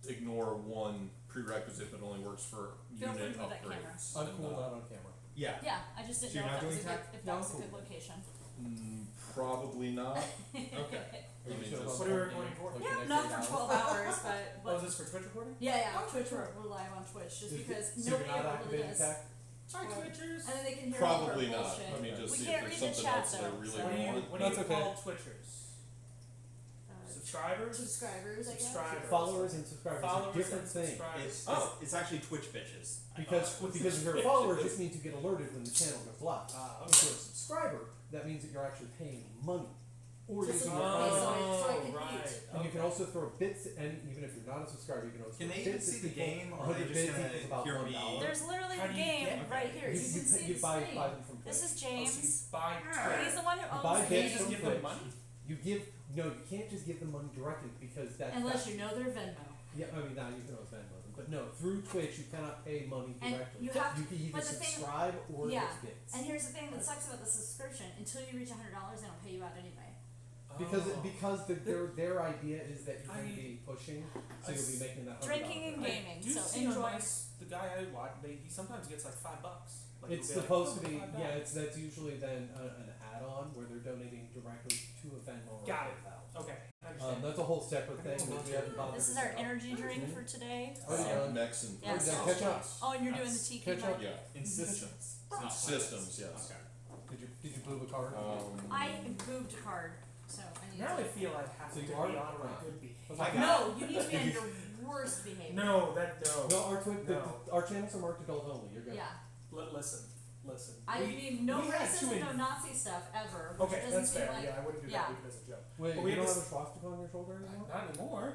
ignore one prerequisite that only works for Feel free unit to move that camera. upgrades. I'm and cool not- not on camera. Yeah. Yeah, I just didn't So you're know not if doing that tech? was No, a cool. good location. Probably not. Okay. Are you mean, sure just- about What are we that? recording for? Like Yeah, the next not 8 for hours? 12 hours, but Oh, is this for Twitch recording? yeah, Oh, Twitch, cool. we're live on Twitch just Is- because so you're nobody not ever really activating does. tech? Hi, Twitchers. And then they can hear Probably all of our not. bullshit. Let me just We see can't if read there's the something chat, else that I though, really so- What do you, want. what do you That's okay. call Twitchers? Uh, Subscribers? subscribers, I guess. Subscribers. Followers and subscribers Followers are different and things. subscribers. It's actually Twitch bitches. Because if you're a follower, it just means you get alerted when the channel goes live. Ah, If you're a subscriber, that means that you're actually paying money. Or Just using so your I own. can right. eat. And you can also throw bits, and even if you're not a subscriber, you can also Can throw they even bits see at the people. game, or are 100 they bits just gonna equals about hear $1. me? There's literally How the do you game get right that? here. You can see you the buy screen. them from Twitch. This is Oh, so you James. buy He's the one who You buy owns the bits You game. just from give them Twitch. money? You can't just give them money directly because that's Unless you know their Venmo. Yeah, I mean, now you can always Venmo them, but no, through Twitch you cannot pay money And directly. you have can either but the thing- subscribe or yeah, it's bits. And here's the thing that sucks about the subscription: until you reach $100, they don't pay you out anyway. Because their idea is that you're going to be pushing, so I you'll be s- making that $100. Drinking and gaming. Do you So see enjoy. on the guy I watch, he sometimes gets like $5. Like, It's he'll be supposed like, to be, "Oh, yeah. $5." That's usually then an add-on where they're donating directly to a Venmo or Got a it. PayPal. Okay, I understand. That's a whole separate thing that we haven't bothered. This is to our set up. energy drink for today. Oh, yeah. Mechs and Yeah, so- systems. catch up. Oh, and you're doing the tiki Catch up. mic? Yeah. In systems. not Systems, planets. yes. Okay. Did you boob a card? I boobed hard, so I need Now I to. feel I have So to you be are- on my right. good behavior. Okay. No, you need to be on your worst behavior. No, that no. No, our No. our channels are marked adult only. You're good. Yeah. Listen. I mean, no we had two racism, no in- Nazi stuff ever. Which Okay, doesn't that's seem fair. like. Yeah, I wouldn't do yeah. that because it's a joke. Wait, But we you have don't have this- a swastika on your shoulder anymore? Not anymore.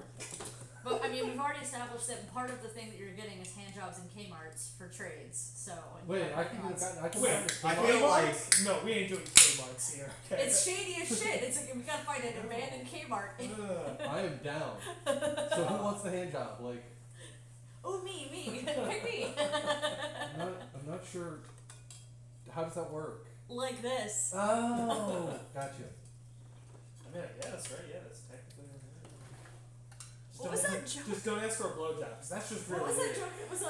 But I mean, we've already established that part of the thing that you're getting is hand jobs and Kmart's for trades. So. and Wait, you're I can not- I can Wait, I find feel like No, we ain't doing K-marks here. Okay. It's shady as shit. It's like we gotta find an abandoned Kmart. Ugh. I am down. So who wants the hand job? Like, Oh, me, pick me. I'm not sure. How does that work? Like this. Oh, gotcha. I mean, I guess, right? Yeah, that's technically. What was that joke? Just don't ask for a blowjob, because that's just really What was that weird. joke? It was on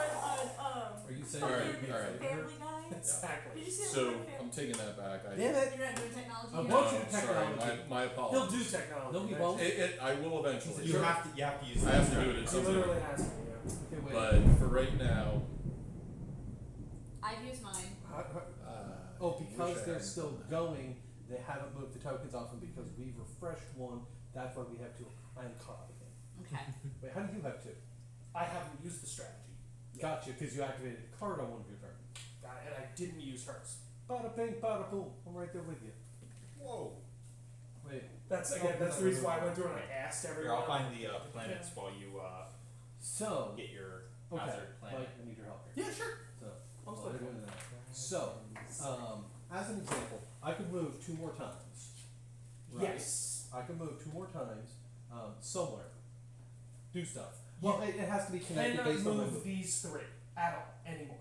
Are you saying Alright, you would be a alright. favor? Family Guy. Did Exactly. you see that? So on Family I'm taking that back. Damn it! You're not doing technology. I yet? want you No, to sorry, technology. my He'll apologies. do technology. No, he eventually. won't. I will eventually. you have to use. I have to do it at He some point. literally has to. Yeah. Okay, wait. But for right now, I've used mine. Oh, because wish I they're had- still going, they haven't moved the tokens off them because we refreshed one. That's why we have two. I am caught up again. Okay. Wait, how do you have two? I haven't used the strategy. Gotcha, because you activated a card on one of your turns. And I didn't use hers. Bada bing, bada boom. I'm right there with you. Whoa. Wait. That's Oh, again. That's the no, reason no, why I no. went through and I asked Here, everyone. I'll find the planets while you So, get your okay, hazard planet. Mike, I need your help here. Yeah, sure. So, Most while they're doing that. So, as an example, I could move 2 more times. Right? Yes. I can move 2 more times somewhere. Do stuff. Well, it has to be connected Cannot based on my move move. these three at all anymore.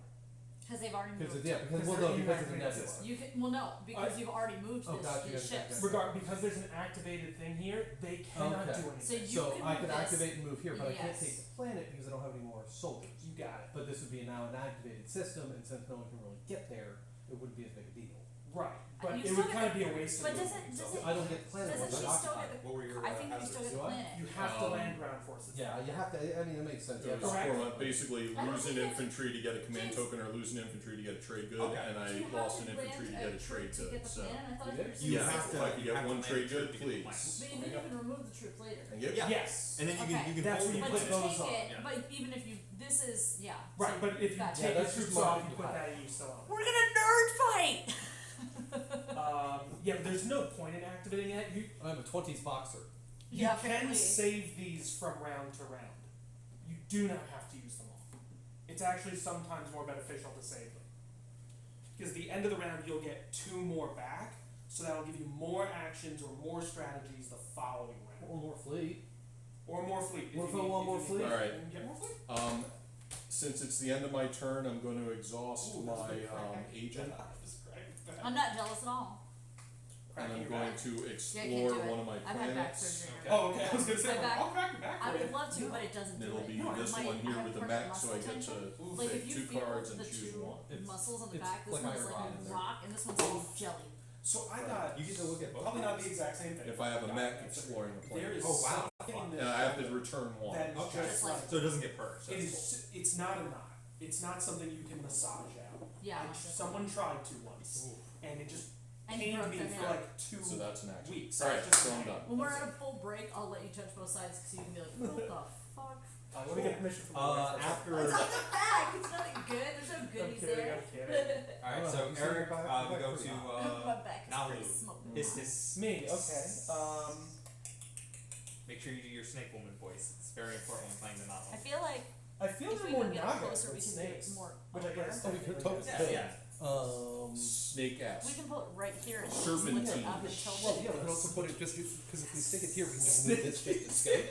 Because they've already Because moved. yeah, because Because well, no, they're because of the inactivated nebula. system. You can. Well, no, because you've already moved Oh, this, gotcha, these gotcha, ships. gotcha. Because there's an activated thing here, they cannot Okay. do anything. So you So can I move could this. activate and move here, but I can't Yes. take the planet because I don't have any more soldiers. You got it. But this would be now an activated system, and since no one can really get there, it wouldn't be as big a deal. Right. But You it still would get kind of the- be a waste But of doesn't movement, does so- it? I don't get the planet Doesn't once she I still occupy get it. the? What were your I think you still get Do the I? planet. You have to Um, land ground forces. Yeah, you have to. I mean, it makes sense. You have to just Correct. for basically I don't lose an think infantry to get a command James- token or lose an infantry to get a trade good, Okay. and Do I you have lost to an land infantry to a get a troop trade to good. get the So planet? I thought You you did? were You Yeah, have if to. I could you get have to one land trade a troop good, to get the please. planet. But you can remove the troops later. And get Yeah. Yes. And then you Okay. can That's hold when you But put to those take on, it, yeah. but even if you, this is yeah. Right, so but if you gotcha. Yeah, take the that's just troops more off, than you you put have. that you still on. we're gonna nerd fight. Yeah, but there's no point in activating it. I'm a 20s boxer. You Yeah, can apparently. save these from round to round. You do not have to use them all. It's actually sometimes more beneficial to save them. Because at the end of the round, you'll get 2 more back, so that'll give you more actions or more strategies the following round. Or more fleet. Or more fleet. if Or you if I need- want if more you fleet. need- Alright. You can get more fleet. Since it's the end of my turn, I'm going to exhaust Ooh, that's my good. agent. That is great. I'm not jealous at all. and Cracking I'm your going back? to Yeah, I can't explore do it. one of my I've had back planets. surgery. Okay. Oh, okay. I was gonna say, My back- I'll crack your back I for would you. love to, but it doesn't And do it'll it. be No, this my- one here I have with the permanent mech, so I muscle get tension. to Like pick if you two feel cards and the choose two one. It's- muscles on the it's back, this like one's iron like rod in there. rock and this one's all jelly. So I got You get to look at both. probably not the exact same thing. If I have a but mech got it. exploring the There planet. is Oh, wow. something And I have to return one. that is Okay. just Just like- like So it doesn't get perks. it That's is. It's not a knot. It's not something you can massage out. Yeah. Someone tried to once, and it just And you pained broke me their for hand. like 2 So that's an action. weeks. Alright, Just- so I'm done. When we're at a full break, I'll let you touch both sides because you can be like, what the fuck? Let me get permission from my wife first. after. It's on the back. It's nothing good. There's no I'm goodies kidding, there. I'm kidding. Alright, Oh, so you said Eric, your back- we your go back to My back is Nalu. pretty smoking. His Me, okay. Make sure you do your snake woman voice. It's very important when playing the I novel. feel like I feel if they're we more can get naga closer, than we can snakes, do it more. which I guess. Oh, we could technically totally is. Yeah, yeah. Snake We ass. can put it right here and Serpentine. flip it up and tilt Well, it. yeah, we can also put it just because if we stick it here, we can just move this shape to scale.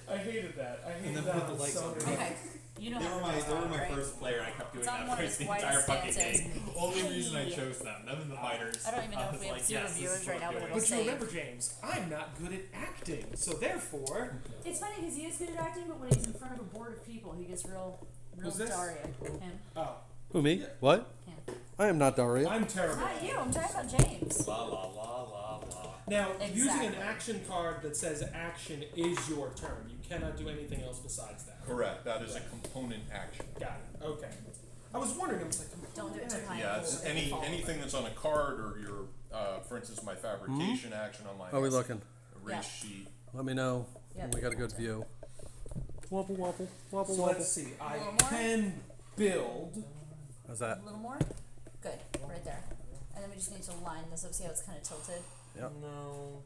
I hated that. I hated then that. put the on legs so on many- Okay. You know They how were to my do they were that, my right? first player. I kept doing It's on that one for of the his entire white fucking stances. game. Only reason I Hey. chose them. Them and the fighters. I don't even know if was we have like, zero yes, this viewers is right what now, I'm but doing. it'll But you save. remember, James, I'm not good at acting, so therefore, It's funny because he is good at acting, but when he's in front of a board of people, he gets real Who's this? Daria. Him. oh, Who, me? What? Him. I am not Daria. I'm terrible. Not you. I'm talking about James. La la la la la. Now, using an Exactly. action card that says action is your turn, you cannot do anything else besides that. Correct, that is a component action. Got it. Okay. I was wondering. I was like, Don't do it too high. Yeah, it's anything that's on a card or your, for instance, my fabrication action on my How are we looking? race Yeah. sheet. Let me know Yeah. when we got a good view. Wobble, wobble, wobble, So wobble. let's see. A I little more? can build. How's A that? little more? Good. Right there. And then we just need to line this up. See how it's kind of tilted? Yep. No.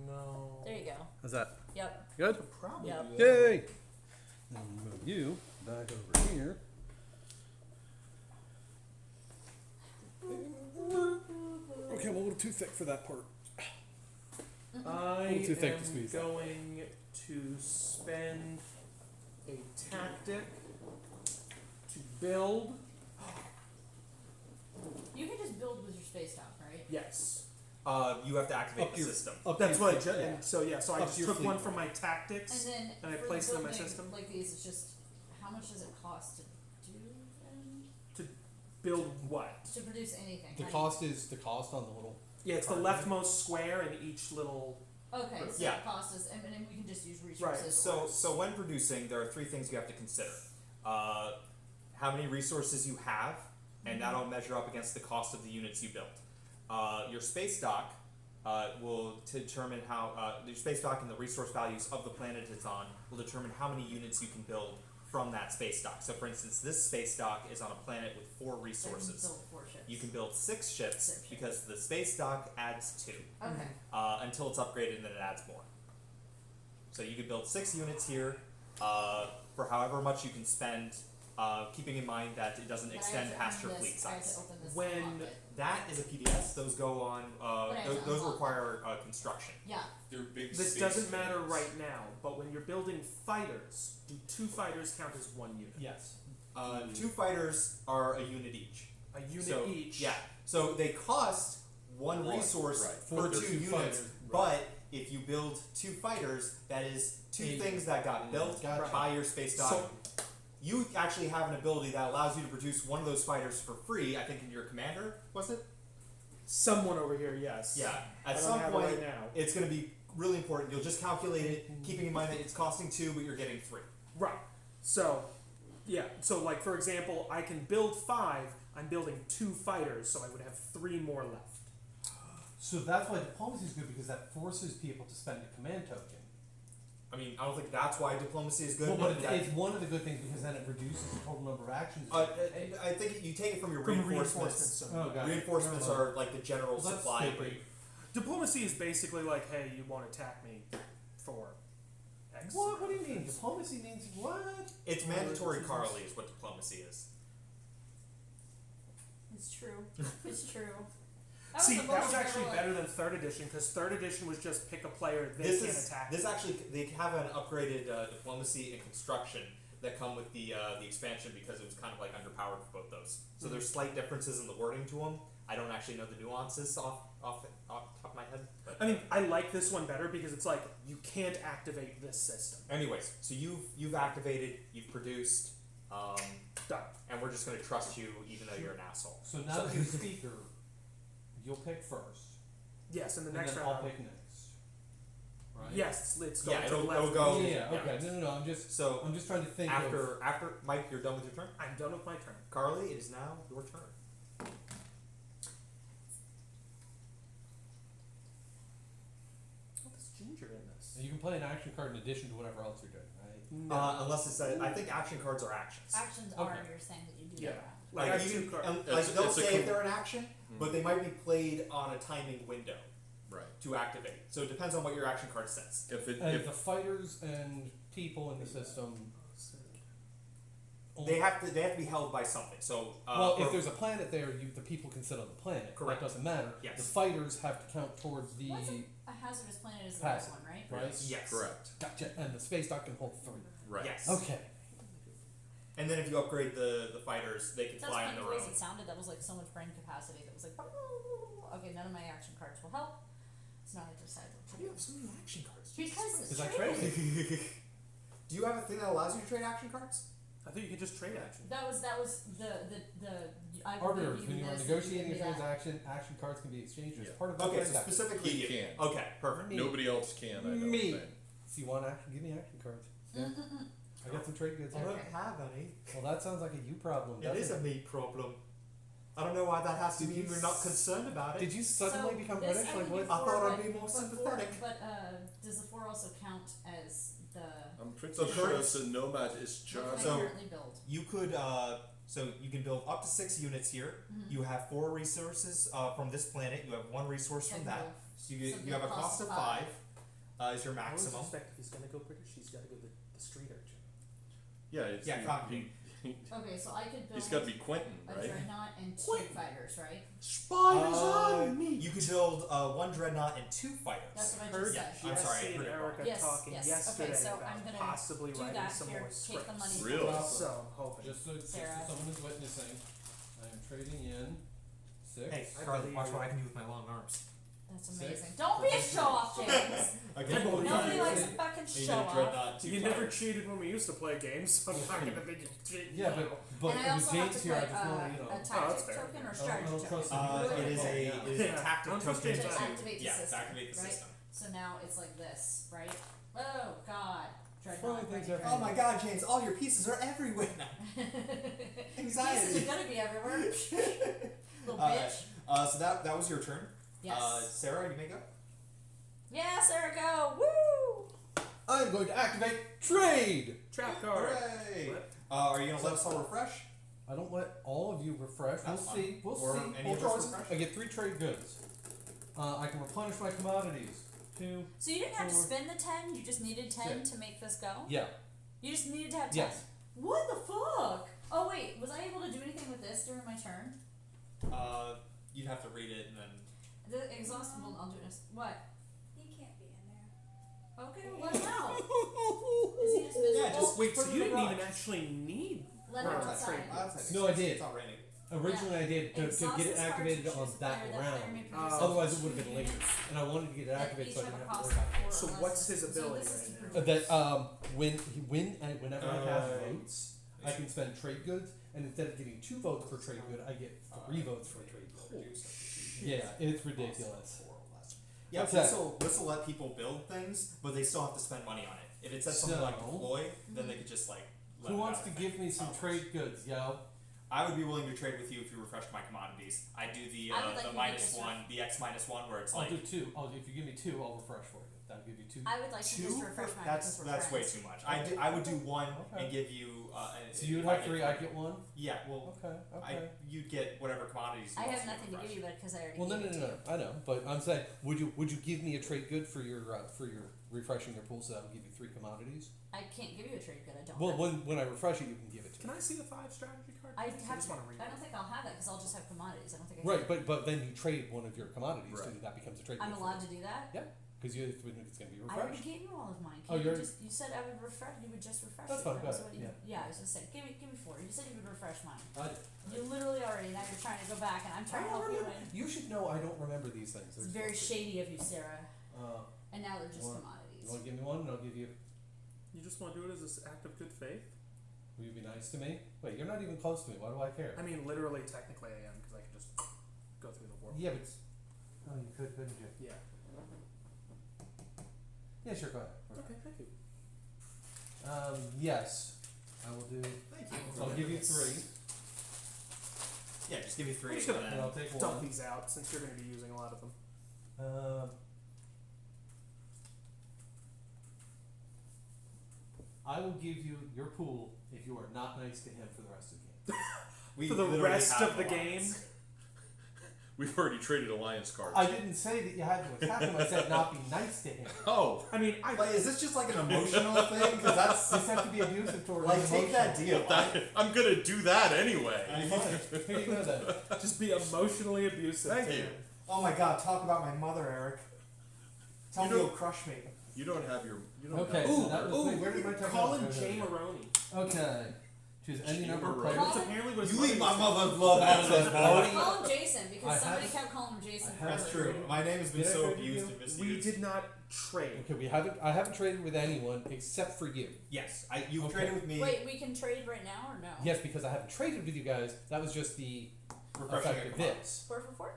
No. There you go. How's that? Yep. Good? Probably. Yep. do that. Yay! Then move you back over here. Okay, I'm a little too thick for that part. I little too thick to am squeeze. going to spend a tactic to build. You can just build with your space dock, right? Yes. You have to activate Up the your- system. Up That's your what I fleet, just. yeah. And so yeah. So I Up just your took fleet. one from my tactics. And then And I for placed the it in my building system? like these, it's just how much does it cost to do them? Build what? To produce anything? The How do cost is the cost on the little. Yeah, it's the Card. leftmost square in each little. you, okay, so Yeah. the cost is, and then we can just use Right, resources. So when producing, there are three things you have to consider. How many resources you have, and that'll measure up against the cost of the units you built. Your space dock will determine how your space dock and the resource values of the planet it's on will determine how many units you can build from that space dock. So, for instance, this space dock is on a planet with 4 So we can resources. build 4 ships. You can build 6 ships Six ships. because the space dock adds 2 Okay. until it's upgraded and then it adds more. So you could build 6 units here for however much you can spend, keeping in mind that it doesn't But I extend have to past open your this- fleet I have to size. open this When- and unlock it. That is a PDS. Those go on. But I have to Those unlock require construction. Yeah. They're big This space doesn't matter things. right now, but when you're building fighters, do 2 fighters count as 1 unit? Yes. 2 fighters are a unit each. A unit So, each. Yeah. So they cost 1 One, resource right. per For 2 2 units. fighters, But if you build 2 fighters, that is 2 A- things that got built Gotcha. by your space dock. So- You actually have an ability that allows you to produce one of those fighters for free. I think in your commander, was it? Someone over here, yes. Yeah. I At don't some have point, it right now. it's going to be really important. You'll just calculate it, keeping in mind that it's costing 2, but you're getting 3. Right. So, yeah. So, like for example, I can build 5. I'm building 2 fighters, so I would have 3 more left. So that's why diplomacy is good because that forces people to spend a command token. I mean, I don't think that's why diplomacy is good. Well, but that- it's one of the good things because then it reduces the total number of actions. I think you take it from your From reinforcements. so- Oh, got it. Reinforcements are like the general Well, that's supply. stupid. Diplomacy is basically like, hey, you won't attack me for X. What? What do you mean? Diplomacy means what? It's mandatory, Carly, is what diplomacy is. It's true. It's true. See, the that was most actually heroic- better than 3rd edition because 3rd edition was just pick a player, they This can't is attack. this actually they have an upgraded diplomacy and construction that come with the expansion because it was kind of like underpowered for both those. So there's slight differences in the wording to them. I don't actually know the nuances off the top of my head. But I mean, I like this one better because it's like you can't activate this system. anyways, so you've activated, you've produced, Done. and we're just gonna trust you even though you're an asshole. So now that you're speaker, you'll pick first. Yes, in the And next then round. I'll pick next. Right? Yes, it's going Yeah, to the it'll left. go- Yeah, yeah. okay. No, I'm just So trying to think of. after Mike, you're done with your turn. I'm done with my turn. Carly, it is now your turn. Oh, there's ginger in this. You can play an action card in addition to whatever else you're doing, right? Unless it says, I think action cards are actions. Actions are Okay. your thing that you do Yeah. around. Like, I have even- 2 cards. and, It's- like they'll it's a say if com- they're an action, but they might be played on a timing window Right. to activate. So it depends on what your action card says. If it, And if, the fighters and people in the system. They have to be held by something. So Well, for- if there's a planet there, the people can sit on the planet. Correct. That doesn't matter. Yes. The fighters have to count towards the What's a hazardous planet is the Pass. next one, right? right. yes, correct, Gotcha. And the space dock can hold 3. right. yes, Okay. and then if you upgrade the fighters, they can That's fly kind on of their ways own. it sounded. That was like so much brain capacity. That was like, okay, none of my action cards will help. So now I decide what How to do you do. have so many action cards? Because Because I trading. traded. Do you have a thing that allows you to trade action cards? I think you can just trade action. That was the I will Arbiters, give when you you are this, negotiating you a give me that. transaction, action cards can be exchanged as Yeah. part of the Okay, so transaction. specifically He you. can. Okay, perfect. Me. Nobody else can, I don't Me. think. If you want action, give me action cards. Yeah. I got some trade goods. I here. don't have any. Well, that sounds like a you problem, It doesn't is a me problem. I don't know why that has to Did mean you we're not s- concerned about it. Did you suddenly So become this British? I Like can what? do I four, thought I'd but- be more but sympathetic. Does the 4 also count as the I'm pretty So sure current- it's a nomad is what just, can I So- currently build? You could, so you can build up to 6 units here. Mhm. You have 4 resources from this planet. You have 1 resource from Can that. build So you something have a costs cost of 5. 5 is your I always maximum. suspect if he's gonna go British, he's gotta go the street urchin. yeah, it's, Yeah, copy. Okay, so I could build he's gotta be Quentin, a right? dreadnought and 2 Quentin. fighters, right? Spiders You could build 1 dreadnought and 2 fighters. That's what I Heard just said. I'm sorry, I Jesse and heard it wrong. Erica Yes, talking yes. yesterday Okay, so about I'm gonna possibly do writing that. some Here, more take the scripts. money. Really? So I'm hoping. Just so Sarah. someone is witnessing, I am trading in 6. Hey, I Carly, believe watch you. what I can do with my long arms. That's Six. amazing. Don't be a show off, James. Okay. I believe Nobody you. likes a fucking show off. You never cheated when we used to play games, so I'm not gonna think you cheat. Yeah, And but I with also have James to here, I put just want to, a that's tactic fair. token or I strategy don't trust token. him. It is a Yeah. tactic Don't trust token James. To activate the yeah, system, to activate the right? system. So now it's like this, right? Oh God, Throwing things Dreadnought. everywhere. Oh my god, James, all your pieces are everywhere now. Pieces are Anxiety. gonna be everywhere. Little Uh, bitch. So that was your turn. Yes. Sarah, you may go. Yes, there we go. Woo! I'm going to activate trade. Trap card. Hooray! What? Are you gonna let us all refresh? I don't let all of you refresh. That's we'll fine. see. We'll Or see. any We'll of us try some- refresh? I get 3 trade goods. I can replenish my commodities. 2. So you didn't have to 4. spend the 10. You just needed 10 Six. to make this go. Yeah. You just needed to have 10. Yes. What the fuck? Oh wait, was I able to do anything with this during my turn? You'd have to read it and then. The exhaustible. I'll do this. What? He can't be in there. Okay, well, let him out. Is he just miserable? Yeah, just wait So for you the didn't even garage. actually need. Let him Right. outside. No, I did. It's not raining. Originally, I did to get it activated on that round. Otherwise, it would have been later. And I wanted to get it activated so I didn't have to worry about it. So what's his ability right now? That whenever I have Uh, votes, I can spend trade goods, and instead of getting 2 votes per trade good, I get 3 votes for a trade good. Yeah, it's ridiculous. Yeah, Okay. this will let people build things, but they still have to spend money on it. If it says something like So- deploy, then they could just like. let Who it wants out to of give thing. me some Hours. trade goods, yo? I would be willing to trade with you if you refresh my commodities. I do the I would like you to minus just one, the X minus one, where it's I'll like do 2. If you give me 2, I'll refresh for you. That'll give you 2. I would like to 2. just refresh my That's because we're way friends. too much. I would do 1 Okay. and give you. So you'd if I have 3, I get 1? Yeah, well, Okay. you'd get whatever commodities. You I also have nothing to refresh. give you, but because I already Well, no, gave no, it no, to no, I know, but I'm saying, would you give me a trade good for your refreshing your pool, so that would give you 3 commodities? you. I can't give you a trade good. I don't. Well, have when I refresh it, you can give it to Can me. I see the 5 strategy card? I please? have just to, want to read I it. don't think I'll have that because I'll just have commodities. I don't think I Right, but then you trade one of your commodities Right. to that becomes a trade. I'm good for allowed you. to do that. Yeah. Because you think it's going to be I already refreshed. gave you all of mine. Oh, Can't you you're- just, you said I would refresh. You would just refresh That's it. fine, That was go what ahead, you, yeah, I was just saying. Give me 4. You said you would refresh mine. I did. You literally already. Now you're trying to go back, and I'm trying to I don't help you. remember. And You should know I don't remember these things. it's They're very supposed shady of you, Sarah. to- And now they're just You commodities. want to give me one, and I'll give you. You just want to do it as an act of good faith? Will you be nice to me? Wait, you're not even close to me. Why do I care? I mean, literally, technically, I am because I can just go through the warp. Yeah, but. Oh, you couldn't you? Yeah. Yeah, sure. Go ahead. Okay, thank you. Yes, I will do. Thank you. So I'll give you 3, Yeah, just give me 3. I'm just gonna and and then I'll take Dump 1. these out since you're going to be using a lot of them. I will give you your pool if you are not nice to him for the rest of the game. we For the literally rest have of the alliance. game? We've already traded alliance cards. I didn't say that you had to attack him. I said not be nice to him. Oh, I mean, I Like, is this just like an emotional thing? Because that's This has to be abusive towards like him take that emotionally. deal. I'm gonna do that anyway. Fine. Here you go then. just be emotionally abusive. Thank to you. him. Oh my God! Talk about my mother, Eric. Tell You me don't- you'll crush me. You don't have your. You don't Okay. Have, so Ooh, that was ooh, where did my call him technology Jay go? Maroney. Okay. Choose any number of Jay players. Maroney. That's apparently what his You leave my mother mother's love out of this, boy. Call him Jason because I somebody have- kept calling him Jason. I have- That's forever. true. My name has been Did I so trade with abused you? and misused. We did not trade. Okay, I haven't traded with anyone except for you. Yes, you've Okay. traded with me. Wait, we can trade right now or no? Yes, because I haven't traded with you guys. That was just the Refreshing effect of your this. 4 for 4?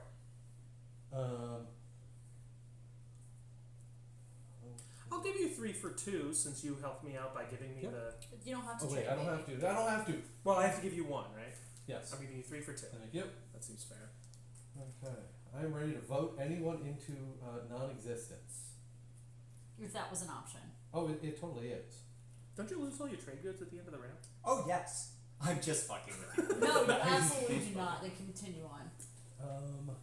I'll give you 3 for 2 since you helped me out by giving me Yep. the. You don't have to Oh trade. wait, I don't maybe. have to. I don't have to. Well, I have to give you 1, right? Yes. I'm giving you 3 for 2. Thank you. That seems fair. Okay. I am ready to vote anyone into non-existence. If that was an option. Oh, it totally is. Don't you lose all your trade goods at the end of the round? Oh yes, I'm just fucking with you. No, you absolutely do not. They continue on.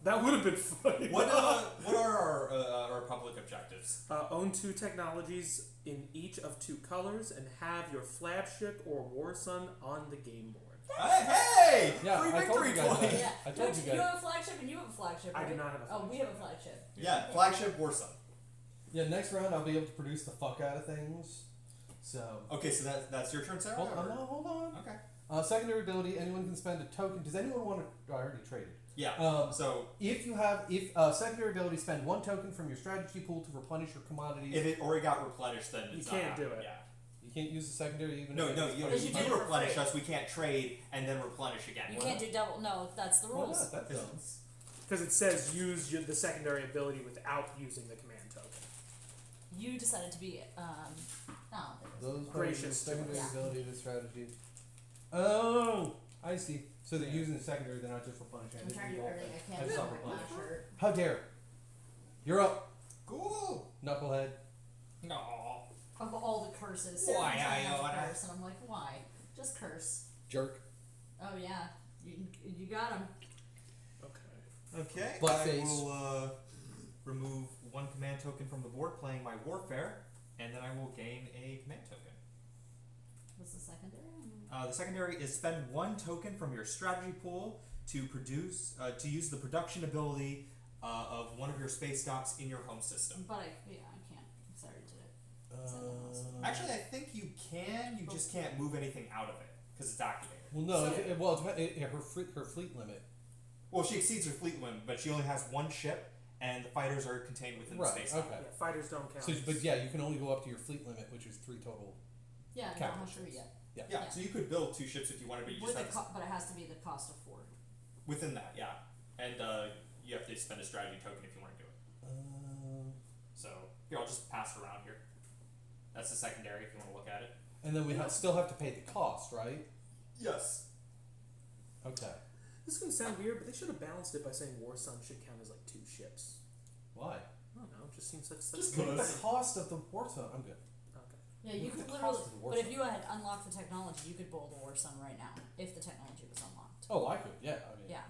That would have been funny. What are our public objectives? Own 2 technologies in each of 2 colors and have your flagship or war sun on the game board. Hey! Yeah, Free I told victory you guys point! that. Yeah. I told Don't you you guys. have a flagship and you have a flagship, I right? do not have a Oh, we flagship. have a flagship. Yeah, flagship Warsaw. Yeah, next round I'll be able to produce the fuck out of things. So. Okay, so that's your turn, Sarah? Hold or- on, hold on. Okay. Secondary ability, anyone can spend a token. Does anyone want to? I already traded. Yeah. So If secondary ability, spend 1 token from your strategy pool to replenish your commodities. if it already got replenished, then You it's can't not do happening. it. Yeah. You can't use the secondary even. No, if no. it's You, part if of you the- did you it for replenish free. us, we can't trade and then replenish again. You We're can't not- do double. No, that's the Why rules. not? That's dumb. Because it says use the secondary ability without using the command token. You decided to be Those Gracious gracious to secondary us. ability to strategy. Oh, I see. So they're using the secondary. They're not just replenishing. I'm trying to do everything I I can just to saw break my replenish. shirt. How dare? You're up, Cool. knucklehead. No. Of all the curses, Why, Sarah's trying I not to oughta- curse, and I'm like, why? Just curse. Jerk. Oh yeah, you got him. Okay. Okay. Butt I face. will remove 1 command token from the board playing my warfare, and then I will gain a command token. What's the secondary? The secondary is spend 1 token from your strategy pool to use the production ability of one of your space docks in your home system. But I can't. Sorry, did it. Actually, I think you can. You just can't move anything out of it because it's activated. Well, no. So- Her fleet limit. Well, she exceeds her fleet limit, but she only has 1 ship, and the fighters are contained within the Right. space dock. Okay. Yeah, fighters don't count. So, but yeah, you can only go up to your fleet limit, which is 3 total. Yeah, I Capital don't have 3 ships. yet. Yeah. Yeah, so you could build 2 ships if you wanted, but you just have to, But it has to be the cost of 4. within that, yeah. And you have to spend a strategy token if you want to do it. So here, I'll just pass it around here. That's the secondary if you want to look at it. And then we still have to pay the cost, right? Yes. Okay. This is gonna sound weird, but they should have balanced it by saying War Sun should count as like 2 ships. Why? I don't know. It just seems like such. Just Look at Because- the cost of the war zone. I'm good. Okay. Yeah, you Look at could the literally. cost of the war But if zone. you had unlocked the technology, you could bowl the War Sun right now if the technology was unlocked. Oh, I could. Yeah. I mean. Yeah,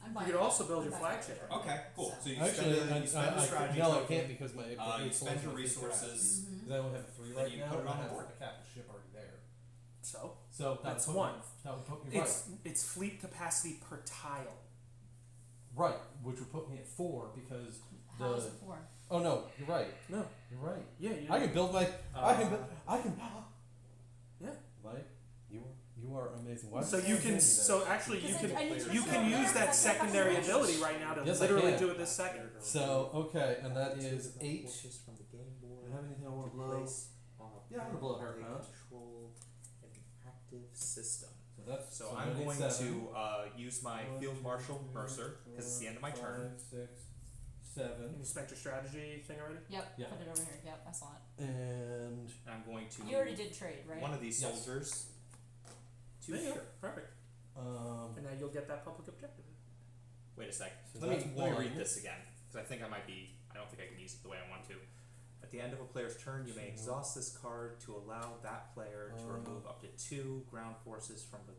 I'm You buying could that. also build I'm your buying flagship. that. Okay, cool. So you Actually, spend a strategy no, I token. can't because my You spend your resources. Mhm. Because I only have a 3 Then right you now. put it and on I the have board. like a capital ship already there. So So That's would put one. Me, that would put me it's fleet capacity per tile. right, which would put me at 4 because How is the it 4? Oh no, you're right. No. You're right. Yeah, you. I can build my. I can. Yeah. Mike, you are amazing. Why So did you say can. that? So actually, you Because can. I need to You look can at use it. that secondary ability right now to Yes, I literally can. do it this second. So okay, and that is 8. Do From the game board. I have anything I want to blow? Place on a Yeah, I'm gonna blow a permanently haircut. controlled and active system. So that's So I I'm need going 7. to use my Field Marshal Mercer because it's the end of my turn. 5, 6, 7, You spent your strategy thing already. Yep. Yeah. Put it over here. Yep. I saw it. and And I'm going to You already did trade, right? one of these Yes. soldiers to There you go. here. Perfect. And now you'll get that public objective. Wait a sec. So Let me that's let me 1. read this again because I think I might be. I don't think I can use it the way I want to. At the end of a player's turn, you may exhaust this card to allow that player to remove up to 2 ground forces from the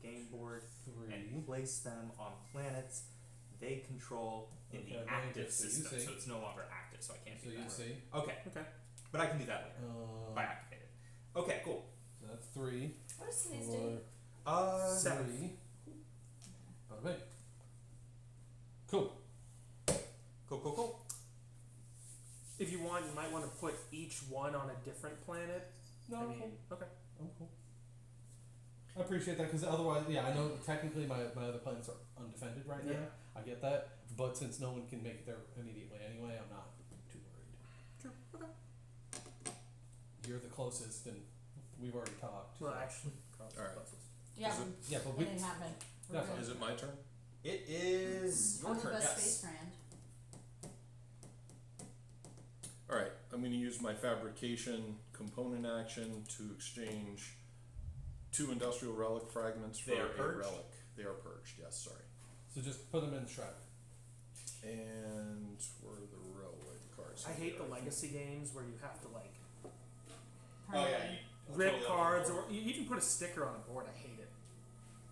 game board 3. and place them on planets they control in Okay, the then active so you system. see. So it's no longer active, so I can't So do you that. see. Okay, Okay. but I can do that later by activated. Okay, cool. So that's 3. What is today's 4, date? 3. Okay. Cool. Cool. If you want, you might want to put each one on a different planet. No, I I'm mean, cool. okay. I'm cool. I appreciate that because otherwise, yeah, I know technically my other planets are undefended right now. Yeah. I get that, but since no one can make it there immediately anyway, I'm not too worried. True. Okay. You're the closest, and we've already talked. Well, actually, Alright. Yeah. Is it- Yeah, but It we. didn't happen. We're Definitely. Is it my turn? It is your I'm the turn. best Yes. space brand. Alright, I'm gonna use my fabrication component action to exchange 2 industrial relic fragments for They are a purged? relic. They are purged, yes, sorry. So just put them in the shroud. And where are the relic cards? I hate the Here, legacy games where you have to like Permanently. rip cards, or you even put a sticker on a board. I hate it.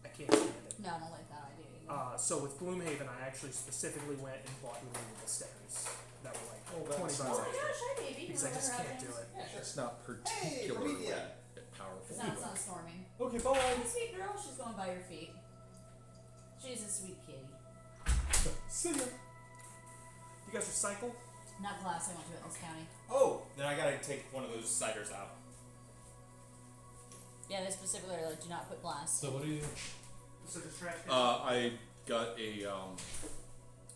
I can't stand it. No, I don't like that idea either. So with Gloomhaven, I actually specifically went and bought removable stickers that were like Oh, that's 20 smart. Oh bucks my extra. gosh, hi baby. Because You I wanna just let her can't have do things? it. Yeah, sure. It's not particularly powerful. It's not sunstorming. Okay, bye. Sweet girl, she's going by your feet. She's a sweet kitty. See ya. You guys recycle? Not class, I went to it in this county. Oh, then I gotta take one of those ciders out. Yeah, they specifically are like, do not put glass. So what do you? So just trash. I got a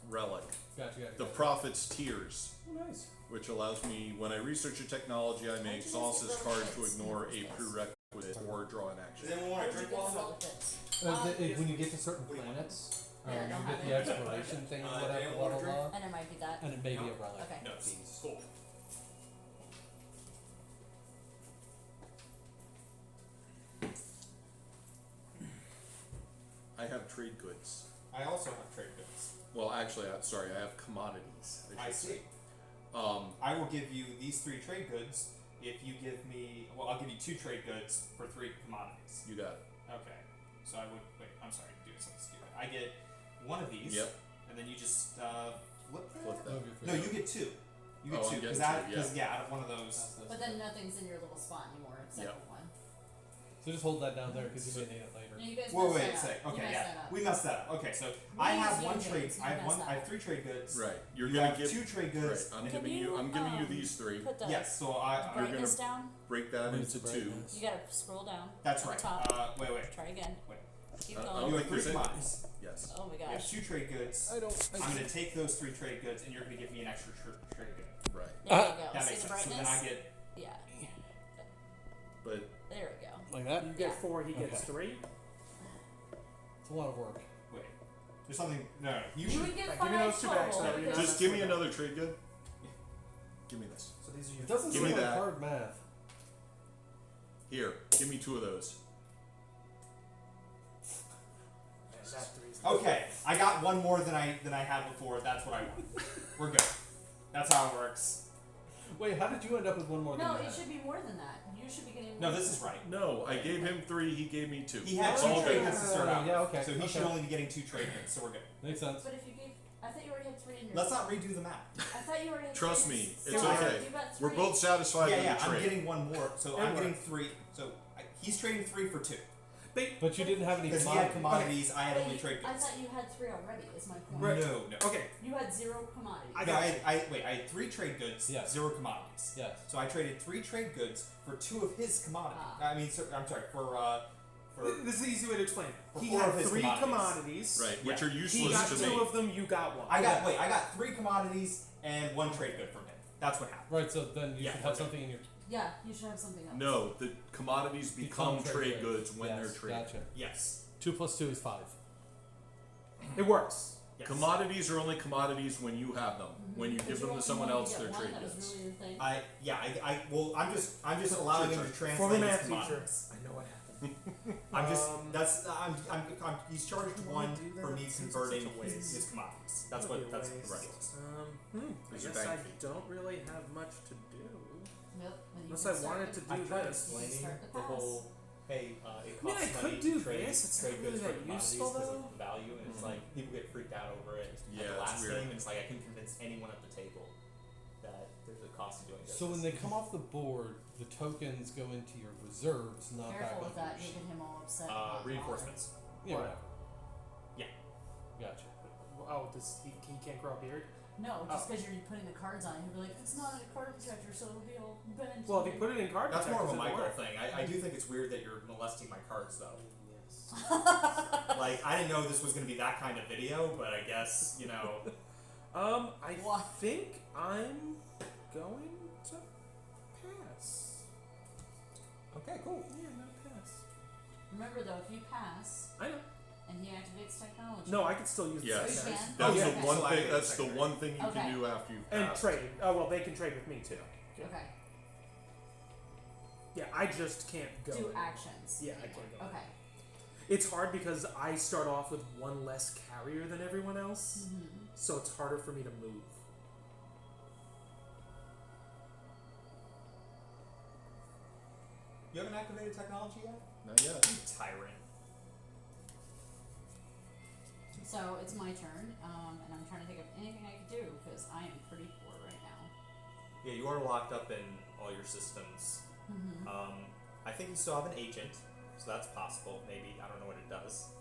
relic. Gotcha. The Prophet's Tears, Oh, nice. which allows me, when I research a technology, I may exhaust this card to ignore a prerequisite or draw an action. Does anyone want to drink while I'm Solid fits. When you get to certain planets, Yeah, I you don't get have the it. exploration thing or whatever, anyone blah want a blah drink? blah, And it might be that. and it may be No. a relic. Okay. No, it's cool. I have trade goods. I also have trade goods. Well, actually, sorry, I have commodities. I should see. say. I will give you these 3 trade goods if you give me. Well, I'll give you 2 trade goods for 3 commodities. You got it. Okay. So I would wait. I'm sorry, I'm doing something stupid. I get one of these. Yep. And then you just flip that. Flip that. Move your No, finger. you get 2. You get Oh, I'm 2 because getting two, yeah, out of one of those. But then nothing's in your little spot anymore except Yep. for one. So just hold that down there because you may need it No, later. you guys Whoa, messed wait a that sec. up. You Okay, messed yeah, that up. we messed that up. Okay, so We I use have one units, trade. you I have messed one. that I have up. 3 trade goods. Right. You're You gonna have give. 2 trade Right. goods. I'm and giving you. you, I'm giving you um, these 3. Put the yes. So I. brightness down. Break that Move into the 2. brightness. You gotta scroll down. That's to right. The top. Wait. Try again. Wait. Keep I going. don't You have think 3 there's any- commodities. Yes. Oh my You have gosh. 2 trade goods. I don't. I'm gonna take those 3 trade goods, and you're gonna give me an extra trade good. Right. There you go. That See makes the sense. So brightness? then I get. Yeah. But There we go. Like that. You get Yeah. 4, he gets Okay. 3. It's a lot of work. Wait. There's something. No. You You should. would get Like, 5 give me those 2 bags, total. so that we because- know. just give me another trade good. Give me this. So these are It your. doesn't Give seem me like that. hard math. Here. Give me 2 of those. That 3's Okay, I got one more than I had before. That's what I want. We're good. That's how it works. Wait, how did you end up with one more No, than it that? should be more than that. You should be getting. No, more this than is that. right. No, I gave him 3. He gave me 2. He had It's 2 all trade good. goods to start out. Yeah, with. okay, So he okay. should only be getting 2 trade goods. So we're good. Makes sense. But if you gave, I thought you already had 3 in your. Let's not redo the map. I thought you already had Trust 3 in me, your- it's So okay. You got 3. We're both satisfied Yeah, with yeah. the I'm trade. getting one more. So I'm Anyway. getting 3. So he's trading 3 for 2. But you didn't have any Because he had commodities. commodities, I had only Wait, trade I goods. thought you had 3 already, is my point. Right. No. Okay. You had 0 commodities. I No, got I had 3 trade goods, Yes. 0 commodities. Yes. So I traded 3 trade goods for 2 of his commodities. Ah. I'm sorry, for This is the easy way to explain it. He four had of his 3 commodities. commodities. Right, which Yeah. are He useless got to 2 me. of them. You got 1. I got 3 commodities and 1 trade good from him. That's what happened. Right, so then you Yeah, should have okay. something in your Yeah, you should have something else. No, the commodities become trade goods when Yes, they're traded. Gotcha. Yes. 2 plus 2 is 5. It works. Yes. Commodities are only commodities when you have them. When you But give them to only someone wanted else, get they're one, trade that was goods. really your thing. I'm just allowing him to translate Former his math teacher. commodities. I know what happened. He's charged Do I 1 do that? for me It seems converting such a waste. his commodities. That's That'd what be a that's waste. the right. I These are guess bank I fees. don't really have much to do. Yep. and you Unless can I start wanted the- to do I tried this. explaining Start the the pass. whole, hey, it I mean, costs I could money do to trade, this. It's trade not goods really for that commodities useful, because though. of the value, and it's Mhm. like people get freaked out over it Yeah, at the it's last weird. game. And it's like I can convince anyone at the table that there's a cost of doing this. So when they come off the board, the tokens go into your reserves, not back Careful on with that, your you'll get him all upset. Reinforcements. Yeah, What? whatever. Yeah. Gotcha. Oh, does he can't grow a beard? No, just Oh. because you're putting the cards on it, he'll be like, it's not a card protector, so it'll be all bent. Well, if you put it in card That's more of a protectors, it'll micro work. thing. I do think it's weird that you're molesting my cards though. Yes. Like I didn't know this was gonna be that kind of video, but I guess I What? think I'm going to pass. Okay, cool. Yeah, I'm gonna pass. Remember though, if you pass I know. and he activates technology. No, I can still use Yes. the You secondary. can? That's Oh, the yeah. one So I thing. get That's the secondary. one thing you Okay. can do after you And pass. trade. Oh well, they can trade with me too. Okay. Yeah, I just can't go. Do actions. Yeah, I can't go. Okay. It's hard because I start off with 1 less carrier than everyone else, Mm-hmm. so it's harder for me to move. You haven't activated technology yet? Not yet. You tyrant. So it's my turn, and I'm trying to think of anything I could do because I am pretty poor right now. Yeah, you are locked up in all your systems. Mm-hmm. I think you still have an agent, so that's possible. Maybe I don't know what it does.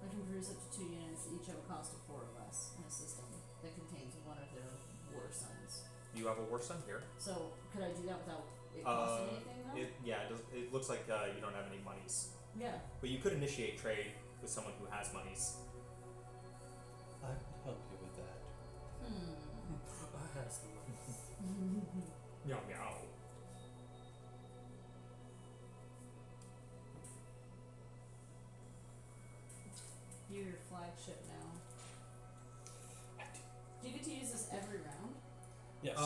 I can produce up to 2 units, each have a cost of 4 or less, in a system that contains one of their war sons. You have a war son here. So could I do that without it costing anything though? It looks like you don't have any monies, Yeah. but you could initiate trade with someone who has monies. I can help you with that. Meow meow. You're your flagship now. Do you get to use this every round? Yes.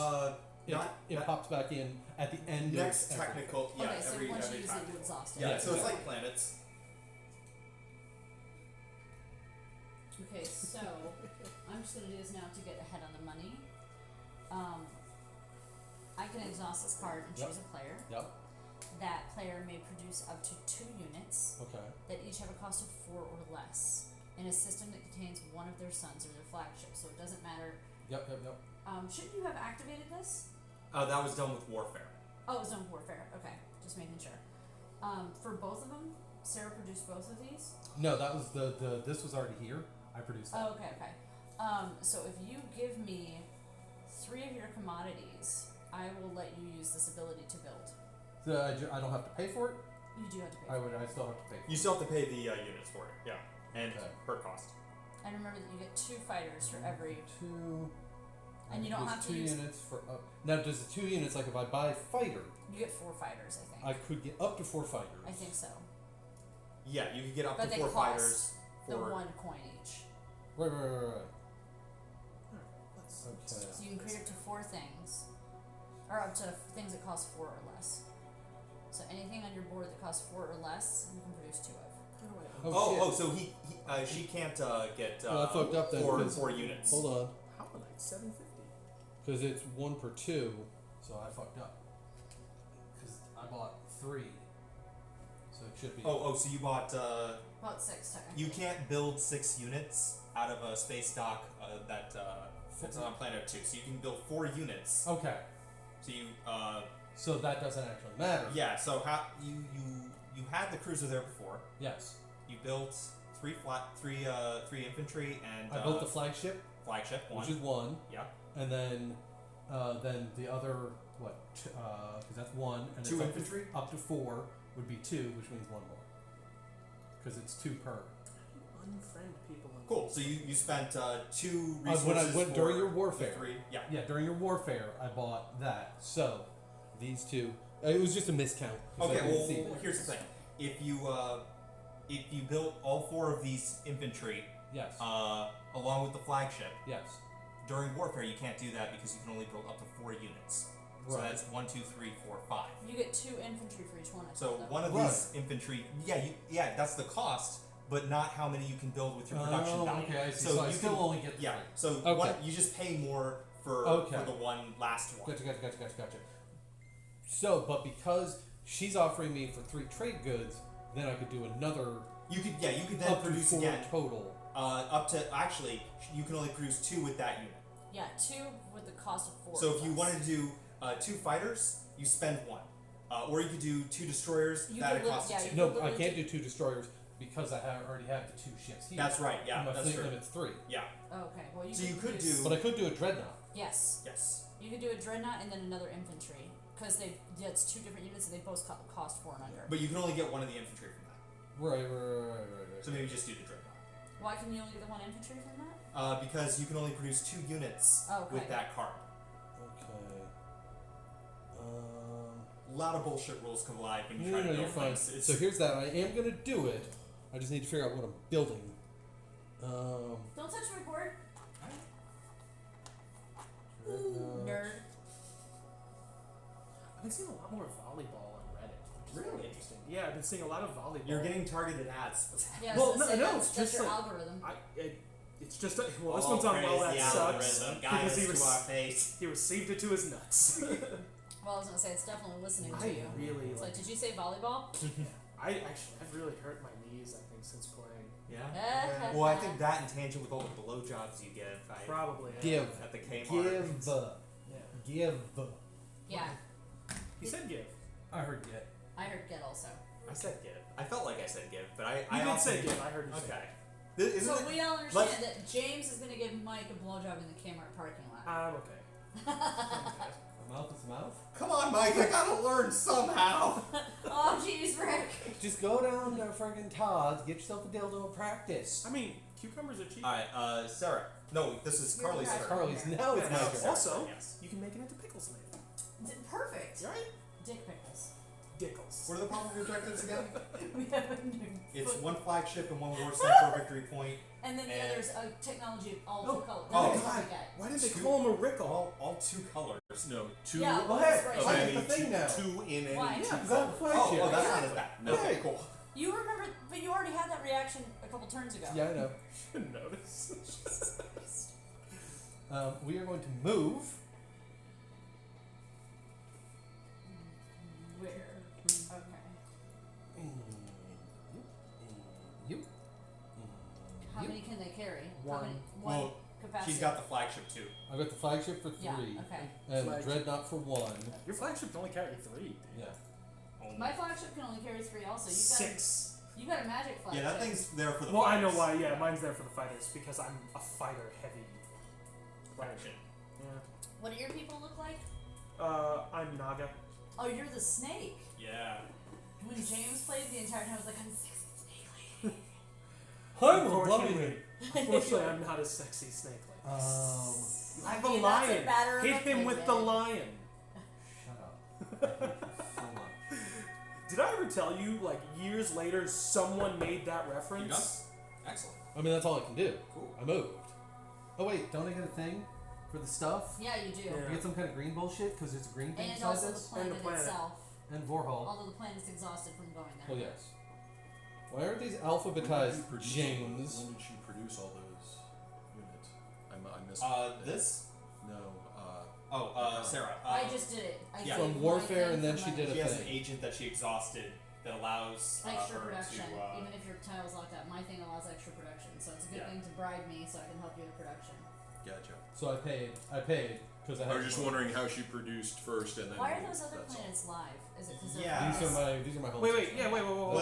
Not it pops back in at the end next of every- technical. Yeah, okay, so every once every you use time. it, you exhaust it. Yeah, Yeah, so it's exactly. like planets. Okay, so I'm just gonna do this now to get ahead on the money. I can exhaust this card and Yep. choose a player. Yep. That player may produce up to 2 units Okay. that each have a cost of 4 or less in a system that contains one of their sons or their flagship. So it doesn't matter. Yep. Shouldn't you have activated this? That was done with warfare. Oh, it was on warfare. Okay, just making sure. For both of them, Sarah produced both of these. No, that was the this was already here. I produced that. Oh, okay. So if you give me 3 of your commodities, I will let you use this ability to build. So I don't have to pay for it. You do have to pay. I still have to pay for You still have to pay the units for it. Yeah, and Okay. per cost. And remember that you get 2 fighters for every. 2. And you don't there's have to 2 use- units for now. Does the 2 units like if I buy fighter, You get 4 fighters, I think. I could get up to 4 fighters. I think so. Yeah, you could get up But to they 4 cost fighters The for. 1 coin each. Right. So Okay. you can create up to 4 things, or up to things that cost 4 or less. So anything on your board that costs 4 or less, you can produce 2 of. So she can't get Well, I fucked up then, 4 units. Hold on, How am I 750? because it's 1 per 2, so I fucked up. Because I bought 3, so it should be. So you bought. About 6 technically. You can't build 6 units out of a space dock that's on planet 2. So you can build 4 units. Okay, So you so that doesn't actually matter. yeah. So how you you had the cruiser there before. Yes. You built three infantry and I built the flagship, flagship one. which is one, Yeah. and then the other because that's one, and Two it's infantry? up to 4 would be 2, which means one more. Because it's 2 per. Unfriend people. In Cool. So you spent 2 resources When I went for during your the warfare. 3. Yeah. Yeah, during your warfare, I bought that. So these 2. It was just a miscount. 'cause I Okay. didn't see Well, it. here's the thing. If you built all 4 of these infantry Yes. along with the flagship Yes. during warfare, you can't do that because you can only build up to 4 units. So Right. that's 1, 2, 3, 4, 5. You get 2 infantry for each one. I So thought, though. one of Right. these infantry, that's the cost, but not how many you can build with your production Oh, value. okay, I see. So I you still can, only get the yeah. 3. So Okay. you just pay more for Okay. the one last one. Gotcha. So, but because she's offering me for 3 trade goods, then I could do another You could then up to produce 4 again. total. Up to actually, you can only produce 2 with that unit. Yeah, 2 with the cost of 4. So if you less. wanted to do 2 fighters, you spend 1. Or you could do 2 destroyers. You that could it costs yeah, 2. you No, could I literally can't do 2 destroyers because I already have the 2 ships here. That's right. Yeah, And my that's fleet true. limit's 3. Yeah. Okay, well you So you could produce- do- But I could do a dreadnought. Yes, Yes. you could do a dreadnought and then another infantry because it's 2 different units and they both cost 4 and under. But you can only get one of the infantry from that. Right. So maybe just do the dreadnought. Why can you only get the 1 infantry from that? Because you can only produce 2 units Okay. with that card. Okay. A lot of bullshit rules collide when you No, try to you're build fine. things. It's- So here's that. I am gonna do it. I just need to figure out what I'm building. Don't touch my board, Dreadnought. nerd. I've been seeing a lot more volleyball on Reddit, which is Really? really interesting. Yeah, I've been seeing a lot of volleyball. You're getting targeted ads. Yeah, Well, so no, say no, that's, it's that's just your like- algorithm. It's just this All one's on praise well that the sucks algorithm. because Guide us to our fate. he received it to his nuts. Well, I was gonna say it's definitely listening to I you. really It's like, like. did you say volleyball? I've really hurt my knees. I think since playing. Yeah. Well, I think that in tangent with all the blowjobs you give. Probably. Give. At the Kmart. Give. Yeah. Give. Yeah, He said give. I heard get. I heard get also. I said give. I felt like I said give, but I You did often- say give. I heard you say. Okay. Isn't So it? we all understand let's- that James is gonna give Mike a blowjob in the Kmart parking lot. I'm okay. Mouth is mouth. Come on, Mike. I gotta learn somehow. Oh jeez, Rick. Just go down to friggin' Todd's, get yourself a dildo and practice. I mean, cucumbers are cheap. All right, Sarah. No, this is You're Carly's right. turn. Carly's now it's Yeah, my no, turn. also- yes. You can make it into pickles later. Perfect. Right? Dick pickles. Dickles. What are the problem objectives again? We have a new It's foot- 1 flagship and 1 war center victory point. And then the and- other's a technology of all Oh, two colors. oh, That's what God. we get. Why did they Two- call him a Rickle? All 2 colors. No, 2 Yeah, Well, well, hey, that's right. of I any, have the thing now. 2 in any. Why? two Yeah, because colors. I'm flagship. Oh, that's not as bad. No. Okay, cool. You remember, but you already had that reaction a couple turns ago. Yeah, I know. Didn't notice. We are going to move. Where? Okay. You. How many can they carry? One. How many? Well, capacity. She's got the flagship too. I got the flagship for 3 Yeah. Okay. and Flagship. dreadnought for 1. Your flagship can only carry 3. Yeah. My flagship can only carry 3. Also, you got 6. you got a magic flagship. Yeah, that thing's there for the Well, I know fighters. why. Yeah, mine's there for the fighters because I'm a fighter heavy. Flagship. Yeah. What do your people look like? I'm Naga. Oh, you're the snake. Yeah. When James played the entire time, I was like, I'm the sexy snake lady. I'm Unfortunately, unfortunately, I'm not a sexy snake like this. Um, I have I a mean, that's a lion. batter of Hit a him with the pivot. lion. shut up. I hate you so much. Did I ever tell you, like, years later, someone made that You reference? done? Excellent. I mean, that's all I can do. Cool. I moved. Oh wait, don't I get a thing for the stuff? Yeah, you do. Yeah. I get some kind of green bullshit because there's a green thing And inside also the this. planet, And the planet. itself. And Vorhal. Although the planet's exhausted from going there. Well, yes. Why aren't these When did alphabetized you produce James? When did she produce all those units? I missed. This? No. Sarah. I just did it. I yeah. gave From my warfare, thing and then for she my did She a has an thing. agent that she exhausted that allows extra her production. to. Even if your tile's locked out, my thing allows extra production. So it's a good Yeah. thing to bribe me so I can help you with production. Gotcha. So I paid because I had. I was just wondering how she produced first and then. Why are those other that's all. planets live? Is it because Yeah. These are my home. Wait, systems. yeah, wait, whoa,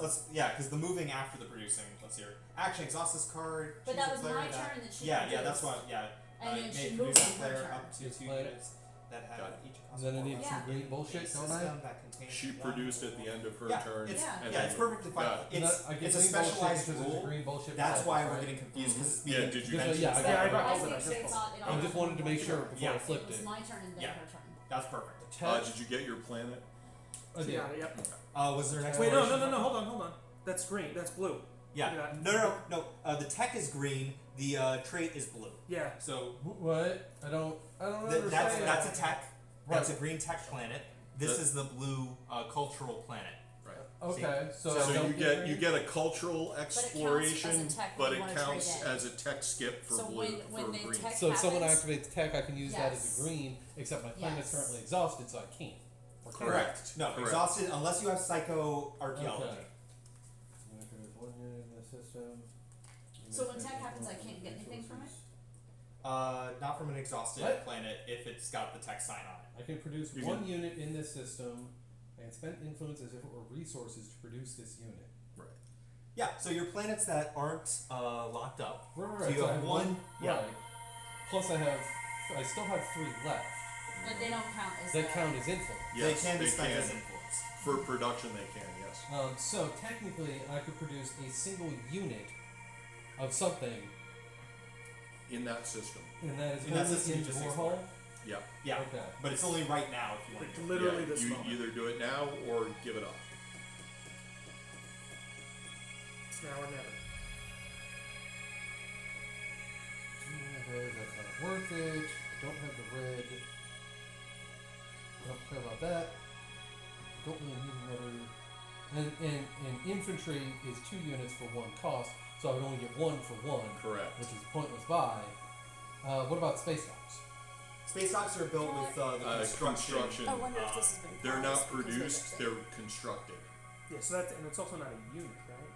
Let's yeah, because the moving after the producing. Let's hear. Action, exhaust this card. But choose that a was player my that- turn that she Yeah, produced. that's why. Yeah. And then may she produce moves a on her player turn. up to Just 2 play it. units that have Got it. each cost And then I need 4. Yeah. some green bullshit, A don't I? system that contains She one produced at the rule. end of her Yeah, turn. it's, Yeah. and yeah, then- it's perfectly fine. Got it. I get It's a green bullshit specialized because there's a rule. green bullshit. That's for why that, we're right? getting confused because it's Yeah, being did you- Just, yeah, I Yeah, I got it. got I all think that. she thought it I all just wanted to make sure before Yeah. I It flipped was it. my turn and then Yeah. her turn. That's perfect. Did you get your planet? I did. Yeah, yep. Was there an Wait, no, exploration? hold on. That's green. That's blue. Yeah. Look at No. The tech is green. The trait is blue. Yeah. So What? I don't understand. that's a tech. That's Right. a green tech planet. This The- is the blue cultural planet. Right. Okay, so, So I don't you green? get a cultural as a exploration, tech but when it you wanna trade counts in. as a tech skip for So blue when for they green. tech- So if someone happens? activates tech, I can use that as Yes. a green, except my planet's Yes. currently exhausted, so I can't. Or Correct. No, Correct. exhausted unless you have psycho archaeology. Okay. One unit in the system. So when tech happens, I can't get anything from it? Not from an exhausted What? planet if it's got the tech sign on it. I can produce You one can- unit in this system and spend influence as if it were resources to produce this unit. Yeah, so your planets that aren't locked up. Right, So you so have I one. Yeah. Right. Plus I still have 3 left. But they don't count as That count as influence. Yes, they can be they spent can. as influence. For production, they can, yes. So technically, I could produce a single unit of something, In that system. and that is In that only system, you in just Warhol. explore. Yeah. Yeah, Okay. but it's only right now if you want Like to. literally Yeah, this you moment. either do it now or give it up. It's now or never. That's not worth it. Don't have the red. Don't care about that. Don't really need another. And infantry is 2 units for 1 cost, so I would only get 1 for 1, Correct. which is a pointless buy. What about space docks? Space docks are built with the construction. I wonder if this has been They're not paused because produced, they're they're constructed. Yeah, so that's and it's also not a unit, right?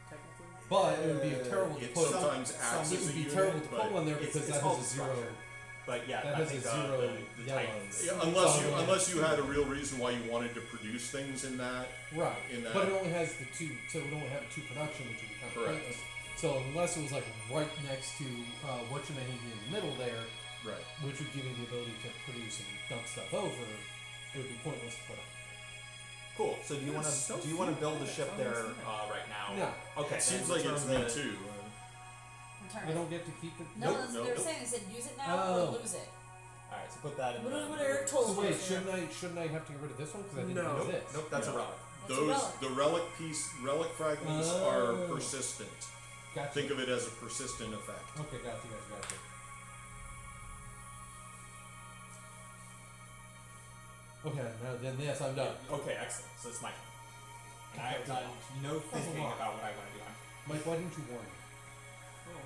Technically. But it would be terrible to It put. sometimes acts It as would a be unit, terrible to but put one there it's- because it's that called has a 0. structure. But yeah, That I has think a 0 the yellow. Titans. Yeah, unless you had a real reason why you wanted to produce things in that. Right. In that- But it only has the 2, so it would only have 2 production, which would be kind of Correct. pointless. So unless it was like right next to what you may in the middle there, Right. which would give you the ability to produce and dump stuff over, it would be pointless to put up. Cool. So do you want to so do you want to few build a planets, ship I there understand. right now? No. Okay. It seems then like it's return me the- too. Return I it. don't get to keep it. No, Nope, that's nope, they were nope. saying. They said use it now Oh. or lose it. All right. So put that in. What Eric told So you. wait, shouldn't I have to get rid of this one because I didn't No. use this? Nope. That's No. a relic. That's a Those relic. the relic fragments Oh. are persistent. Gotcha. Think of it as a persistent effect. Okay, gotcha. Okay, now then yes, I'm done. Okay. Excellent. So it's my turn. And I have Okay. done no thinking lot. about what I want to do. Mike, why didn't you warn me?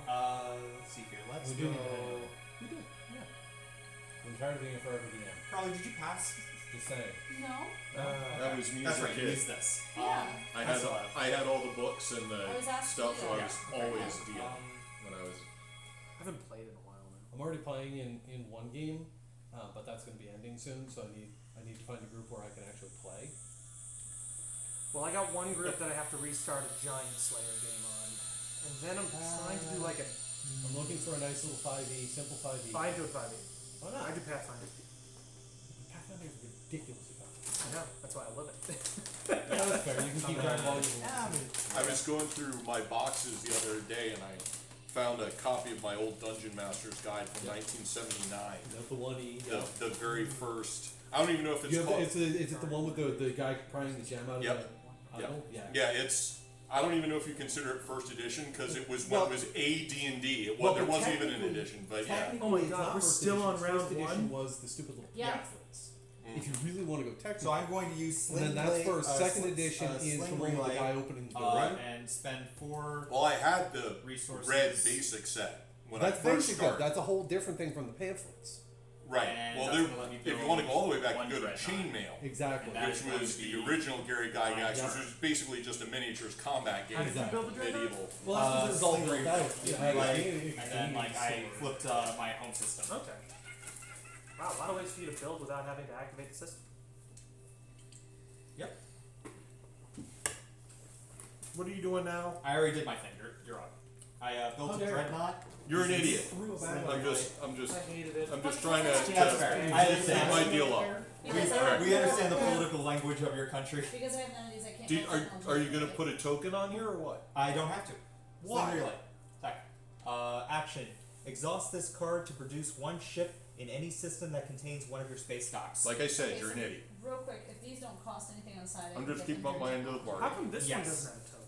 Let's see here. Let's We go. do need to hang out. We did, yeah. I'm tired of being a forever DM. Probably. Did you pass? Just saying. No. That was me That's as a right. kid. Use this. Yeah. I had saw it. I had all the books and the I was asking stuff, you so I that. was Yeah. always DM when I was. I haven't played in a while now. I'm already playing in one game, but that's going to be ending soon, so I need to find a group where I can actually play. Well, I got one group that I have to restart a Giant Slayer game on, and then I'm trying to do like a I'm looking for a nice little 5e, simple 5e. I do it 5e. Why not? I do Pathfinder. Pathfinder is ridiculous. I know. That's why I love it. Yeah, that's fair. You can keep track of all your I was going through my boxes the other day and I found a copy of my old Dungeon Master's Guide from 1979. That's the 1e. The very first. I don't even know if it's You have, called. is it the one with the guy prying the gem out of Yep. the Yep. idol? Yeah. Yeah, it's. I don't even know if you consider it first edition because it was Well- when it was a D&D. It was, Well, there but wasn't even an technically- edition, but yeah. Technically, Oh my it's God, not we're first still edition. on round First edition 1? was the stupid little Yeah. pamphlets. If you really want to go technical. So I'm going to use and Sling then that's Blade, first. Second Sling- edition is Sling the one with the Relay, guy opening the door. and spend 4 Well, I had the resources. red basic set when That's I first basic. started. That's a whole different thing from the pamphlets. Right. And Well, that's there, gonna let me if you build want to go all the way back, one you go to dreadnought. Chainmail, Exactly. And that which is going was to the be- original Gary Gygax, Yeah. which was basically just a miniatures combat game. How did you build a dreadnought? Medieval. Well, that's because it's all Sling built Relay, out. and then like I flipped my home system. Okay. Wow, a lot of ways for you to build without having to activate the system. What are you doing now? I already did my thing. You're up. I built How a dare you. dreadnought. You're an idiot. Threw a So bad like- I'm just I hated it. trying to That's fair. I keep understand. my deal up. Because We understand the political language of your country. Because I have none of these, I can't. Do, make technology are you gonna right? put a token on here or what? I don't have to. Why? Slender light. Sorry. Action. Exhaust this card to produce one ship in any system that contains one of your space stocks. Like I said, Okay, you're an so idiot. Real quick, if these don't cost anything on the side, I I'm can just get keeping them up for my end of the technology. How bargain. come this Yes. one doesn't have a token?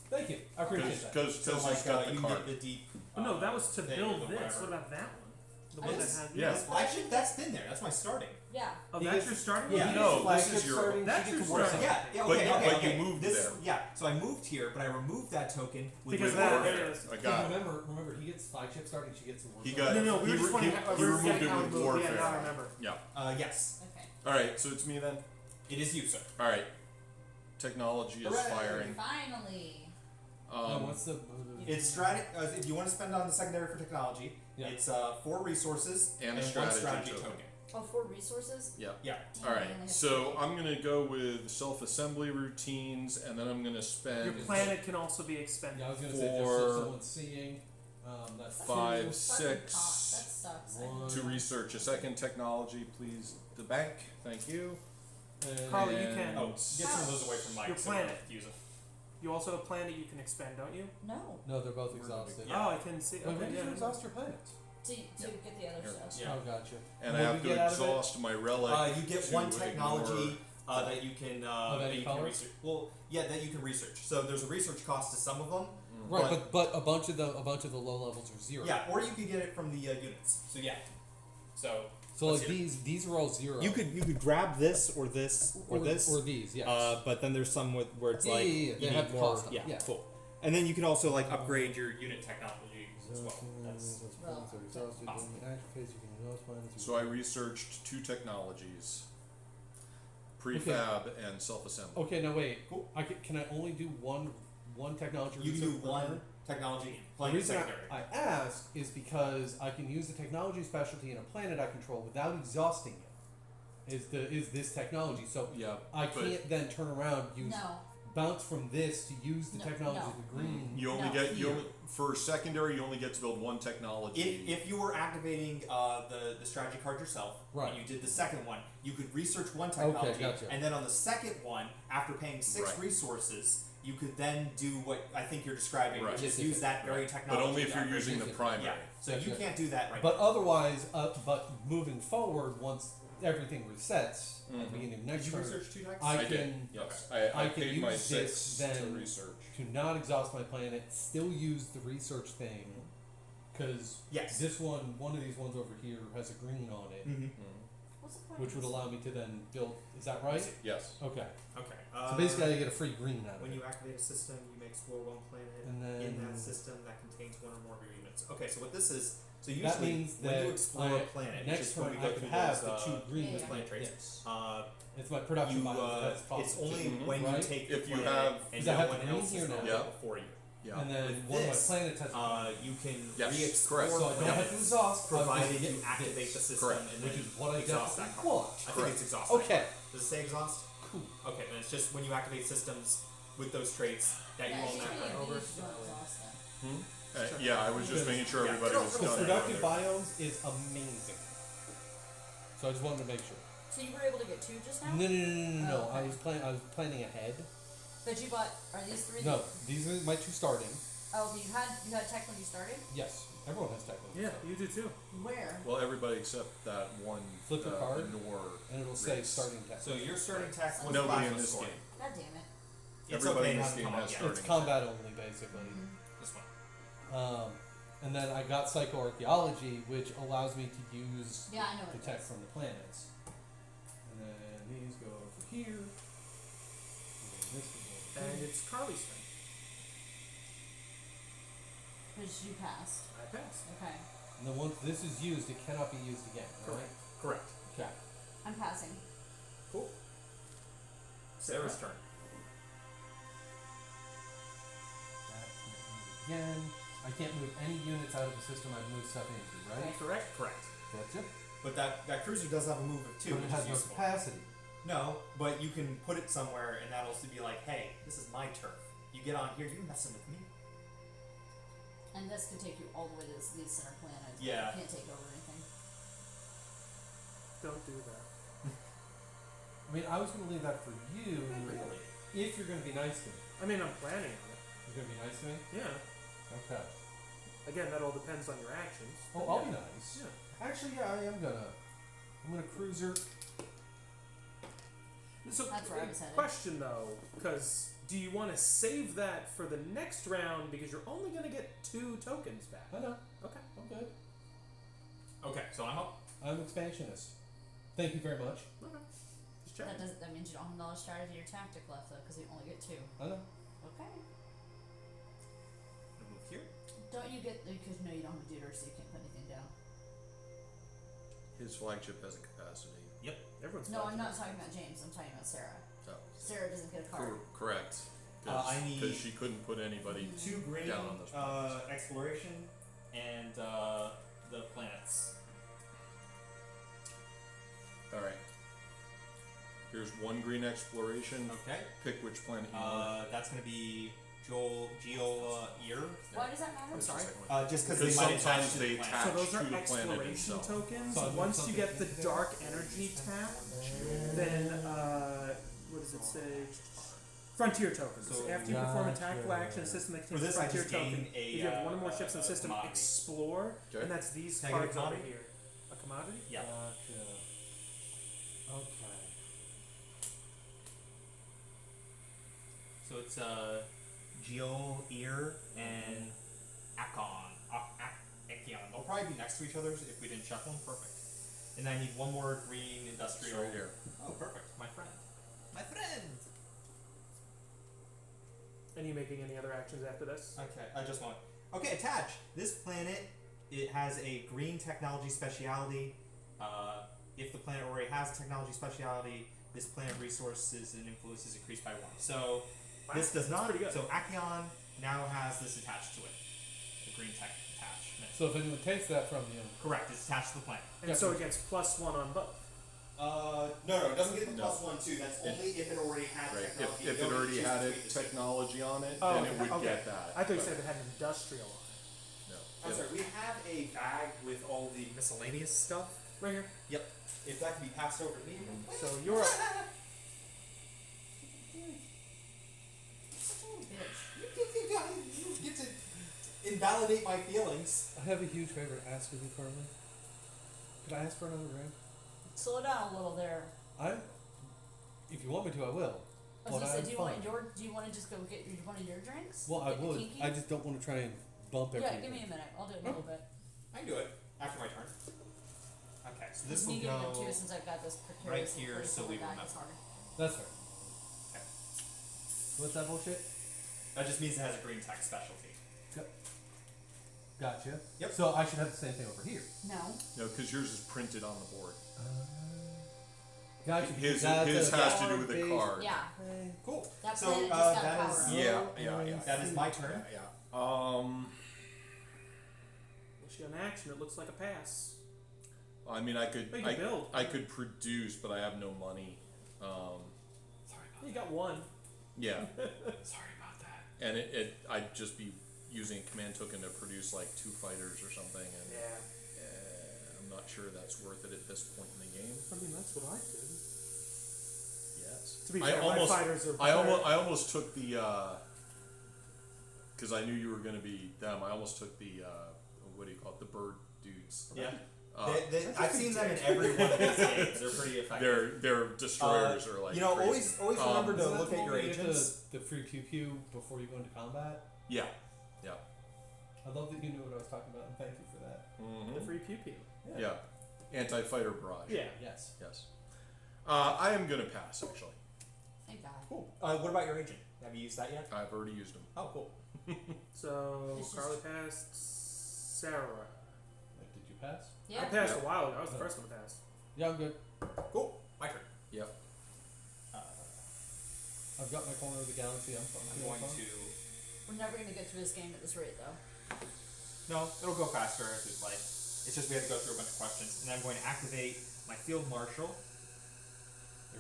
Thank you. I appreciate that. Because So he's like got you the can card. get the deep. But no, that was to thing build or this. whatever. What about that one? The I one that just- had Yeah. Well, actually, that's been there. That's my starting. Yeah. Oh, He that's gets- your starting Yeah. one? No, this Flagship is your. starting, That's she your gets to work starting. on it. Yeah. But Okay. you- okay. but you okay. moved this, there. Yeah. So I moved here, but I removed that token with Because the that- order. there it is. I got it. Remember, he gets flagship starting, she gets the work. He on got it. No, we he were just re- wondering he- how he removed it how with moved. warfare. Yeah, now I remember. Yeah. Yes. Okay. All right, so it's me then. It is you, sir. All right. Technology is Hooray. firing. Finally. And what's the? It's strategy. If you want to spend on the secondary for technology, Yeah. it's 4 resources And a one strategy strategy token. token. Oh, 4 resources? Yeah. Yeah. Damn, All I right. only have So 2. I'm gonna go with self-assembly routines, and then I'm gonna spend Your planet can also be expended. Yeah, I was gonna say just For- so someone's seeing. That's That's five, fucking six, cost. That sucks. I one. to research a second technology, please. The bank. Thank you. And Carl, you And can. Oh, get some of those away from Mike. Your so we don't planet. confuse him. You also have a planet you can expend, don't you? No. No, they're both exhausted. Yeah. Oh, I can see. Wait, Okay, when did yeah. you exhaust your planets? To get the other Here. stuff. Yeah. Oh, gotcha. And What I do have we to get out of it? exhaust my relic. You get to one technology ignore- that you can Of any that you can color? research. Well, yeah, that you can research. So there's a research cost to some of them. Right, but a bunch of the low levels are zero. Yeah, or you can get it from the units. So yeah. So So let's like hear it. these are all zero. you could grab this or this or this. or these. Yes. But then there's some where it's Yeah, like yeah, yeah, you they need have the more. cost on it, yeah. Cool. And then you can also like upgrade your unit technology as well. That's So I researched 2 technologies: prefab and self-assembly. Okay, now wait. Cool. Can I only do one technology? you can do research per one turn? technology The playing reason secondary. I ask is because I can use the technology specialty in a planet I control without exhausting it. Is this technology? So Yeah, I but can't then turn around use No. bounce from this to use the No, technology no. of the green. you only No. get you Here. only, for secondary. You only get to build one technology. If you were activating the strategy card yourself, Right. and you did the second one, you could research one technology, gotcha. and then on the second one, after paying 6 Right. resources, you could then do what I think you're describing, Right. which is Yes, use that very but technology. only if to you're upgrade using your the yes, primary. Yeah, so you Gotcha. can't do that right But otherwise, but moving forward, once everything resets at the Mhm. beginning of now. next Did you turn, research 2 techs? I I did. can Yes, I I can paid my use 6 this to then research. to not exhaust my planet, still use the research thing, because Yes. this one of these ones over here has a green on it, Mm-hmm. What's the point? which would allow me to then build. Is that right? Yes. Okay. Okay. So basically, I get a free green out of when it. you activate a system, you may explore one planet And in then- that system that contains one or more of your units. Okay, so what this is, so usually That means when that you explore a planet, which next is when turn we go I could through have those, the 2 green Yeah. planet traits. Yes. It's my production you, biome. That's it's possible. only Mhm. when Right? you take the If you planet have- and Because I no have one green else here is now. on Yeah. it for you. Yeah. And then With one of my this, planets has. You can Yes, re-explore correct. so I don't planets, have to exhaust, I provided just you get activate this, the system Correct. and which then is what I exhaust that definitely card. want. I think Correct. it's exhaust. Okay. Does it say exhaust? Cool. Okay, then it's just when you activate systems with those traits that Yeah, you own usually that card these over. don't exhaust them. Yeah, I was just making sure Yeah. everybody was Because done. productive biomes is amazing. So I just wanted to make sure. So you were able to get 2 just now? No. Oh, I okay. was planning ahead. But you bought, are these 3? No, these are my 2 starting. Oh, but you had tech when you started? Yes, everyone has tech. Yeah, you do too. Where? Well, everybody except that one. Flip the card, Nor. and it'll say race. starting tech. So your starting tech was Nobody in plasma this scoring. game. God damn it. It's Everybody okay, in it this hasn't game come has up yet. starting. It's combat only, basically. This one. And then I got psychoarchaeology, which allows me to use Yeah, I know what the it tech does. from the planets. And then these go over here. And then this will go over And here. it's Carly's turn. Which you passed. I passed. Okay. And then once this is used, it cannot be used again, right? Correct. Okay. I'm passing. Cool. Sarah's turn. That can't move again. I can't move any units out of the system I've moved stuff into, right? Right. Correct. Correct. That's it. But that cruiser does have a move of 2, But it which has is no useful. capacity. No, but you can put it somewhere, and that'll also be like, hey, this is my turf. You get on here, you're messing with me. And this could take you all the way to these center planets. But Yeah. You can't take over anything. Don't do that. I mean, I was going to leave that for you. Really? If you're going to be nice to me. I mean, I'm planning on it. You're going to be nice to me? Yeah. Okay. Again, that all depends on your actions. Oh, but I'll yeah. be nice. Yeah. Actually, yeah, I'm gonna cruiser. So, That's where I was headed. question though, because do you want to save that for the next round because you're only going to get 2 tokens back? I know. Okay. I'm good. Okay, so I'm up. I'm expansionist. Thank you very much. Okay. Just check. That means you don't have another strategy or tactic left though, because you only get 2. I know. Okay. I'm gonna move here. Don't you get because no, you don't have a tutor, so you can't put anything down. His flagship has a capacity. Everyone's No, fine. I'm not talking about James. I'm talking about Sarah. So Sarah doesn't get a card. correct. I need- Because she couldn't put anybody 2 green down on those planets. exploration and the planets. All right. Here's 1 green exploration. Okay. Pick which planet you want. That's gonna be Geola Ear. Why does that matter? I'm sorry. Just because Because they might attach sometimes to they the planet. attach So those to are the planet exploration itself. tokens. So I'm doing Once you something get the there. dark energy tap, then what does it say? Frontier tokens. So- After you perform a tactical Gotcha. action in a system that For contains this, a I frontier just gain token, a, if you have one or more ships in the a system, commodity. explore, Okay. and that's these Can I get a cards over commodity? here. A commodity? Yeah. Gotcha. Okay. So it's Geo Ear and Akon. Acheon. They'll probably be next to each other if we didn't shuffle them. Perfect. And I need 1 more green It's industrial. right here. Oh, perfect. My friend. My friend. And you making any other actions after this? Okay, I just want. Okay, attach. This planet, it has a green technology speciality. If the planet already has a technology speciality, this planet resources and influence is increased by 1. So this does not. pretty good. So Acheon now has this attached to it. The green tech attachment. So if anyone takes that from you, Correct. It's attached to the planet. And Yeah. so it gets +1 on both. No, it doesn't get the No. +1 too. That's only if it already had Right. technology. If it already had it technology on it, Oh, then okay. it would Okay. get that. I thought you but said it had an industrial on it. no. I'm If- sorry. We have a bag with all the miscellaneous stuff. Right here. Yep. If that can be passed over to me. So you're up. Such a little bitch. You get to invalidate my feelings. I have a huge favor to ask of you, Carly. Could I ask for another drink? Slow down a little there. If you want me to, I will. I was But gonna say, I'm do you fine. want to just go get one of your drinks? Well, I Get the would. kinky? I just don't want to try and bump everything. Yeah, give me a minute. I'll do it in a little bit. I can do it after my turn. Okay, so this Just will need to get go. too since I've got this right precarious here, place so on we the back, remember. it's harder. That's fair. Okay. What's that bullshit? That just means it has a green tech specialty. Gotcha. Yep. So I should have the same thing over here. No. No, because yours is printed on the board. Gotcha. His That's has a to do with the card-based- card. Yeah. Cool. That So, planet just got that power is- up. Yeah. That is my turn. Yeah. Unless you got an action, it looks like a pass. I mean, I could. But you can build. I could produce, but I have no money. You got 1. Yeah, Sorry about that. and I'd just be using a command token to produce like 2 fighters or something, and I'm not sure that's worth it at this point in the game. I mean, that's what I did. Yes. To be I fair, almost, my fighters are I better. almost took the because I knew you were going to be them. I almost took the what do you call it? The bird dudes. Yeah. Uh, I've seen them in every one of these games. They're pretty effective. their destroyers are like You know, crazy. always remember Is to that look the at one your where you get agents. The free pew pew before you go into combat. Yeah. I love that you knew what I was talking about, and thank you for that. The free pew pew. Yeah. Anti-fighter barrage. Yeah. Yes. Yes. I am gonna pass actually. Thank God. Cool. What about your agent? Have you used that yet? I've already used them. Oh, cool. So This is- Carly passed. Sarah. Like, did you pass? Yeah. I passed Yeah. a while ago. I was the first one to pass. Yeah, I'm good. Cool. My turn. Yep. I've got my corner of the galaxy. I'm fine. I'm going to. We're never gonna get through this game at this rate, though. No, it'll go faster if we play. It's just we have to go through a bunch of questions, and I'm going to activate my field marshal.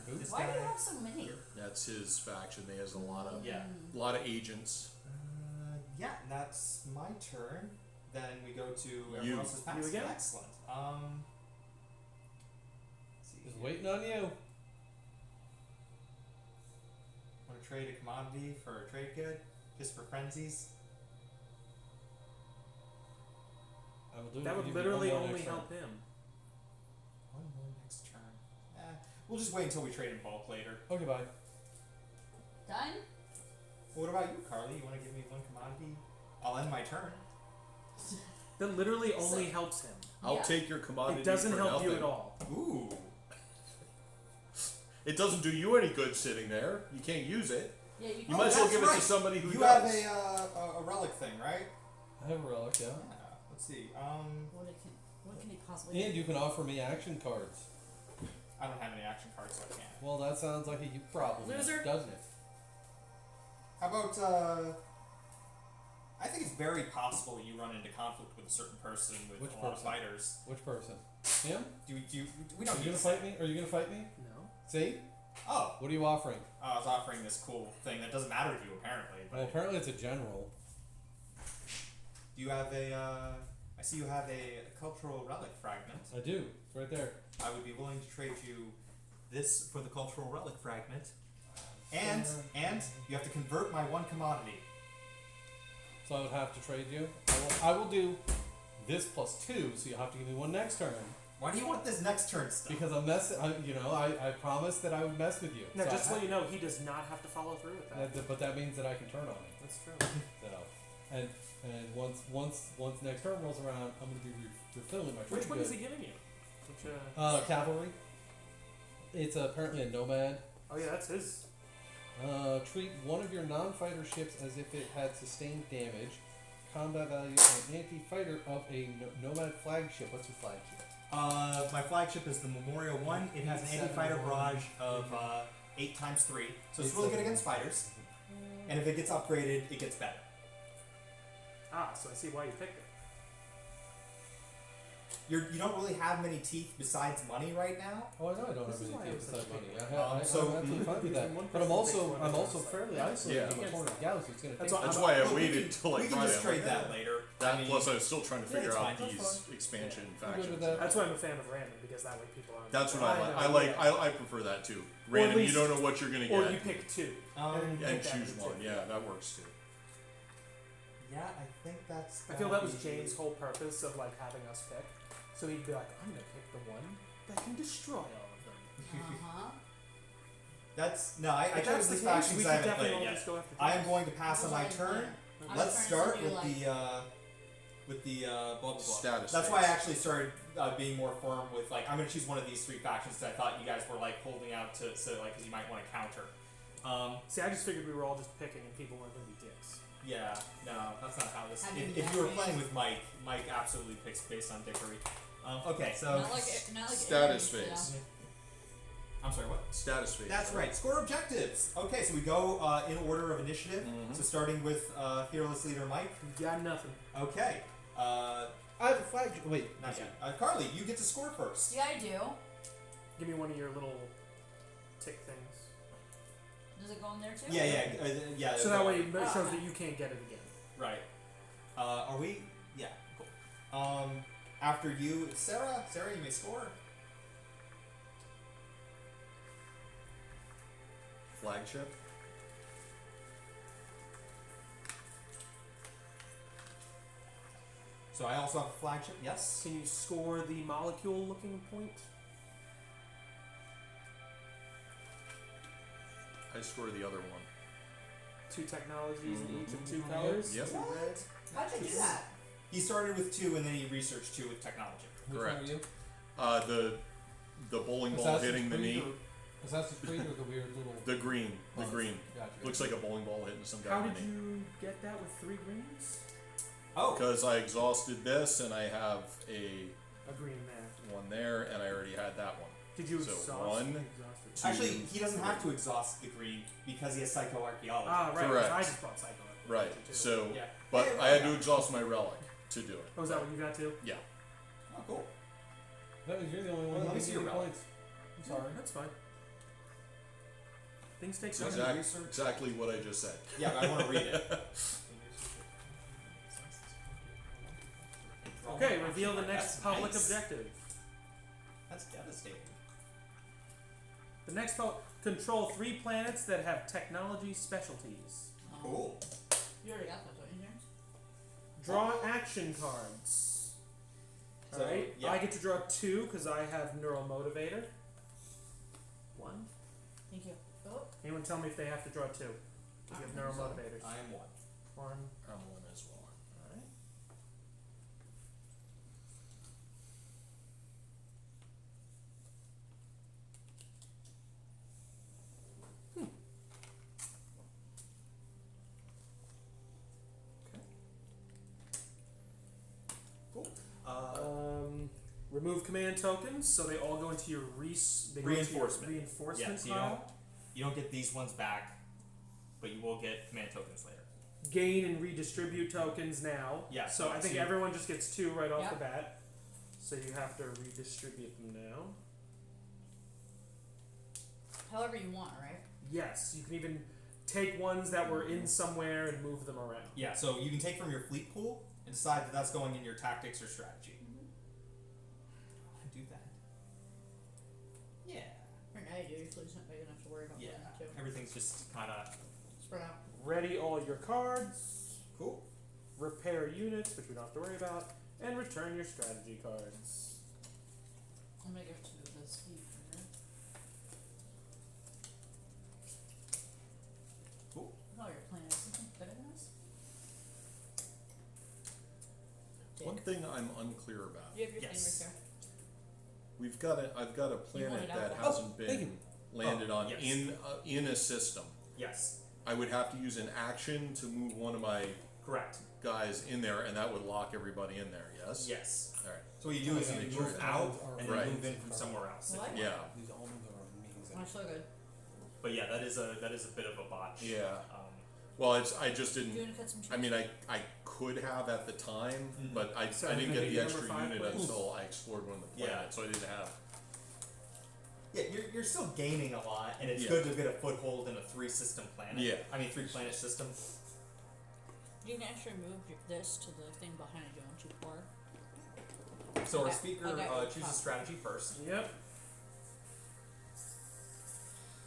Who? This Why do guy. you have so many? That's his faction. He has a lot of agents. Yeah, that's my turn. Then we go to You. everyone else's pass. You again? Excellent. Let's see. Just waiting on you. Want to trade a commodity for a trade good, just for frenzies? I will do That it. would Give you literally one more only next help turn. him. One more next turn. We'll just wait until we trade in bulk later. Okay, bye. Done? What about you, Carly? You want to give me one commodity? I'll end my turn. That literally only So- helps him. I'll Yeah. take your commodity. It doesn't for help nothing. you at all. Ooh. It doesn't do you any good sitting there. You can't use it. Yeah, you You can. might as well that's give it right. to somebody who You does. have a relic thing, right? I have a relic, yeah. Let's see. What can it possibly And do? you can offer me action cards. I don't have any action cards, so I can't. Well, that sounds like a you problem, Loser. doesn't it? How about I think it's very possible you run into conflict with a certain person with Which a lot of person? fighters. Which person? Him? We Are don't you gonna need to fight say. me? Are you gonna fight me? No. See? Oh, What are you offering? I was offering this cool thing that doesn't matter to you apparently. But Well, apparently it's a general. do you have a? I see you have a cultural relic fragment. I do. It's right there. I would be willing to trade you this for the cultural relic fragment, and you have to convert my one commodity. So I would have to trade you. I will do this plus 2, so you'll have to give me one next turn. Why do you want this next turn stuff? Because I promised that I would mess with you. Now, So just I to let you know, he does not have to follow through with that. but that means that I can turn on it. That's true. So, and once next turn rolls around, I'm going to be refilling my trade Which one is good. he giving you? Which, Cavalry. It's apparently a nomad. oh yeah, that's his. Treat one of your non-fighter ships as if it had sustained damage. Combat value and anti-fighter of a nomad flagship. What's your flagship? My flagship is the Memorial One. It has an anti-fighter barrage of 8 times 3, so it's really good against fighters. And if it gets upgraded, it gets better. Ah, so I see why you picked it. You don't really have many teeth besides money right now. Oh, I know I don't This have is why I any was besides such a money. big- I'm absolutely fine with that. One But I'm person also picks one and it's like- fairly isolated Yeah. in the corner of the galaxy. It's gonna That's take. why That's I'm- why I Well, we waited can- till like we can Friday. just I'm trade like, that later. That I mean, plus I was still trying to yeah, figure it's out fine. That's these fine. expansion I'm good factions. with that. That's why I'm a fan of random, because that way people aren't. That's what I like. know, yeah. I prefer that too. Random, you least- don't know what you're gonna Or get, you pick two. Um, and you and pick that choose many one. too. Yeah, that works too. yeah, I think that's. I feel that was gotta be- Jane's whole purpose of like having us pick. So he'd be like, I'm gonna pick the one that can destroy all of them. Uh-huh. That's no. I If chose that's these the case, factions we I should haven't definitely played all yet. just go after I am James. going to pass on my What was I turn. doing? I was Let's trying to start do, with like- the blah blah blah. Status That's why I phase. actually started being more firm with like I'm gonna choose one of these 3 factions that I thought you guys were like holding out to so like because you might want to counter. See, I just figured we were all just picking and people weren't gonna be dicks. Yeah, no, that's not how this. Have you If you were done playing it? with Mike absolutely picks based on dickery. Okay, so Not like Status Aries, phase. I'm sorry, what? Status phase. That's right. Score objectives. Okay, so we go in order of initiative. Mhm. So starting with fearless leader Mike. You got nothing. Okay. I have a flag. Wait. Not yet. Carly, you get to score first. Yeah, I do. Give me one of your little tick things. Does it go in there too? Yeah. So that way it Oh, shows okay. that you can't get it again. Right. Are we? Yeah. Cool. After you, Sarah. Sarah, you may score. Flagship. So I also have a flagship. Yes. Can you score the molecule looking point? I score the other one. 2 technologies in each of 2 Mhm. colors. Yep. What? How'd you do that? He started with 2 and then he researched 2 with technology. Which Correct. one are you? The bowling ball Assassin's hitting the Creed knee. or- Assassin's Creed or the weird little. The green. The Oh, green. Gotcha. Looks like a bowling ball hitting some guy How in did the knee. you get that with 3 greens? Oh. Because I exhausted this and I have a A green there. one there and I already had that one. Did you So exhaust? one, Exhausted. two, Actually, he doesn't have to exhaust the green because he has psychoarchaeology. Ah, right. 'cause Correct. I just bought Psycho. Right. Too. So, Yeah. but Hey, I had yeah. to exhaust my relic to do it. Oh, is that what you got too? Yeah. Oh, cool. No, you're the only one Let that me gives see me your any relic. points. I'm sorry. That's fine. Things take It's time. exactly what I just said. Yeah, but I want to read it. Okay, reveal the next That's public nice. objective. That's devastating. The next control 3 planets that have technology specialties. Cool. You already got those, don't you, James? Draw action cards. So, Alright, yeah. I get to draw 2 because I have Neural Motivator. 1. Thank you. Oh, Anyone tell me if they have to draw 2? You have Neural Motivators. I am 1. 1. I'm one as well. Alright. Cool. Remove command tokens, so they all go into your they go into your Reinforcement. reinforcement Yeah, so pile. you don't get these ones back, but you will get command tokens later. Gain and redistribute tokens now. Yeah, So I think so- everyone just gets 2 right off Yep. the bat. So you have to redistribute them now. however you want, right? Yes, you can even take ones that were in somewhere and move them around. Yeah, so you can take from your fleet pool and decide that that's going in your tactics or strategy. Do that. Yeah. Right now you do. Your fleet's not big enough to worry about Yeah. putting two. Everything's just kind of Spread out. Ready all your cards. cool. Repair units, which we don't have to worry about, and return your strategy cards. I'm gonna give it to the speaker. Cool. Oh, your plan is something better than this? One thing I'm unclear about. You have your Yes. thing right I've got a planet wanted that out. hasn't thank been landed on yes. in a system. Yes. I would have to use an action to move one of my Correct. guys in there, and that would lock everybody in there. Yes. Yes. All right. So what you do is Yeah, you these move out almonds are and right. then move in from somewhere else. What? if you want. Yeah. These almonds are amazing. there. Oh, so good. But yeah, that is a bit of a botch. Yeah. Um, Well, I just Do you didn't. want to cut some cheese? I mean, I could have at the time, Mhm. but I So didn't get maybe the number extra 5, unit please? until I explored one of the Yeah. planets, so I didn't have. yeah, you're still gaining a lot, and it's Yeah. good to get a foothold in a 3-system planet. Yeah. I mean 3-planet system. You can actually move this to the thing behind you on 2-4. So our Okay, speaker okay. chooses strategy first. Yep.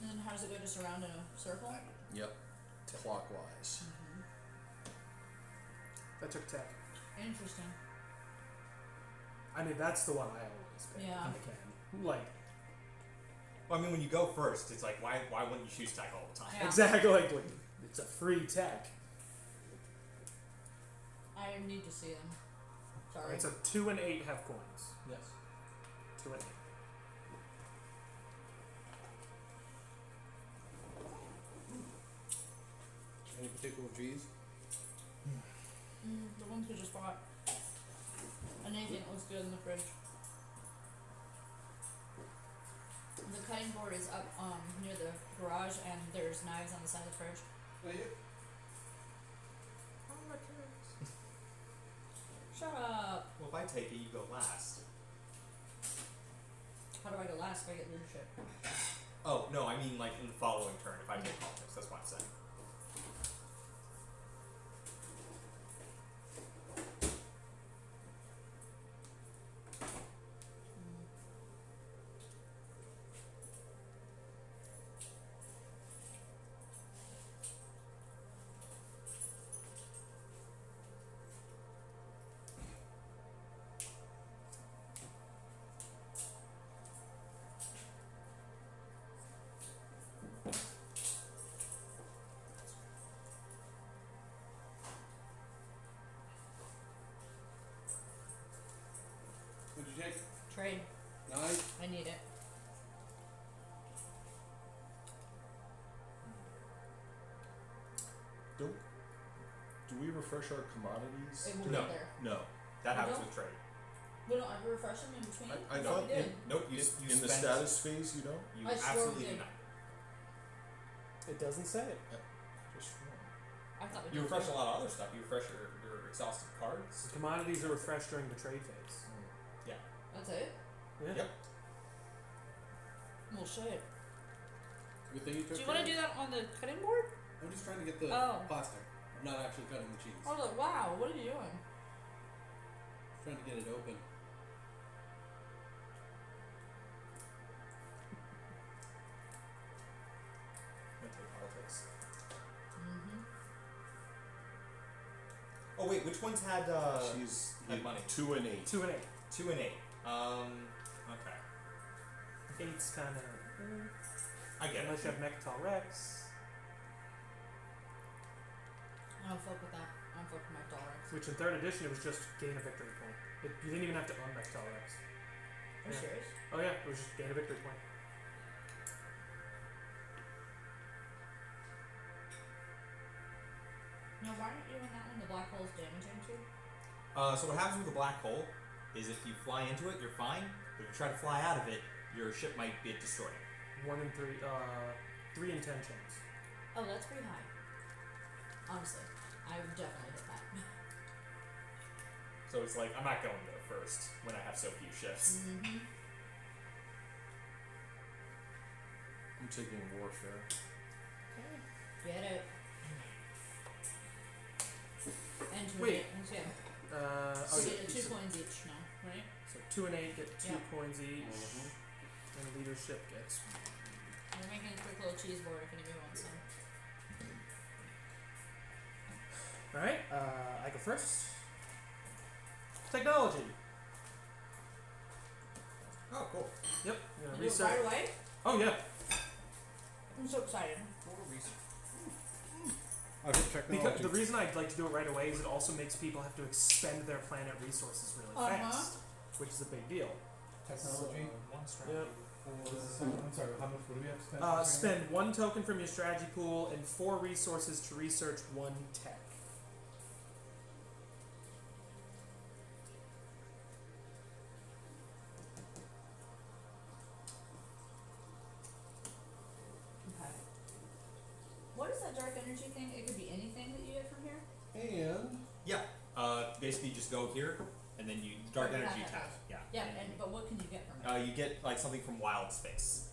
And then how does it go just around in a circle? Yep. Clockwise. That took tech. Interesting. I mean, that's the one I always pick. Yeah. If I can. Like, Well, I mean, when you go first, it's like why wouldn't you choose tech all the time? Yeah. exactly. Like, it's a free tech. I need to see them. Sorry. Alright, so 2 and 8 have coins. Yes. 2 and 8. Any particular G's? The ones we just bought. And anything that looks good in the fridge. The cutting board is up near the garage, and there's knives on the side of the fridge. Shut up! Well, if I take it, you go last. How do I go last if I get leadership? Oh no, I mean like in the following turn if I take politics. That's what I'm saying. What'd you take? Trade. 9? I need it. Do we refresh our commodities? It will No. be there. No. That You happens don't? with trade. We don't ever refresh them in between? I thought thought we did. Nope, you In the spend, status phase, you don't. You I sure absolutely did. do not. It doesn't say it. Just I thought we You did. refresh a lot of other stuff. You refresh your exhausted cards. Commodities are refreshed during the trade phase. That's it? Yeah. Yep. Well, shit. Good thing you took Do you want to care do that on the cutting board? I'm just trying to get the Oh. plastic. I'm not actually cutting the cheese. Oh, look, wow, what are you doing? Trying to get it open. Military politics. Mm-hmm. Oh wait, which ones had She's had money? 2 and 8. 2 and 8. 2 and 8. Okay. 8's kind of. I get Unless you have Mechatol Rex, I don't fuck with that. I don't fuck with my dollars. which in 3rd edition it was just gain a victory point. You didn't even have to own Mechatol Rex. Are you Yeah. serious? Oh yeah, it was just gain a victory point. No, why aren't you in that one? The black hole's damaging too? So what happens with a black hole is if you fly into it, you're fine. But if you try to fly out of it, your ship might get destroyed. 1 and 3, 3 and 10 chance. Oh, that's pretty high. Honestly, I would definitely hit that. So it's like I'm not going there first when I have so few ships. Mm-hmm. I'm taking warfare. Get it. And two Wait. and two. Oh So yeah. you get 2 coins each now, right? So 2 and 8 get 2 Yeah. coins each, Mhm. and leadership gets. We're making a quick little cheese board if anybody wants some. All right, I go first. Technology. Oh, cool. Yep. I'm gonna You do it research. right away? Oh yeah. I'm so excited. I hit technology. Because the reason I'd like to do it right away is it also makes people have to expend their planet resources really fast, which is a big deal. Technology. One strategy. Yep. I'm sorry, how much? What do we have to spend? Spend 1 token from your strategy pool and 4 resources to research 1 tech. Okay. What is that dark energy thing? It could be anything that you get from here? And Yeah. Basically, you just go here, and then you dark Oh, yeah, energy yeah, tab. Yeah. Yeah, but what can you get from it? You get like something from wild space.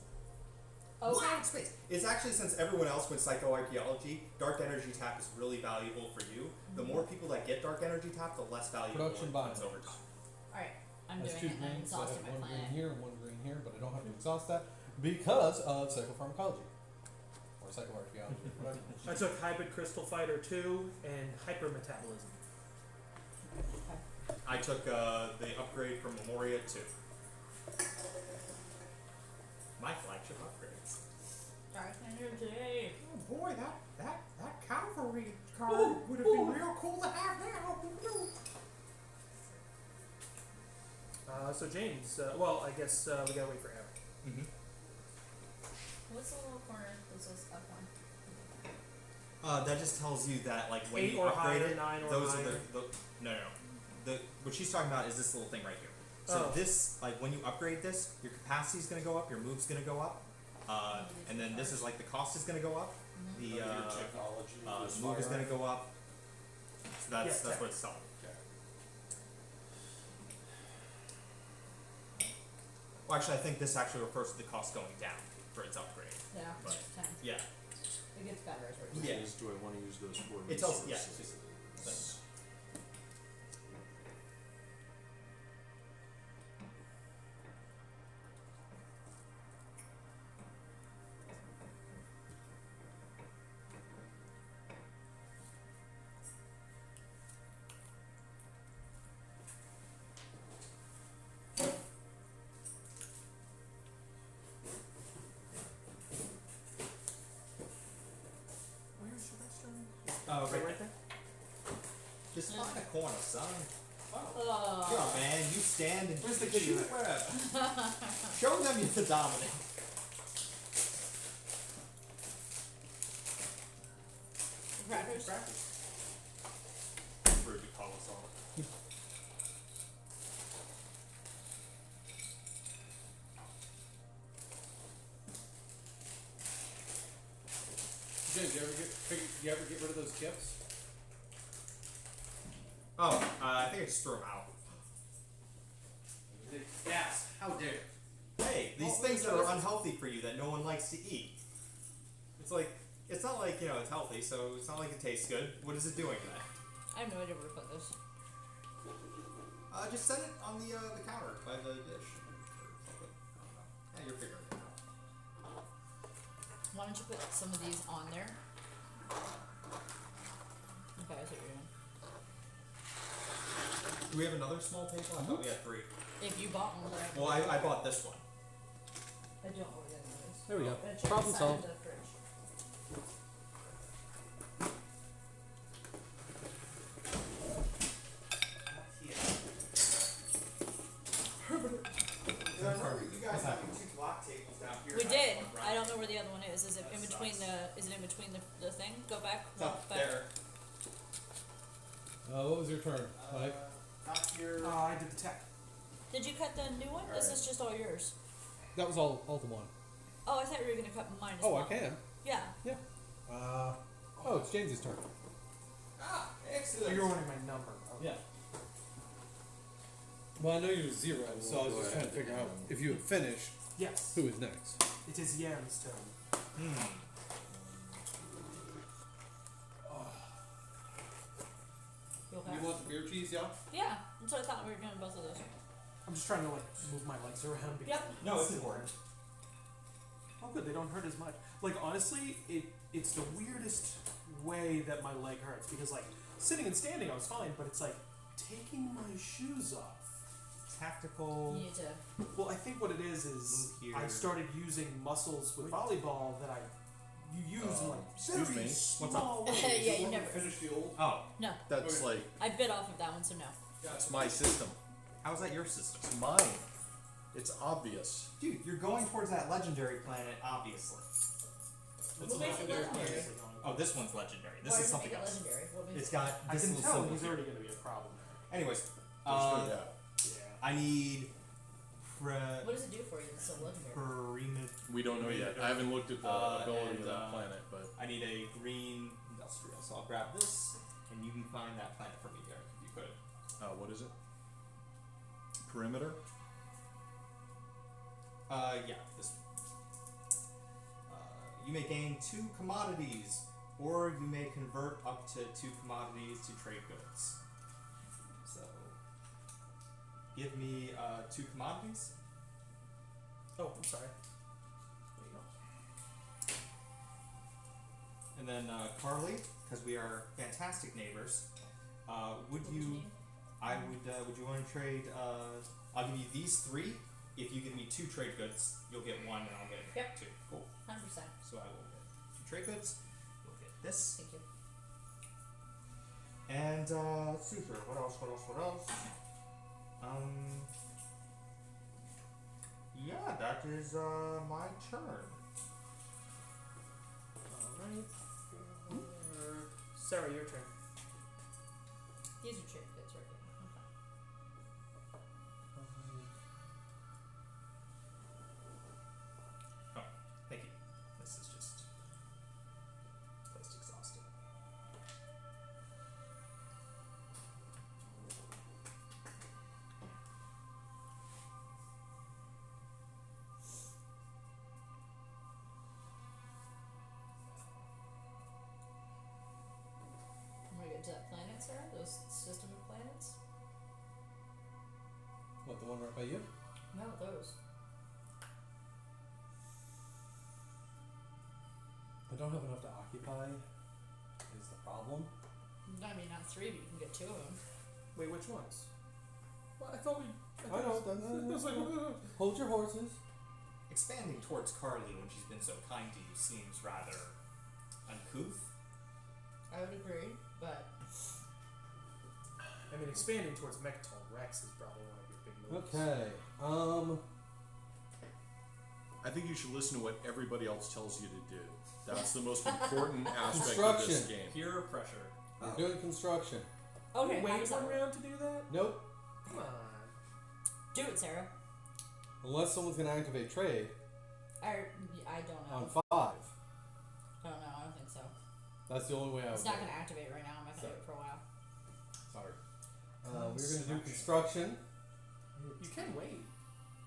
Okay. Wild space. It's actually, since everyone else went psychoarchaeology, dark energy tap is really valuable for you. The more people that get dark energy tap, the less valuable Production it becomes bind. over time. Alright, I'm that's doing 2 it and I'm green, so I have exhausting my 1 green planet. here and 1 green here, but I don't have to exhaust that because of psychopharmacology. Or psychoarchaeology. whatever. I took Hybrid Crystal Fighter 2 and Hypermetabolism. I took the upgrade from Memoria 2. My flagship upgrades. Dark energy. Oh boy, that cavalry card would have been real cool to have now. So James, well, I guess we gotta wait for Eric. Mm-hmm. What's the little corner that says up one? That just tells you that like when 8 you or upgrade higher, it, 9 or those higher. are no. What she's talking about is this little thing right here. So Oh. this, like when you upgrade this, your capacity is going to go up, your move's going to go up, and then this is like the cost is going to go up. The Your technology. the move is going to go up. So that's Yeah, what it's telling. Well, actually, I think this actually refers to the cost going down for its upgrade. Yeah, But- it's 10. Yeah. It gets better as we're Which Yeah. is, do I want to use those 4 It tells. Yeah. resources? Where's your restaurant? Oh, right right there. there. Just find a corner, son. Oh. Come on, man. You stand and Where's the kitty shoot rat? wherever. Show them you're the dominant. Crackers? Rude to call us all. James, you ever get rid of those kips? Oh, I think I just threw them out. Yes. How dare? Hey, these Well, things that what are is- unhealthy for you that no one likes to eat. It's not like it's healthy, so it's not like it tastes good. What is it doing then? I have no idea where to put this. Just set it on the counter by the dish or something. I don't know. Yeah, you're figuring it out. Why don't you put some of these on there? Okay, I see what you're doing. Do we have another small table? I thought we had 3. If you bought one, then Well, I bought this one. I don't know what that is. There we go. Gonna check Problem the side of solved. the fridge. I remember you guys having 2 block tables down here. We and did. one I don't know where the other one is. Is it That in between sucks. Is it in between the thing? Go back. It's Walk up back. there. What was your turn, Mike? Not here. I did the tech. Did you cut the new one? This Alright. is just all yours. That was all the one. Oh, I thought you were gonna cut mine as Oh, well. I can. Yeah. Oh, it's James's turn. Ah, So excellent. you're wanting my number. Okay. Yeah. Well, I know you're 0, so I was just trying to figure out if you had finished, Yes. who is next. It is Yan's turn. You'll You have. want the beer cheese, yeah? Yeah. That's what I thought we were doing both of those. I'm just trying to move my legs around because Yep. No, it's important. oh good, they don't hurt as much. Like honestly, it's the weirdest way that my leg hurts because like sitting and standing I was fine, but it's like taking my shoes off. Tactical. You need to. Well, I think what it is Move here. I started using muscles with volleyball that you use in like excuse very me. small What's ways. Yeah, you never. Finish the old. Oh, No. That's Okay. like, I bit off of that one, so no. that's my system. how's that your system? It's mine. It's obvious. Dude, you're going towards that legendary planet, obviously. It's What makes it legendary? Obviously going. Oh, this one's legendary. This Why is does it something make it else. legendary? What makes It's it? got I this can little tell symbol he's here. already going to be a problem there. Anyways, There's no doubt. Yeah. I need What does it do for you? It's so legendary. perimeter. We don't know yet. I haven't looked at the ability of that planet, but I need a green industrial, so I'll grab this, and you can find that planet for me, Derek, if you could. what is it? Perimeter? Yeah, this. You may gain 2 commodities, or you may convert up to 2 commodities to trade goods. So, give me 2 commodities. Oh, I'm sorry. There you go. And then Carly, because we are fantastic neighbors, would What you? need? Would you want to trade? I'll give you these 3. If you give me 2 trade goods, you'll get 1, and I'll get Yep. 2. Cool. 100%. So I will get 2 trade goods. You'll get this. Thank you. And let's see here. What else? Yeah, that is my turn. Alright. Sarah, your turn. These are trade goods, right? Okay. Oh, thank you. This is just exhausted. I'm gonna get to that planet, Sarah. Those system of planets. What, the one right by you? No, those. I don't have enough to occupy, is the problem. I mean, not 3, but you can get 2 of them. Wait, which ones? Well, I thought we. I know, hold your horses. Expanding towards Carly when she's been so kind to you seems rather uncouth. I would agree, but I mean, expanding towards Mechatol Rex is probably one of your big moves. Okay. I think you should listen to what everybody else tells you to do. That's the most important aspect of this Construction. game. Pure pressure. We're doing construction. okay. You how wait does that one work? round to do that? Nope. Come on. Do it, Sarah. Unless someone's going to activate trade I don't know. on 5. I don't know. I don't think so. That's the only way I would It's do not it. gonna activate right now. I'm not gonna do it for a while. Sorry. We're going to do construction. You can wait.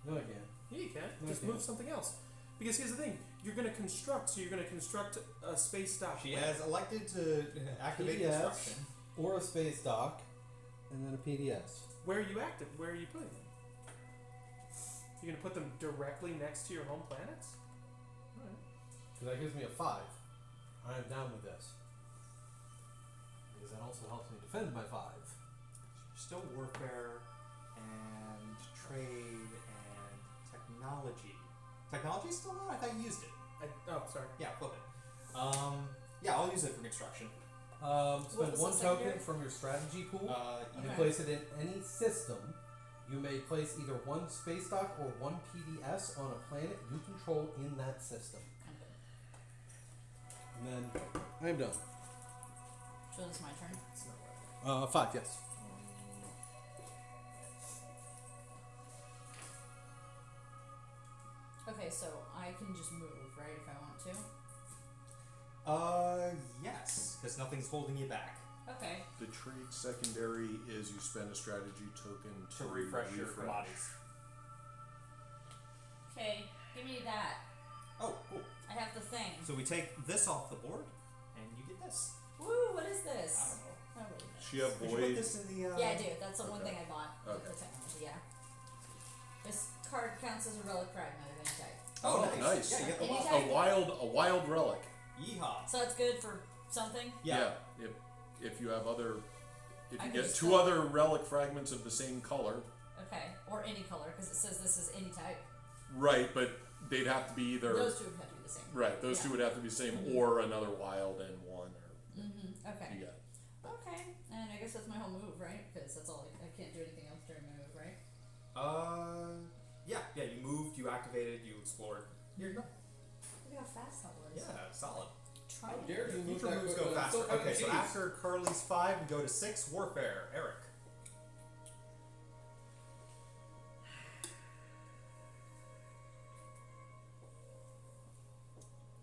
No, I can't. Yeah, you can. No, Just I move can't. something else. Because here's the thing: You're gonna construct, so you're gonna construct a space dock. She where? has elected to activate PDS. construction. Or a space dock, and then a PDS. Where are you active? Where are you putting them? You're gonna put them directly next to your home planets? Alright. Because that gives me a 5. I am down with this. Because that also helps me defend my 5. Still warfare and trade and technology. Technology's still on? I thought you used it. Oh, sorry. Yeah, flip it. Yeah, I'll use it for construction. Spend was 1 the token secondary? from your strategy pool. You Okay. place it in any system. You may place either 1 space dock or 1 PDS on a planet you control in that system. And then I am done. So it's my turn. 5, yes. Okay, so I can just move, right, if I want to? Yes, because nothing's holding you back. Okay. The trade secondary is you spend a strategy token To refresh your commodities. Okay, give me that. Oh, cool. I have the thing. So we take this off the board, and you get this. Woo, what is I this? don't know. Oh, wait a minute. She have Did you put void. this in the? Yeah, I do. That's the one Okay. thing I bought. with Okay. The technology, yeah. This card counts as a relic fragment of any type. Oh, Nice. Yeah, you get the Anytime. wild. A wild relic. Yeehaw. So that's good for something? Yeah. If you have other, if I you can get just 2 go- other relic fragments of the same color, Okay. Or any color, because it says this is any type. right? But they'd have to be either Those two would have to be the same. right. Those Yeah. 2 would have to be the same, Mhm. or another wild and 1, or Mm-hmm. Okay. you got it. Okay. And I guess that's my whole move, right? Because that's all. I can't do anything else during my move, right? Yeah. You moved, you activated, you explored. Here you go. Look how fast that was. Yeah, solid. Try How it. dare you move Future that moves quick go when I'm faster. so Okay, so confused. after Curly's 5, we go to 6, warfare. Eric.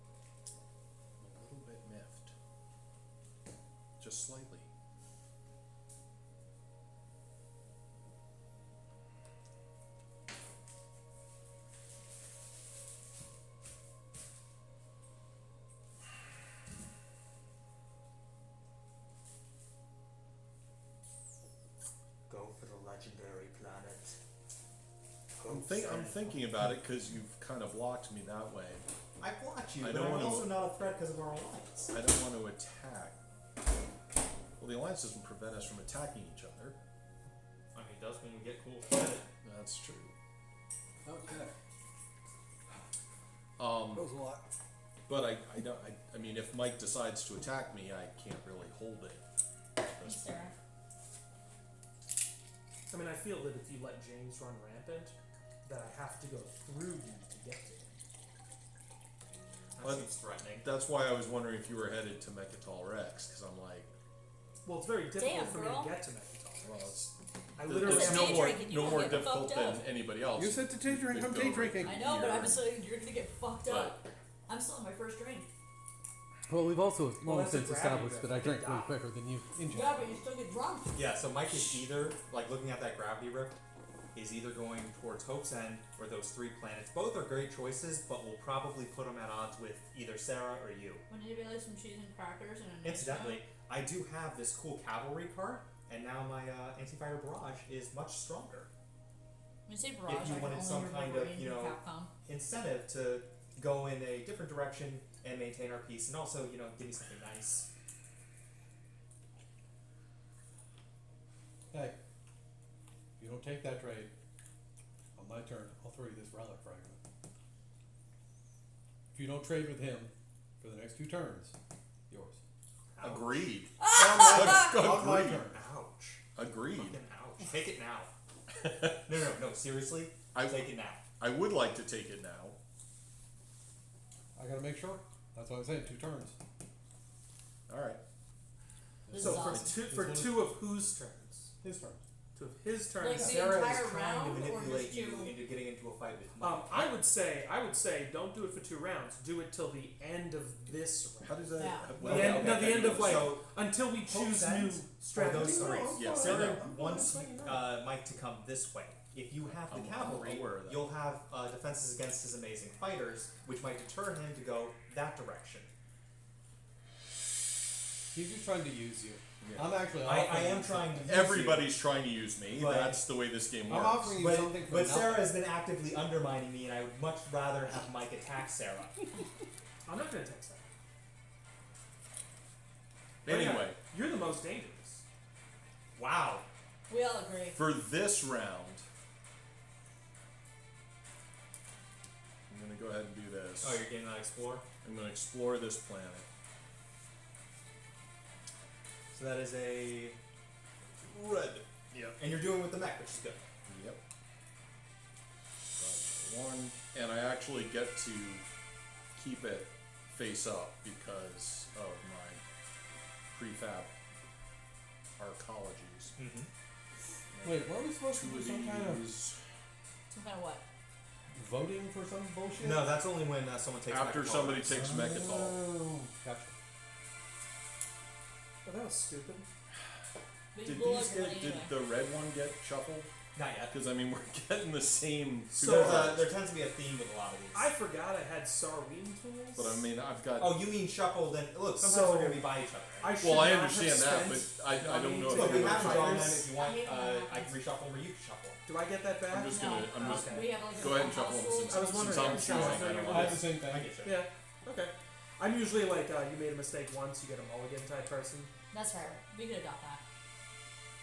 A little bit miffed, just slightly. Go for the legendary planet. I'm thinking about it because you've kind of blocked me that way. I blocked you, I but don't I'm wanna- also not a threat because of our alliance. I don't want to attack. Well, the alliance doesn't prevent us from attacking each other. I mean, it does when we get cool shit. That's true. Okay. Um, That was a lot. but I don't. I mean, if Mike decides to attack me, I can't really hold it. Thanks, Sarah. I mean, I feel that if you let James run rampant, that I have to go through you to get to him. That Well, seems threatening. That's why I was wondering if you were headed to Mechatol Rex, because I'm like, Well, it's very difficult Damn, for girl. me to get to Mechatol. well, it's I literally it's have no day more drinking, you no won't more get difficult fucked than up. anybody else. You said to day drink, Could I'm go day drinking. I know, but here. I'm just saying you're gonna get fucked up. I'm still on my first drink. Well, we've also Well, long that's a since gravity established rift. that I drink way Die. quicker than you in general. Yeah, but you still get drunk. Yeah, so Mike is either, like looking at that gravity rift, is either going towards Hope's End or those 3 planets. Both are great choices, but we'll probably put them at odds with either Sarah or you. When did you like some cheese and crackers and a nice Incidentally, I do have this cool cavalry card, and now my anti-fighter barrage is much stronger. When you say barrage, you I can wanted only some remember kind of, in you know, Capcom. Incentive to go in a different direction and maintain our peace, and also, you know, give me something nice. Hey, if you don't take that trade, on my turn, I'll throw you this relic fragment. If you don't trade with him for the next 2 turns, yours. Ouch. Agreed. On my Agreed. turn. Ouch. Agreed. Fucking ouch. Take it now. No, seriously? Take it now. I would like to take it now. I gotta make sure. That's what I'm saying, 2 turns. All right. This So is for awesome. for 2 of whose turns? His turn. 2 of his turns. Like the Sarah entire is trying round, to or manipulate just you 2? into getting into a fight with Mike. I would say, don't do it for 2 rounds. Do it till the end of this round. How does that? Yeah. well, The end, no, the end of like So, until we choose Hope's new End, or strategies. those 3. Yeah, Sarah I know. wants Mike to come this way. If you have the I'm cavalry, aware of that. you'll have defenses against his amazing fighters, which might deter him to go that direction. He's just trying to use you. Yeah. I'm actually I offering am you trying to use Everybody's trying to use me. But- That's the way this game I'm works. offering you something for But nothing. Sarah has been actively undermining me, and I would much rather have Mike attack Sarah. I'm not gonna text that. Anyway, You're the most dangerous. Wow. We all agree. for this round, I'm going to go ahead and do this. Oh, you're getting that explore? I'm going to explore this planet. So that is a Red. Yep. and you're doing with the mech, which is good. Yep. One, and I actually get to keep it face up because of my prefab arcologies. Mm-hmm. Wait, weren't we supposed to Two do of some kind of these. Some kind of what? voting for some bullshit? No, that's only when someone takes After mech somebody tolerance. takes Mechatol. Oh, gotcha. Oh, that was stupid. We Did blew these everybody get, did anyway. the red one get shuffled? Not yet. Because I mean, we're getting the same. So, There tends to be a theme with a lot of these. I forgot I had Sarween tools. But I mean, I've got. Oh, you mean shuffled and look, sometimes So- they're going to be by each other. I should well, I not understand have that, but spent I don't know if Look, we you're have gonna drawn try them this. if you want. I hate when I that can reshuffle them or you can shuffle. Do I get that back? I'm just No, gonna. I'm just. okay. we have like Go ahead and shuffle them since, I was wondering I'm if you choosing. guys I don't I know. have the same thing. I get you. Yeah. Okay. I'm usually like you made a mistake once, you get a mulligan type person. That's right. We could adopt that.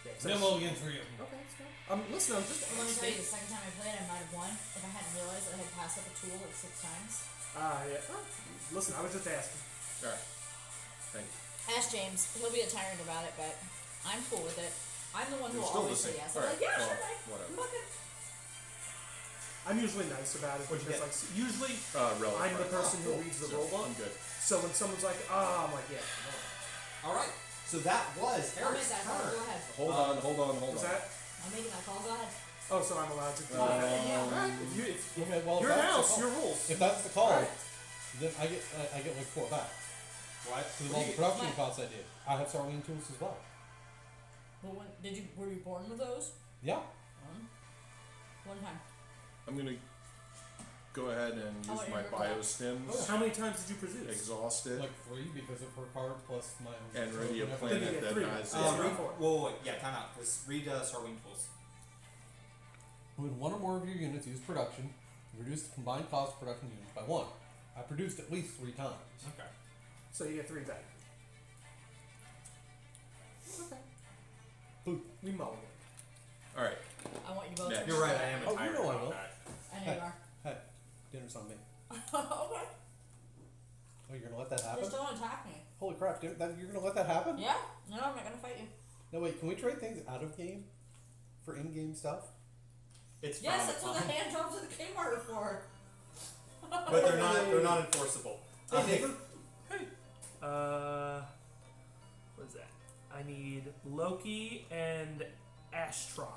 Yeah. No mulligan for you. Okay, that's fine. Listen, I'm just. But let me tell you, the second time I played, I might have won if I hadn't realized that I had passed up a tool like 6 times. Yeah. Oh, listen, I was just asking. Alright. Thank you. Ask James. He'll be a tyrant about it, but I'm cool with it. I'm the one who You're will still always the say same. yes. I'm Alright, like, yeah, well, sure, Mike. whatever. Fuck it. I'm usually nice about it What'd you because, get? like, usually Relic. I'm the right. person who Cool. reads the So, rulebook. I'm good. So when someone's like, I'm like, yeah. No. All right. So that was I'll make Eric's that call. turn. Go ahead. Hold on. Hold on. Hold Was on. that? I'm making that call. Go ahead. Oh, so I'm allowed to do Um, that. Yeah. If Okay, well, if your that's the house, call- your rules. If that's the call, Alright. then I get like 4 back. What? Because of all the production costs I did. I have Sarween tools as well. But when were you born with those? Yeah. One time. I'm gonna go ahead and I use want you my to recall. biostims. How many times did you produce? Exhaust it. Like 3 because of her card plus my own. And ready a whatever. Then you planet get that 3. has. Yeah. zero. Read for it. Whoa, yeah, time out. Because read Sarween tools. When one or more of your units use production, reduce the combined cost of production units by 1. I produced at least 3 times. Okay. So you get 3 back. Okay. Boop. We mulligan. All right. I want you both. Next. to You're right, I understand. am Oh, you entirely know I about will. that. I know you are. Hey, dinner's on me. Okay. Oh, you're gonna let that happen? Just don't attack me. Holy crap, you're gonna let that happen? Yeah? No, I'm not gonna fight you. No, wait, can we trade things out of game for in-game stuff? It's Yes, frowned that's what upon. the hand jobs of the king are for. But they're not enforceable. Hey, neighbor. What is that? I need Loki and Ashtroth.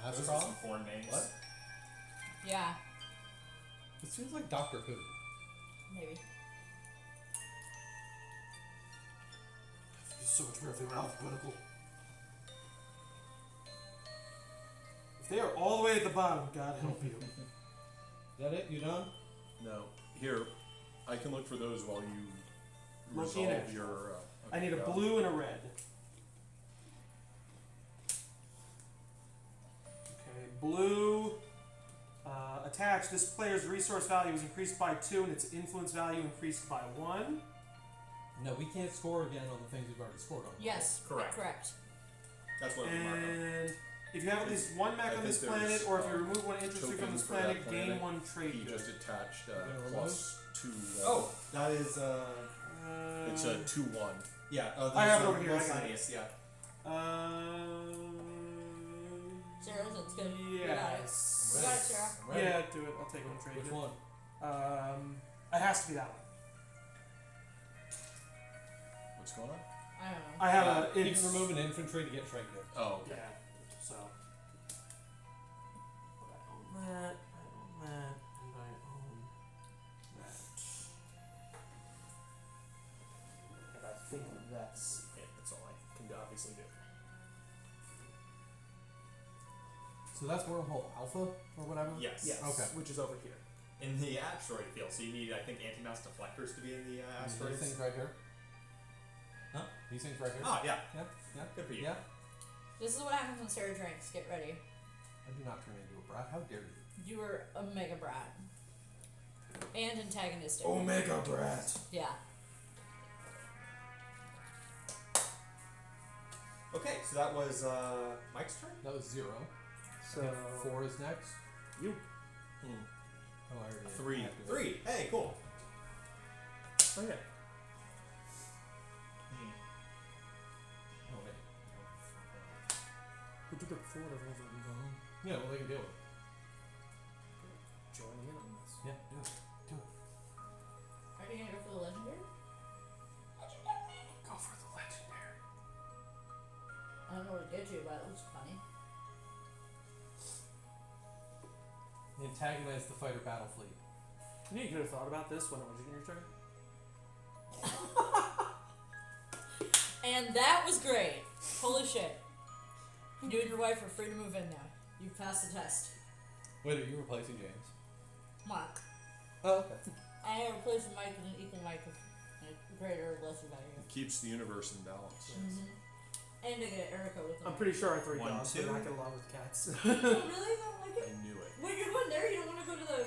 Those are Astron? some foreign names. What? Yeah, It seems like Doctor Who. maybe. It's so much better if they were alphabetical. If they are all the way at the bottom, God help you. Is that it? You done? No. Here, I can look for those while you Loki and resolve Ashton. your. I need a okay, blue and a red. Okay, blue. Attached. This player's resource value is increased by 2 and its influence value increased by 1. No, we can't score again on the things we've already scored on. Yes, Correct. correct. That's what we mark up. And if you have at least 1 mech I on think this planet, there's, or if you remove 1 interest from tokens this for that planet, planet. gain 1 trait. He good. just attached gonna plus 2. Oh, that is It's a 2-1. yeah. I have it over here, I got it. Science, yeah. Sarah, it's good. You got it. Yes. You got it, Sarah. I'm ready. Yeah, do it. I'll take 1 trade. Which good. one? It has to be that one. What's going on? I don't know. I have a. You It's, can remove an infantry to get trade goods. Oh, okay. Yeah. So. I own that. I own that, and I own that. And I think that's it. That's all I can obviously do. So that's wormhole alpha or whatever? Yes. Yes. Okay. Which is over here. In the asteroid field, so you need, I think, anti-mass deflectors to be in the asteroids. These things right here? Huh? These things right here? Oh, yeah. Yeah, yeah. Good for you. Yeah. This is what happens when Sarah drinks. Get ready. I do not turn into a brat. How dare you? You are a mega brat. And antagonistic. Omega Brat. Yeah. Okay, so that was Mike's turn. That was 0. So I think 4 is next. you. Oh, I already did. 3. I have to do it. 3. Hey, cool. Okay. Oh, wait. Who took up 4 to over and go home? Yeah, well, they can deal with it. Joining in on this. Yeah, do it. Do it. Are you gonna go for the legendary? Go for the legendary. I don't know what to get you, but it looks funny. Antagonize the fighter battle fleet. You know you could have thought about this when it was your turn. And that was great. Holy shit. You and your wife are free to move in now. You passed the test. Wait, are you replacing James? Mark. Oh, okay. I replaced Mike with an equal Mike with a greater or lesser value. Keeps the universe in balance. Mm-hmm. And to get Erica with I'm pretty sure our 3 1, dogs 2. would not get along with cats. Oh, really? You don't like I it? knew it. When you're going there, you don't want to go to the.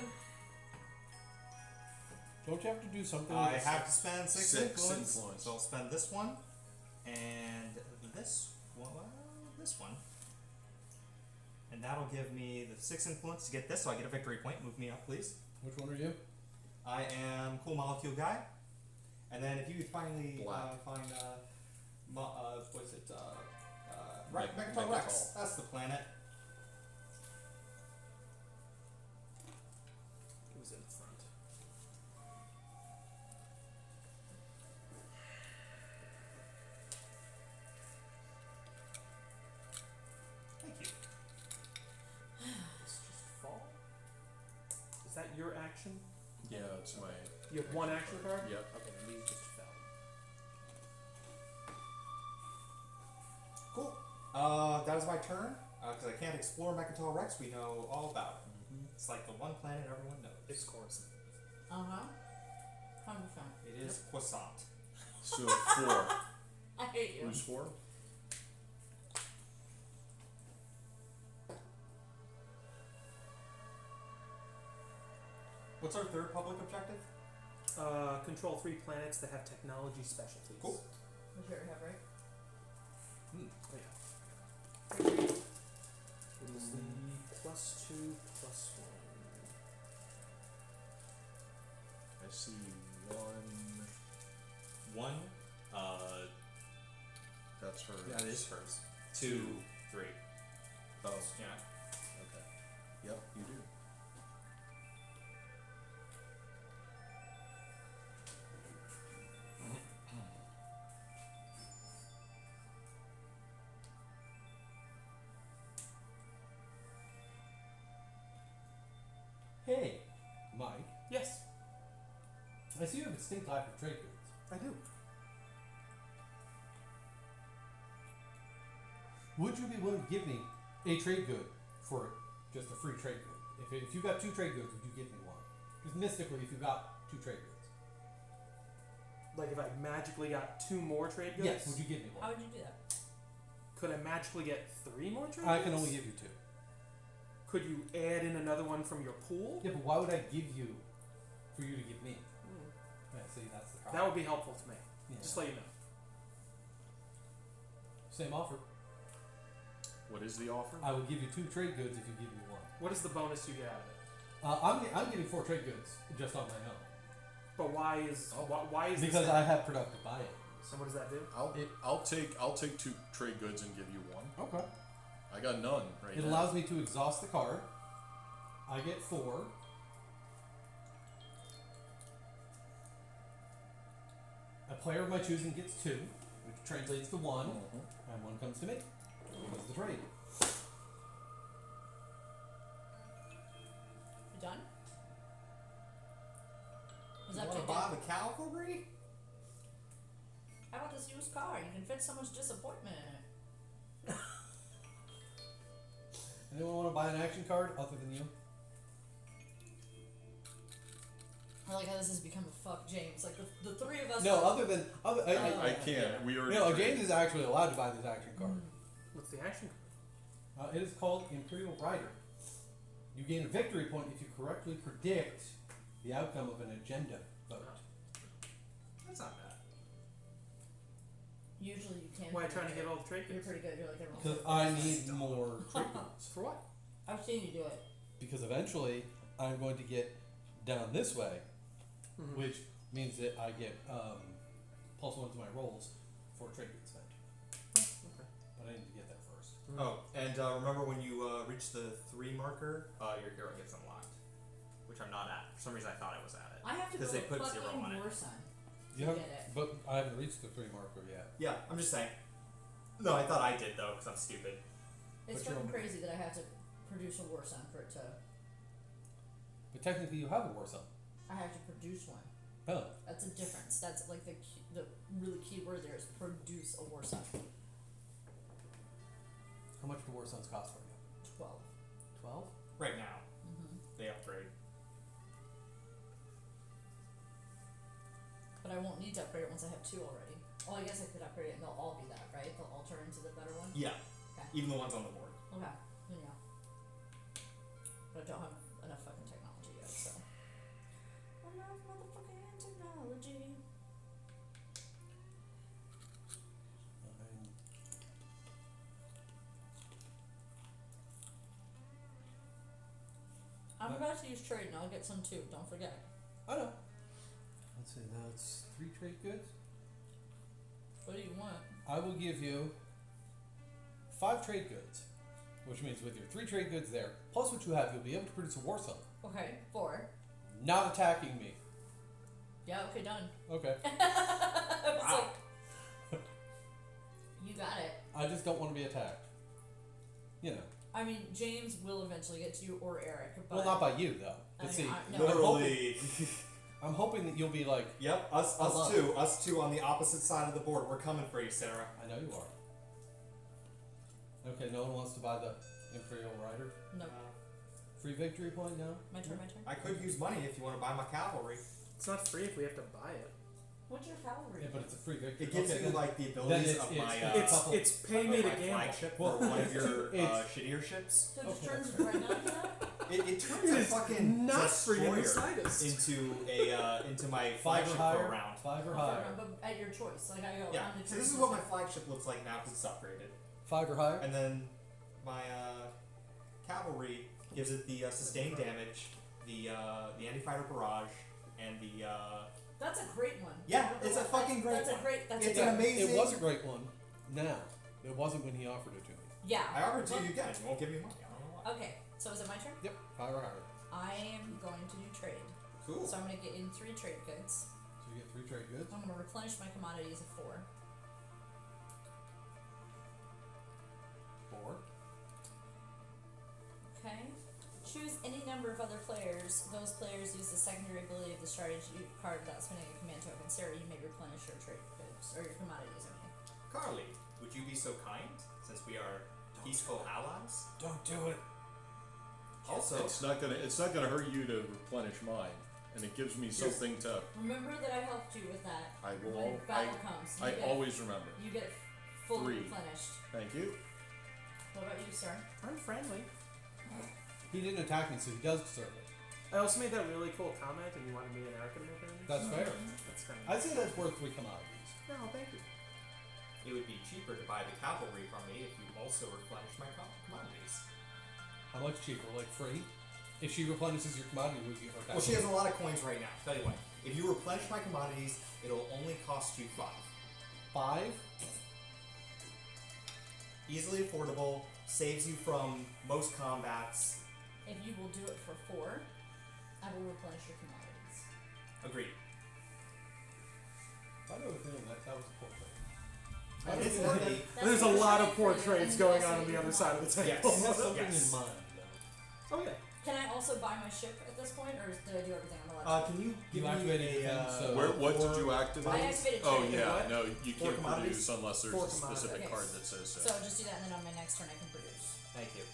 Don't you have to do something? I with have to spend 6 Six influence, influence. so I'll spend this one and this one, and that'll give me the 6 influence to get this. So I get a victory point. Move me up, please. Which one are you? I am cool molecule guy, and then if you finally Black. find what's it? Right, Megatol Rex. That's the planet. It was in the front. Thank you. Let's just fall. Is that your action? Yeah, it's my. You have 1 action card? Yep. Okay, then these just fell. Cool. That is my turn. Because I can't explore Mechatol Rex, we know all about it. It's like the one planet everyone knows. It's Coruscant. Uh huh. 100%. It is croissant. So 4. I hate you. Who's 4? What's our third public objective? Control 3 planets that have technology specialties. Cool. We sure have, right? Oh, yeah. It is the +2/+1. I see 1. One. That's her. That is hers. 2, 3. Oh, Yeah. okay. Yep, you do. Hey, Mike. Yes, I see you have a distinct eye for trade goods. I do. Would you be willing to give me a trade good for just a free trade good? If you got 2 trade goods, would you give me one? Just mystically, if you got 2 trade goods. Like if I magically got 2 more trade goods? Yes, would you give me How one? would you do that? Could I magically get 3 more trade I goods? can only give you 2. Could you add in another one from your pool? Yeah, but why would I give you for you to give me? Yeah, see, that's the That problem. would be helpful to me. Yeah. Just let you know. Same offer. What is the offer? I will give you 2 trade goods if you give me 1. What is the bonus you get out of it? I'm getting 4 trade goods just on my own But why is Oh. why is because this I have productive buy-ins. and what does that do? I'll take 2 trade goods and give you 1. Okay. I got none right It now. allows me to exhaust the card. I get 4. A player of my choosing gets 2, which translates to 1, Mhm. and 1 comes to me. It was the trade. You done? Is You that want to to buy the cavalry? How about this used car? You can fit someone's disappointment in it. Anyone want to buy an action card other than you? I like how this has become a fuck James. Like the three of us. No, are- other than other. I can't. We already. No, traded. James is actually allowed to buy this action card. What's the action? It is called Imperial Rider. You gain a victory point if you correctly predict the outcome of an agenda vote. That's not bad. Usually you can. Why trying to get all the trade You're goods? pretty good. You're like everyone. Because I need more trade points. For what? I've seen you do it. Because eventually I'm going to get down this way, Mm-hmm. which means that I get +1 to my rolls for trade goods spent. Okay. But I need to get there first. Oh, and remember when you reach the 3 marker, your hero gets unlocked, which I'm not at. For some reason, I thought I was at it. I have to Because go they put fucking 0 on it. war sign. You to have, get it. but I haven't reached the 3 marker yet. Yeah, I'm just saying. No, I thought I did though, because I'm stupid. It's But you're fucking on- crazy that I have to produce a war sign for it to. But technically, you have a war zone. I have to produce one. Oh, That's a difference. That's like the really key word there is produce a war sign. how much do war zones cost for you? 12. 12. Right now, Mm-hmm. they upgrade. But I won't need to upgrade it once I have 2 already. Oh, I guess I could upgrade it and they'll all be that, right? They'll all turn into the better one? Yeah, Okay. even the ones on the board. Okay. Then yeah. But I don't have enough fucking technology yet, so. Enough motherfucking technology. I'm about to use trade and I'll get some too, don't forget. I know. Let's see, that's 3 trade goods. What do you want? I will give you 5 trade goods, which means with your 3 trade goods there, plus what you have, you'll be able to produce a war zone. Okay, 4. Not attacking me. Yeah, okay, done. Okay. I was Wow. like, you got it. I just don't want to be attacked. You know. I mean, James will eventually get to you or Eric, but Well, not by you though. I But mean, see, no. Literally. I'm hoping that you'll be like, Yep, I love us two on the opposite side of the board. We're coming for you, Sarah. I know you are. Okay, no one wants to buy the Imperial Rider. no. Free victory point now. My turn. I could use money if you want to buy my cavalry. It's not free if we have to buy it. What's your cavalry? Yeah, but it's a free victory. It gives okay, you then, like the abilities it's- of it's- my it's- It's couple- it's pay me to my gamble. flagship Well, for one of your it's- shittier ships. So it just Okay, turns that's fair. right now to that? It turns It a is fucking not free in the destroyer slightest. into my 5 or flagship for a higher. round. 5 or Okay, higher. But at your choice. Like I go, Yeah. I'm the So this is choice. what my flagship looks like now because it's upgraded. 5 or higher. And then my cavalry gives it the sustained damage, the anti-fighter barrage, and the That's a great one. Yeah, it's a fucking great That's one. a great. That's It's a an great. amazing. It was a great one. Now, it wasn't when he offered it to me. Yeah. I offered to Well, you again. You won't give me money. I don't know why. Okay, so is it my turn? Yep, 5 or higher. I am going to do trade. Cool. So I'm going to get in 3 trade goods. So you get 3 trade goods. I'm going to replenish my commodities of 4. 4. Okay. Choose any number of other players. Those players use the secondary ability of the strategy card without spending a command token. Sarah, you may replenish your trade goods or your commodities. I mean. Carly, would you be so kind, since we are peaceful allies? Don't do it. Also, It's not gonna hurt you to replenish mine, and it gives me something to. Remember that I helped you with that. I will. When battle comes, you I get always remember. you get fully 3. replenished. Thank you. What about you, sir? I'm friendly. He didn't attack me, so he does deserve it. I also made that really cool comment, and you wanted me and Eric to make it. That's fair. That's kind of. I'd say that's worth 3 commodities. No, thank you. it would be cheaper to buy the cavalry from me if you also replenish my commodities. How much cheaper? Like free? If she replenishes your commodity, would you give her Well, she has a lot of coins right now. Tell you what, if you replenish my commodities, it'll only cost you 5. 5? Easily affordable, saves you from most combats. If you will do it for 4, I will replenish your commodities. Agreed. I know the feeling that was a poor thing. It's worthy. There's a what lot I'm of saying for you, portraits and going also on the your other side of the Yes. table. I have something Yes. in mind, though. Oh yeah. Can I also buy my ship at this point, or did I do everything on the left? Can you give You me activated a, defense, so- What did you I activate? activated Oh trade. yeah, What? no, you 4 can't commodities? produce unless there's 4 a specific commodities. card that says so. So I'll just do that, and then on my next turn I can produce. Thank you.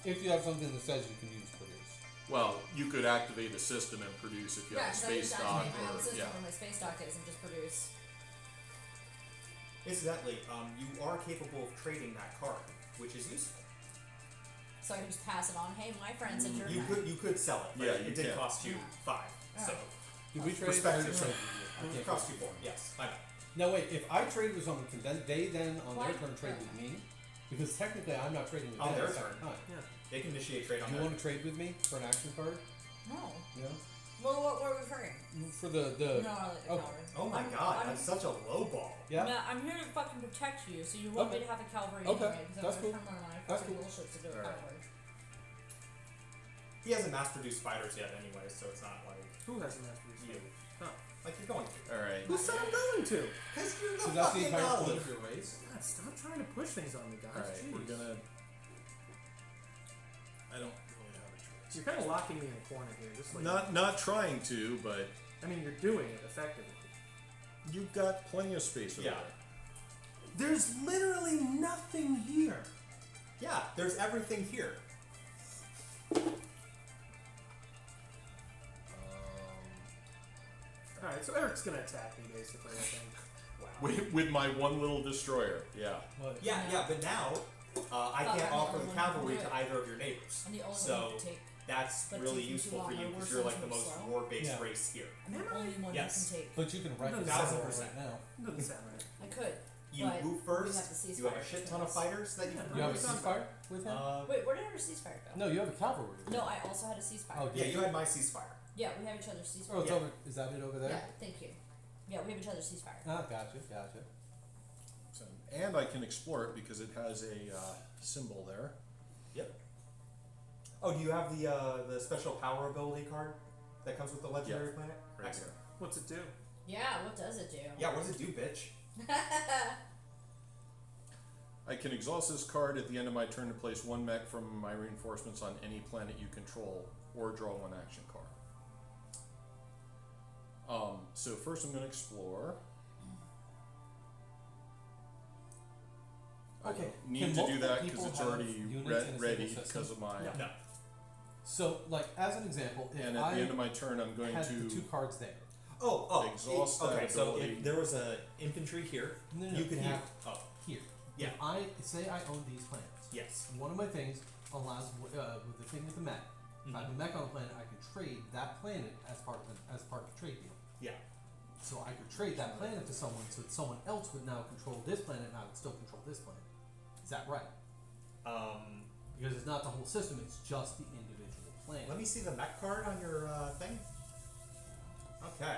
If you have something that says you can use produce. Well, you could activate a system and produce if you Yeah, have a because I space just dock activate my own or system yeah. where my space dock is and just produce. Incidentally, you are capable of trading that card, which is useful. So I can just pass it on. Hey, my friend said you're You could sell it, but Yeah, it you did can. cost you 5. So Do we trade? Respect or your you trade. trade with you? I it can't cost trade you with 4. Yes, I know. Now wait, if I trade with someone, can they then on Why- their turn trade with me? Because technically I'm not trading with On them their at the same turn. time. Yeah. They can initiate trade on Do you their want to trade with me for an action card? No. Yeah. Well, what were we trading? For the No, I like the okay. cavalry. Oh my I'm- god, I'm- that's such a low ball. Yeah. No, I'm here to fucking protect you, so you want me Okay. to have a cavalry Okay, anyway, because that's I'm cool. gonna turn one of my That's fucking cool. bullshit to do a Alright. cavalry. He hasn't mass produced fighters yet anyway, so it's not like Who has a master you. Huh. Like you're going to. Alright. Who said I'm going to? Because you're the So that's the fucking entire point knowledge. of your race. God, stop trying to push things on me, guys. Alright, Jeez. we're gonna I don't really have a choice. You're kind of locking me in a corner here. Just like Not trying to, but I mean, you're doing it effectively. you've got plenty of space over Yeah. there. There's literally nothing here. Yeah, there's everything here. All right, so Eric's gonna attack me basically. I think. Wow. With my one little destroyer, yeah. What? Yeah, yeah, but now I Thought can't I'm the offer only the one who cavalry can do to it. either of your neighbors. I'm the only So one who can take. that's But really taking too useful long, for you my because war you're like sounds the most slow. war-based Yeah. race here. I'm the only one Yes. who can take. But you can wreck this 1000%. right now. Doesn't sound right. I could. You But move we first. have the You have a ceasefire shit ton of between us. fighters that you Yeah. can You have a produce. ceasefire with him? Wait, where did our ceasefire go? No, you have a cavalry. with No, him. I also had a ceasefire. Oh, Yeah, did you had my ceasefire. Yeah, we have each other's ceasefire. Oh, it's Yeah. over. Is that it over there? Yeah, thank you. Yeah, we have each other's ceasefire. Ah, gotcha. So, and I can explore it because it has a symbol there. Yep. Oh, do you have the special power ability card that comes with the legendary planet? Right Excellent. What's it do? Yeah, what does it do? Yeah, what does it do, bitch? I can exhaust this card at the end of my turn to place one mech from my reinforcements on any planet you control, or draw one action card. So first I'm going to explore. I Okay, don't need can to do multiple that because people it's have already units in a ready single because system? of my. No. So, like, as an example, if And at I the end of my turn, I'm going had to. the two cards there. Exhaust that okay, so ability. if there was a infantry here, No, you could have have. Oh, here. Yeah. If I say I own these planets, yes. one of my things allows with the thing with the mech. If I have a mech on a planet, I can trade that planet as part of the trade deal. Yeah. So I could trade that planet to someone, so that someone else would now control this planet, and I would still control this planet. Is that right? Because it's not the whole system; it's just the individual planet. Let me see the mech card on your thing. Okay.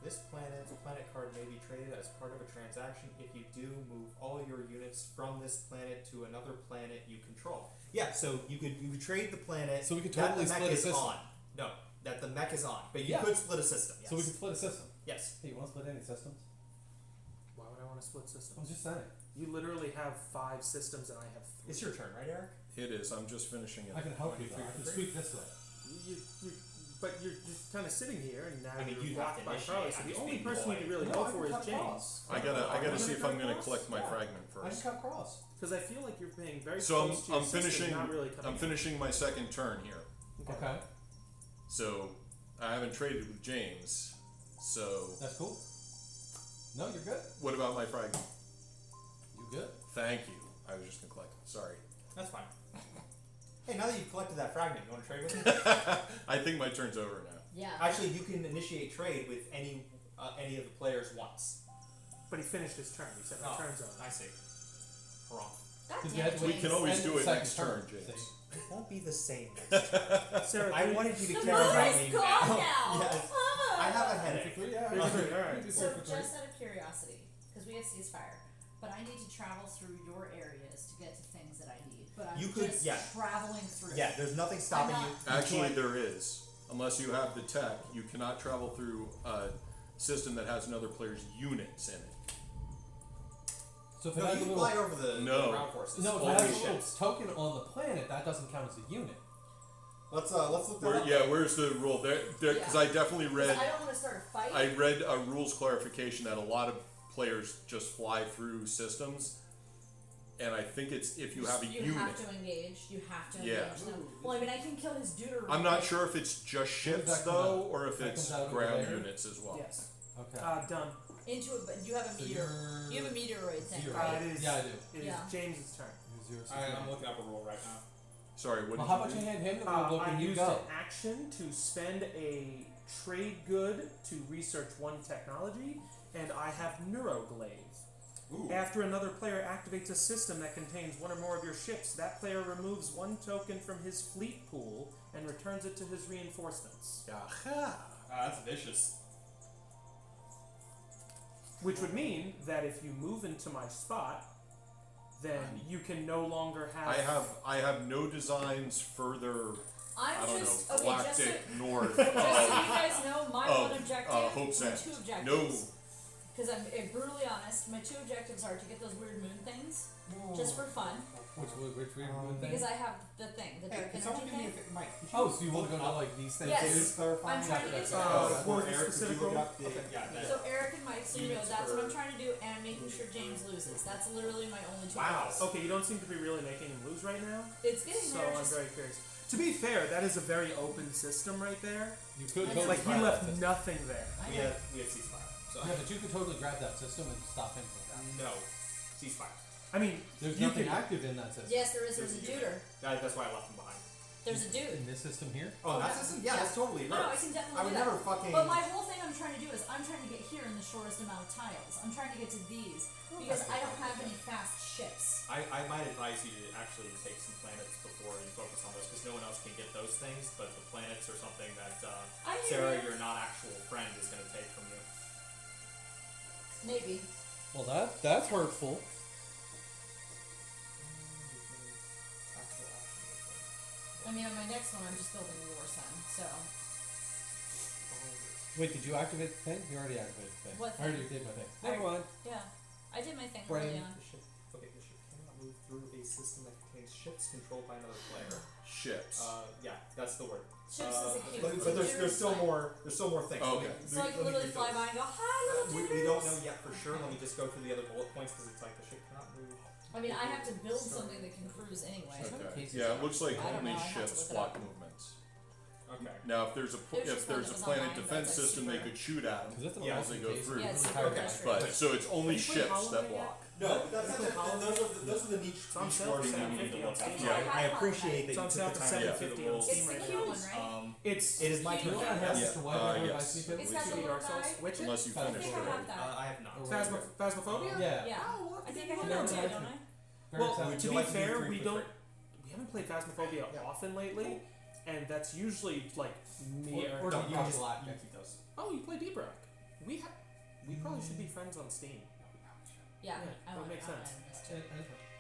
This planet card may be traded as part of a transaction. If you do, move all your units from this planet to another planet you control. Yeah, so you could trade the planet. So we could that totally the mech split a is system. on. No, that the mech is on, but you Yeah. could split a system. Yes. So we could split a system. Yes. Hey, you want to split any systems? Why would I want to split I was systems? just saying. You literally have 5 systems and I have 3. It's your turn, right, Eric? It is. I'm just finishing it. I can help you. Three, Though. I can three. sweep this way. But you're just kind of sitting here, and now I mean, you're you'd have blocked to by initiate. Charlie. So I'm the just only being person you polite. can really No, go I for can is cut James. cross. I gotta see if I'm gonna cross? collect my Yeah. fragment I just first. cut cross. Because I feel like you're paying very So close to your I'm system, finishing. not really coming I'm in. finishing my second turn here. Okay, So I haven't traded with James. So that's cool. No, you're good. what about my fragment? You good? Thank you. I was just gonna collect it. Sorry. That's fine. Hey, now that you've collected that fragment, you want to trade with me? I think my turn's over now. Yeah. Actually, you can initiate trade with any of the players once. But he finished his turn. He said, "My Oh, turn's over." I see. Wrong. God Because damn it, We James. can always And do it second next turn, turn, James. see? It won't be the same next time. Sarah, I three- wanted you to The care about movie's me gone now. now. Yes. I have a headache. Yeah. Three for three, all right. So just out of curiosity, because we have ceasefire, but I need to travel through your areas to get to things that I need. But I'm You could- just yeah. traveling through. Yeah, there's nothing stopping I'm you. not- You Actually, can't- there is. Unless you have the tech, you cannot travel through a system that has another player's units in it. So if it No, has you a can little, fly over the No. ground forces. no, if Only it has a little ships. token on the planet, that doesn't count as a unit. Let's look that up. Yeah, where's the rule? There, because I definitely 'Cause read. I don't want to start a fight. I read a rules clarification that a lot of players just fly through systems, and I think it's if you have a you unit. have to engage. You have to Yeah. engage them. Well, I mean, I can kill his deuter. I'm not sure if it's just ships that come though, out? or if That it's comes out over ground there? units as well. Yes. Okay. Done. Into it, but you have a So meteor. you're You have a meteoroid thing, zero. right? It is. Yeah, I do. It is Yeah. James's turn. You're zero, so I'm zero. looking up a roll right now. Sorry, what Well, did how you about do? you hand him the rulebook I and you used go? an action to spend a trade good to research one technology, and I have Neuroglaive. Ooh. After another player activates a system that contains one or more of your ships, that player removes one token from his fleet pool and returns it to his reinforcements. Aha. That's vicious. Which would mean that if you move into my spot, then you can no longer have. I have no designs further. I I'm don't just know, okay. galactic north Just so you of guys know, my of, one objective, Hope's my End. two objectives. No. Because I'm brutally honest, my two objectives are to get those weird moon things, just for fun, Which weird moon thing? because I have the thing, the dark energy thing. Mike? Oh, so you want to go to like these things? Yes. too? clarify? I'm trying to get to Well, Eric, specific could you look roll? up the, Okay. yeah, that, So Eric and Mike, so you know, Units that's what for- I'm trying to do, and I'm making sure James loses. That's literally my only two Wow. goals. Okay, you don't seem to be really making him lose right now. It's getting So there. I'm Just very curious. To be fair, that is a very open system right there. You could I totally know. Like he grab left that system. nothing there. we have ceasefire. So Yeah, but you could totally grab that system and stop him from that. no ceasefire. I mean, There's you nothing can- active in that system. yes, there is. There's There's a a duder. That's why I left him behind. There's a dude. In this system here? Oh, that's that's yeah. that's totally No, I can definitely I would do that. never fucking. But my whole thing I'm trying to do is I'm trying to get here in the shortest amount of tiles. I'm trying to get to these because I don't have any fast ships. I might advise you to actually take some planets before you focus on those because no one else can get those things. But the planets are something that I hear Sarah, you. your not actual friend, is going to take from you. Maybe. Well, that's hurtful. I mean, on my next one, I'm just building a war sun. So Wait, did you activate the thing? You already activated the thing. What I already thing? did my thing. I- Never mind. yeah, I did my thing Brain. early on. The ship cannot move through a system that contains ships controlled by another player. Ships. Yeah, that's the word. Ships is a cute. But there's still more. There's still more things. Okay. So I can literally fly by and go, hi, little We dudes. don't know yet for sure. Let me just go through the other bullet points because it's like the ship cannot move. I mean, I have to build something that can cruise anyway. Okay. cases Yeah, it looks like I don't only know, I'd have to ships look it block up. movements. Okay. Now, if there's a There's if just there's one a that was planet online, but defense it's like system, they super- could shoot at them. Because that's an Yeah, as they go awesome case. through. Yeah, it's Really super hard to frustrating. But so it's only Have you played ships Hollow that Knight block. No, Those are the niche It's on sale for wording you $7.50 need to on look Steam. up. Yeah, I I have appreciate It's that on you sale took for the time to $7.50 do the on rules. It's Steam the right cute now. one, right? It's It is my cute. turn. You know what now. has Yeah, Mr. White ever yes. advised me to? It's got the Witcher, little Dark Souls, guy. Witcher? Unless you I finish think I it. have that. I have not. Phasmophobia? Yeah. Yeah. Oh, I think I have Yeah, that too, yeah. don't I? Very Well, excited. to you be like to do fair, 3 we for don't. 3? We haven't played Phasmophobia Yeah. often lately, and that's usually like me. Or Or, do No, you you just- just you keep those. oh, you play Deep Rock. We probably should be friends on Steam Yeah, Yeah, I that want makes I want sense. to this too.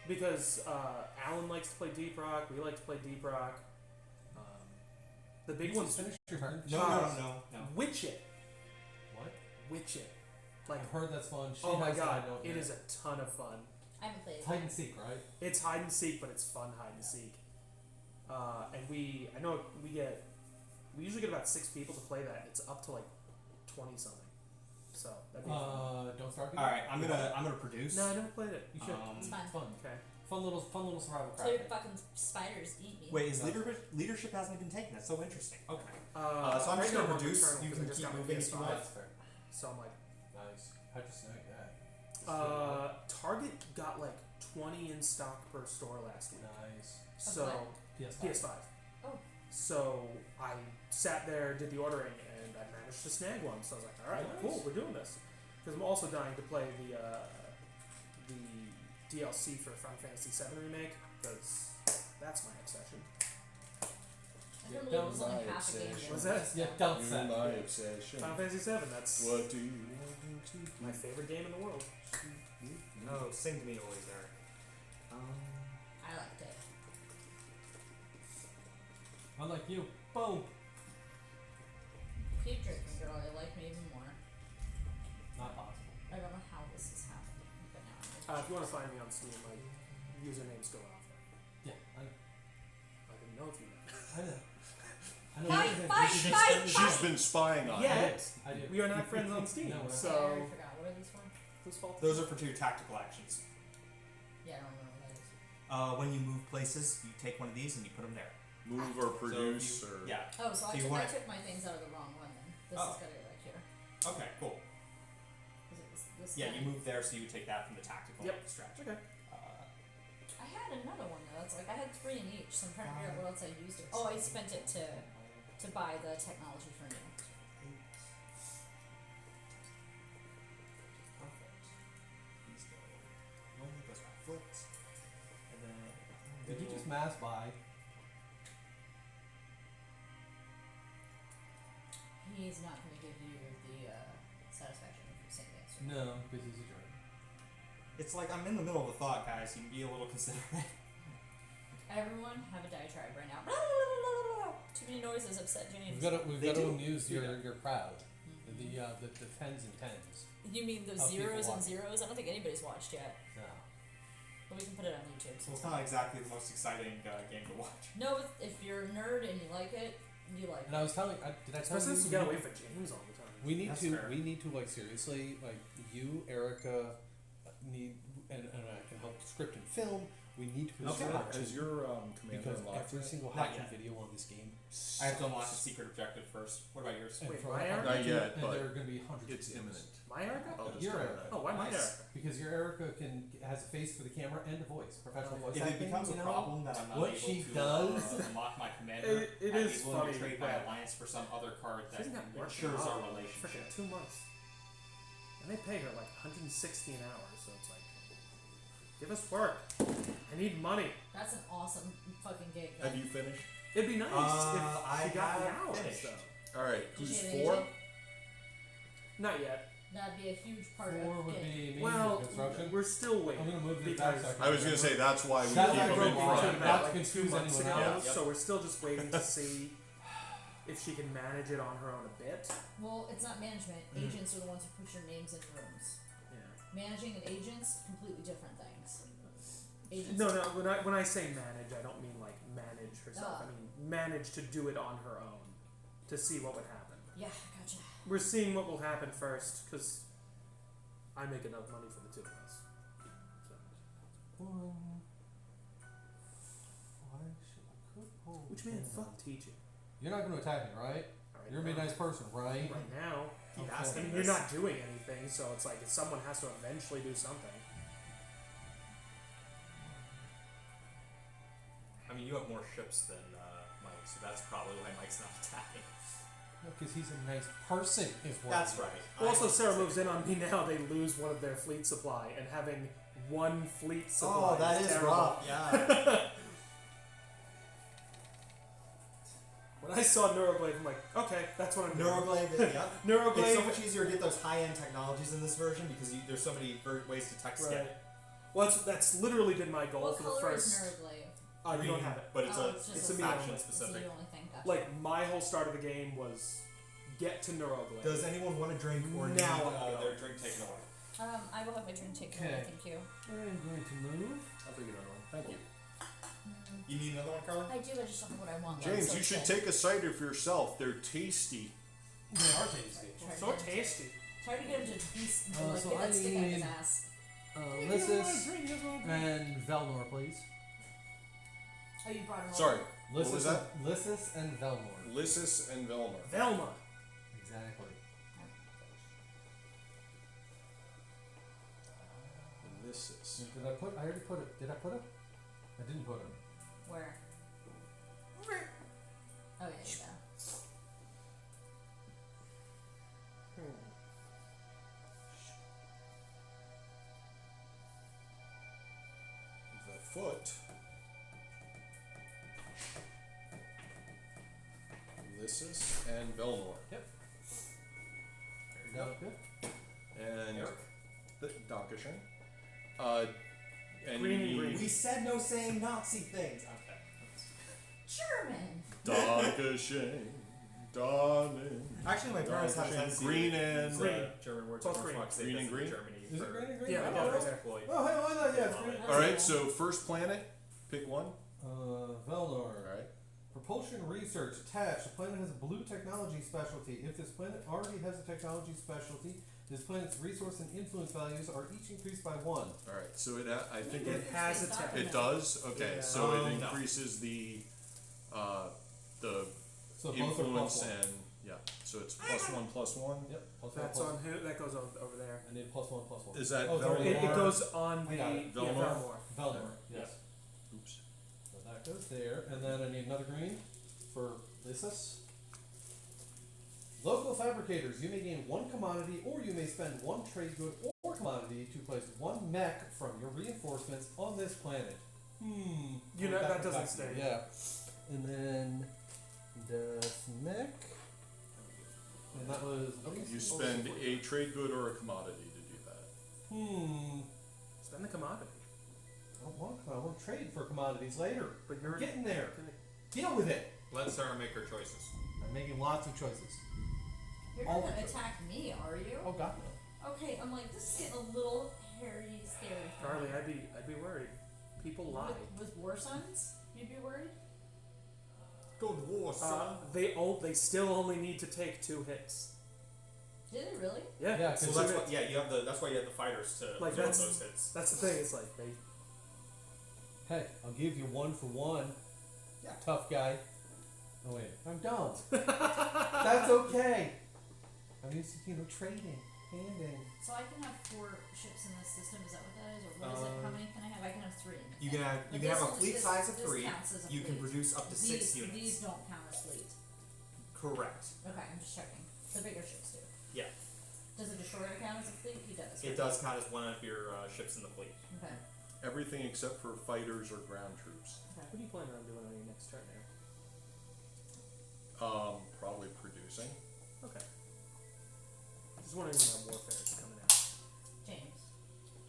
because Alan likes to play Deep Rock. We like to play Deep Rock. The big You one's just finished your turn? No. Witch It. What? Witch It. Like, I've heard that's fun. She oh my has it, I god, don't it yet. is a ton of fun. I haven't played it. Hide and seek, right? It's hide and seek, but it's fun hide and seek. And we usually get about 6 people to play that. It's up to like 20 something. So that'd be fun. Don't start. All right, I'm gonna produce. No, I never played it. You should. It's fine. It's fun. Okay. Fun little survival So your craft. fucking spiders eat me. Wait, is leadership hasn't been taken? That's so interesting. Okay. So I'm right just now gonna I'm on produce. Returnal You 'cause can I just keep got my moving if you PS5. want. That's fair. So I'm like, Nice. How'd you snag that? Target got like 20 in stock per store last week. Nice. So what? PS5. PS5. Oh. So I sat there, did the ordering, and I managed to snag one. So I was like, all right, Nice. cool, we're doing this. Because I'm also dying to play the DLC for Final Fantasy VII Remake, because that's my obsession. I couldn't believe it was only half a game. What's that? Yeah, don't You're say. my obsession. Final Fantasy VII, that's What do you want to do? my favorite game in the world. No, sing to me always, Eric. I liked it. Unlike you. Boom. Keep drinking, girl. You like me even more. Not possible. I don't know how this is happening, but now I'm If you want to find me on Steam, my username's still out there. Yeah, I know. I didn't know if you know. I know. I know. Fight, everything. fight, She's fight, spending- She's been spying on Yeah. it. I do. We are not friends on Steam, No, we're not. so I already forgot. What are these for? whose fault? Those are for 2 tactical actions. Yeah, I don't remember what that When you move places, you take one of these and you put them there. Move or produce or Yeah. Oh, so Do you I wanna- took my things out of the wrong one then. This Oh. has got to go back here. Okay, cool. 'Cause it was this Yeah, guy. you move there, so you would take that from the tactical Yep. and the strategy. Okay. I had another one though. That's like I had 3 in each, so I'm trying to figure out what else I used it. Oh, I spent it to buy the technology for new. Perfect. These go. One goes by foot, and then. Did you just mass buy? He's not going to give you the satisfaction of saying the answer. No, because he's a jerk. It's like I'm in the middle of a thought, guys. You can be a little considerate. Everyone have a diatribe right now. Too many noises upset James. We've They got to do. amuse your crowd. Mhm. The tens and tens. You mean the How people zeros and watch. zeros? I don't think anybody's watched yet. No. But we can put it on YouTube. So it's not exactly the most exciting game to watch. No, if you're a nerd and you like it, you like And it. I was telling, did I tell Especially you? since you gotta wait for James all the time. We need That's to. fair. We need to like seriously like you, Erica, need and I can help script and film. We need to Has pursue your, that has your commander because unlocked every yet? single Not hacking yet. video on this game. I have to unlock the secret objective first. What about yours? And Wait, for my a Erica? Not yet, and but there are going to be hundreds. It's of videos. imminent. My Erica? I'll just Your tell you Erica. that. Oh, why my Nice. Erica? Because your Erica has a face for the camera and a voice, professional voice If it acting. becomes a you know? problem that I'm not What able she to does- unlock my commander, It I'd is be willing funny to trade my that- alliance for some other card She that doesn't have work ensures at all. our relationship. Freaking 2 months. And they pay her like 160 an hour, so it's like, give us work. I need money. That's an awesome fucking gig. Have you finished? It'd be nice if I she got the have hours, finished. though. All right, Did you who's get an 4? agent? Not yet. That'd be a huge part 4 of the would gig. be me Well, construction. we're still waiting. I'm gonna move this back. because so I can I was gonna say that's why we keep That's them why in I broke front. into about Not like to 2 confuse months anyone ago, else. Yep. so we're still just waiting to see if she can manage it on her own a bit. Well, it's not management. Mm-hmm. Agents are the ones who put your names into rooms. Yeah. Managing and agents, completely different things. Agents. No, when I say manage, I don't mean like manage herself. Ah. I mean manage to do it on her own, to see what would happen. Yeah, gotcha. We're seeing what will happen first, because I make enough money for the 2 of us. So. Which man, fuck teaching. You're not going to attack me, right? Alright, You're gonna be a nice person, right? Right now, Keep Okay. I asking mean, this. you're not doing anything, so it's like someone has to eventually do something. I mean, you have more ships than Mike, so that's probably why Mike's not attacking. Because he's a nice person, is what. That's right. Well, also, Sarah moves in on me now. They lose one of their fleet supply, and having one fleet supply Oh, that is terrible. rough. Yeah. When I saw Neuroglaive, I'm like, okay, that's what I'm doing. Neuroglaive, yeah. Neuroglaive. It's so much easier to get those high-end technologies in this version because there's so many ways to text Right. it. Well, that's literally been my goal What for the color first. is Neuroglaive? You don't have it. But it's Oh, a it's just it's a a faction faction It's specific. the only thing. Gotcha. Like my whole start of the game was get to Neuroglaive. Does anyone want a drink or Now need I'm their going. drink taken away? I will have my drink taken away. Okay. Thank you. I'm going to move. I'll take another one. Thank you. You need another one, Carla? I do. I just don't know what I want. James, so you should excited. take a cider for yourself. They're tasty. They are tasty. Try to So get him to- tasty. Try to get him to taste, So get I that stick out of his need- ass. Lysis and Velnor, please. Oh, you brought him Sorry, over. What was that? Lysis and Velnor. Lysis and Velma. Velma. Exactly. Lysis. Did I put? I already put it. Did I put it? I didn't put it. Where? Oh, yeah, you go. The foot. Lysis and Velnor. Yep. There you Good. go. And Eric? the Dankeschön. And Green you and green. need We said no saying Nazi things. Okay. German. Dankeschön, darling. Actually, my parents have a Dankeschön. tendency Green to and use, green. German words Both for green. fuck's sake Green as and in green? Germany Is it for green and green? Yeah, Oh, I got it right okay. there. employed. Oh, hey, why not? Yeah, it's green. All right, so first planet, pick one. Velnor. All right. Propulsion research attached. The planet has a blue technology specialty. If this planet already has a technology specialty, This planet's resource and influence values are each increased by 1. Alright, so I think It has a tech. it does? Okay, Yeah. so it No. increases the So both are influence +1. and, yeah, so it's +1/+1. Yep. Plus That's one, on who? That goes over there. And then +1/+1. Is that Oh, it's already- Velmar? It goes on I the got it. Velmar? Velmar. Velmar, yes. Oops. So that goes there, and then I need another green for Lysis. Local fabricators, you may gain 1 commodity, or you may spend 1 trade good or commodity to place 1 mech from your reinforcements on this planet. You know, that doesn't stay. Yeah. And then the mech. And that was. You spend a trade good or a commodity to do that. Spend the commodity. I want to trade for commodities later. But you're We're getting there. Deal with it. Let Sarah make her choices. I'm making lots of choices. You're All gonna of it. attack me, are you? Oh God, no. Okay, I'm like, this is getting a little hairy, scary. for Carly, me. I'd be worried. People lie. With War Sons, you'd be worried? Go to war, They still only need to take 2 hits. Did it really? Yeah. Yeah, So 'cause that's two what. hits. Yeah, you have the fighters to Like, absorb that's- those hits. That's the thing. It's like they. Hey, I'll give you 1 for 1. Yeah. Tough guy. Oh wait, I'm dumb. That's okay. I'm used to trading, handing. So I can have 4 ships in this system, is that what that is? Or what is it? How many can I have? I can have 3 in this. You can have But you can this have a only- fleet this- size of this 3. counts as a You can fleet. produce up to 6 units. These don't count as fleet. Correct. Okay, I'm just checking. The bigger ships do. Yeah. Does the destroyer count as a fleet? He does. It right? does count as one of your ships in the fleet. Okay. Everything except for fighters or ground troops. Okay. What are you planning on doing on your next turn there? Probably producing. Okay. Just wondering when that warfare is coming out. James.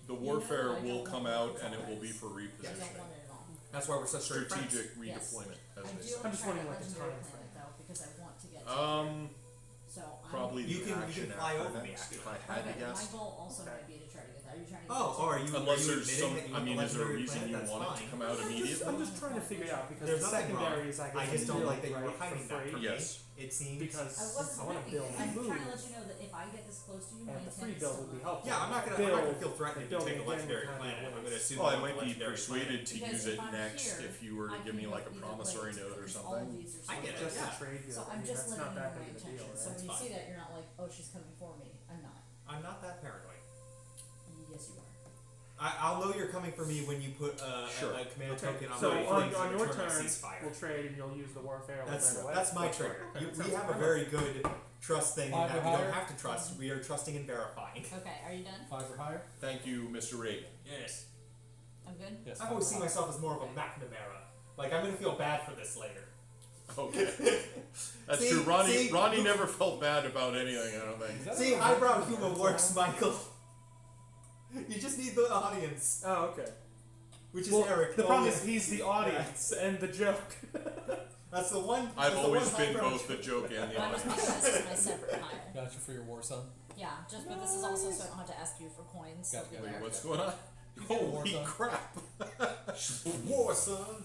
The You know warfare I will don't come want out it and it will be always. for I don't repositioning. want it at all. That's why we're such great friends. Strategic Yes. redeployment, I as do they say. want I'm to just try wondering that what the legendary time planet though, because I want to get to So I'm Probably You the can- you action can fly after over me, next, actually. if I had to okay, guess. my goal also Okay. might be to try to get that. Are you trying to get Oh, or are you? Unless are you there's admitting some, that you I want mean, the is there a legendary reason planet? you That's want it fine. to come out I'm immediately? just trying to figure out because There's the nothing wrong. secondaries I I get just to don't build, like that you were right, for hiding that free. from me. Yes. It seems. Because I wasn't I want to hiding build it. I'm food. trying to let you know that if I get this close to you, my And the intent free is build to would be learn. helpful. Yeah, I'm not gonna feel threatened to building take a again legendary would planet. kinda I'm gonna waste. assume Well, I you want might the be legendary persuaded planet. to Because use if it I'm next here, if you were to I give me can like a either promissory wait, note or because all of something. these are I get it, Just yeah. a trade good. So I I'm mean, just that's letting not you know that my big of a deal, intention. So right? when you That's see fine. that, you're not like, oh, she's coming for me. I'm not. I'm not that paranoid. Yes, you are. I'll know you're coming for me when you put Sure. a command Okay, token on so my on freeze your and return my turn, ceasefire. we'll trade and you'll use the warfare. That's right away. that's my That's fine. trigger. Okay, We sounds have a fine. very good trust thing in 5 that or we don't higher? have to trust. We are trusting and verifying. Okay, are you done? 5 or higher? Thank you, Mr. Reagan. Yes. I'm good? Yes. I've always seen myself as more of a McNamara. Like I'm gonna feel bad for this later. Okay. That's See- true. Ronnie see- Ronnie never felt bad about anything, I don't think. Is that See, a- highbrow humor works, Michael. You just need the audience, Oh, okay. which is Well, Eric. the problem Oh, is he's the audience and the joke. That's the one. I've that's the always one been highbrow both the joke and the I'm just audience. making this as my separate pile. Gotcha for your war son. Yeah, just but this is also so I don't have to ask you for coins. Gotcha. They'll be Wait, there. what's going on? get a war Holy son. crap. War, son.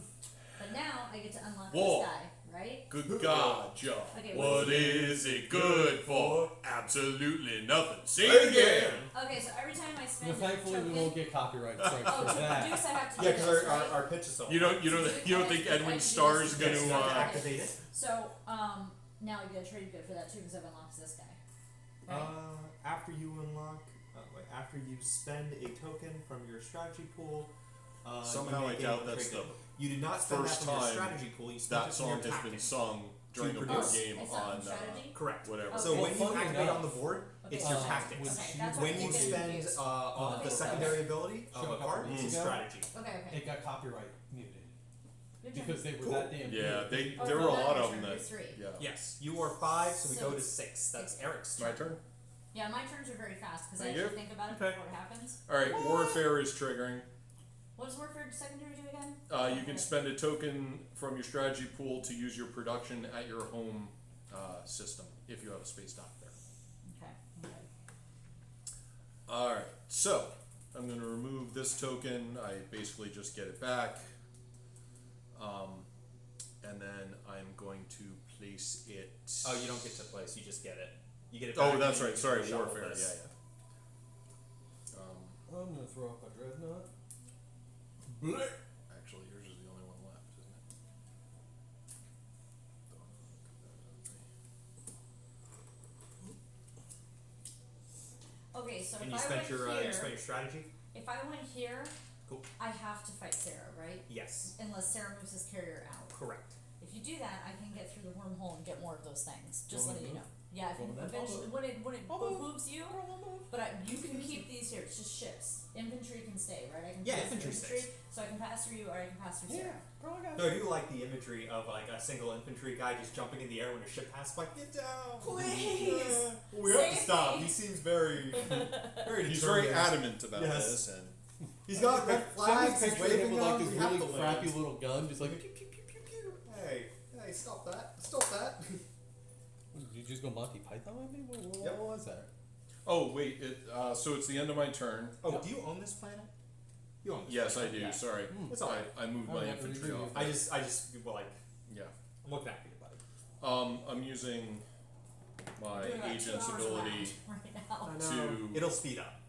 But now I get to unlock Whoa. this guy, right? Good God, Joe. Okay, What is it good for? Absolutely nothing. Say Say it it again. Okay, so every time I Well, spend thankfully, token, we won't get copyright strikes oh, for to that. produce I have to Yeah, do because this, right? our pitch is so. You don't think Edwin Starr is Yes, you gonna have to activate it. So, now I get a trade good for that too because I've unlocked this guy. Right? After you unlock, after you spend a token from your strategy pool, Somehow you I may doubt gain a that's trade the good. You did not spend first that from your time strategy pool. You spent that it from song your has been tactics. sung during a produce. board game It's not on from strategy? Correct. whatever. Okay. So Well, when you funny activate enough, on the board, Okay, it's your so- tactics. Okay, that's When what you I'm spend confused. on Okay, the so- secondary ability Show of a a couple card, weeks it's ago. strategy. Okay, okay. It got copyright muted Good job. because they were Cool. that damn Yeah, good. they Oh, there were so a that lot was of them turn that three. yeah. Yes, you are 5, so we So go to it's- 6. That's Eric's My turn. turn? Yeah, my turns are very fast because I Thank actually you. think about it Okay. before it happens. Alright, warfare is triggering. What does Warfare Secondary do again? You can spend a token from your strategy pool to use your production at your home system if you have a space dock there. Okay. Okay. Alright, so I'm going to remove this token. I basically just get it back. And then I'm going to place it. Oh, you don't get to place. You just get it. You get it. Oh, back that's and right. you Sorry, can shuffle warfare. this. Yeah, throw up a dreadnought. Actually, yours is the only one left, isn't it? Okay, so And if you I spent went your here, you spent your strategy. if I went here, Cool. I have to fight Sarah, right? Yes. Unless Sarah moves his carrier out. Correct. If you do that, I can get through the wormhole and get more of those things. Just Wanna letting you move? know. Yeah, if you Wanna move? eventually when it I'll move. behooves you, but you can keep these here. It's just ships. Infantry can stay, right? I can Yeah, pass through infantry stays. so I can pass through you or I can pass through Sarah. No, I do like the imagery of like a single infantry guy just jumping in the air when a ship passes. Like, get down, Please! We have to Save stop. me. He seems very, very. He's very determined. adamant about Yes. this, and He's got red flags. He's Picturing him waving with like them. this We have really to crappy land. little gun, just like pew, pew, pew, pew, pew. Hey, stop that! Stop that! Did you just go Monty Python on me? What Yep. was that? oh wait, so it's the end of my turn. Oh, Yep. do you own this planet? You own this. Yes, I planet. do. Yeah. Sorry, It's all right. I moved my Alright, infantry what off. do you I just, well, like, Yeah. I'm looking after you, buddy. I'm using my Doing about 2 agent's hours ability around right now. I know. to It'll speed up.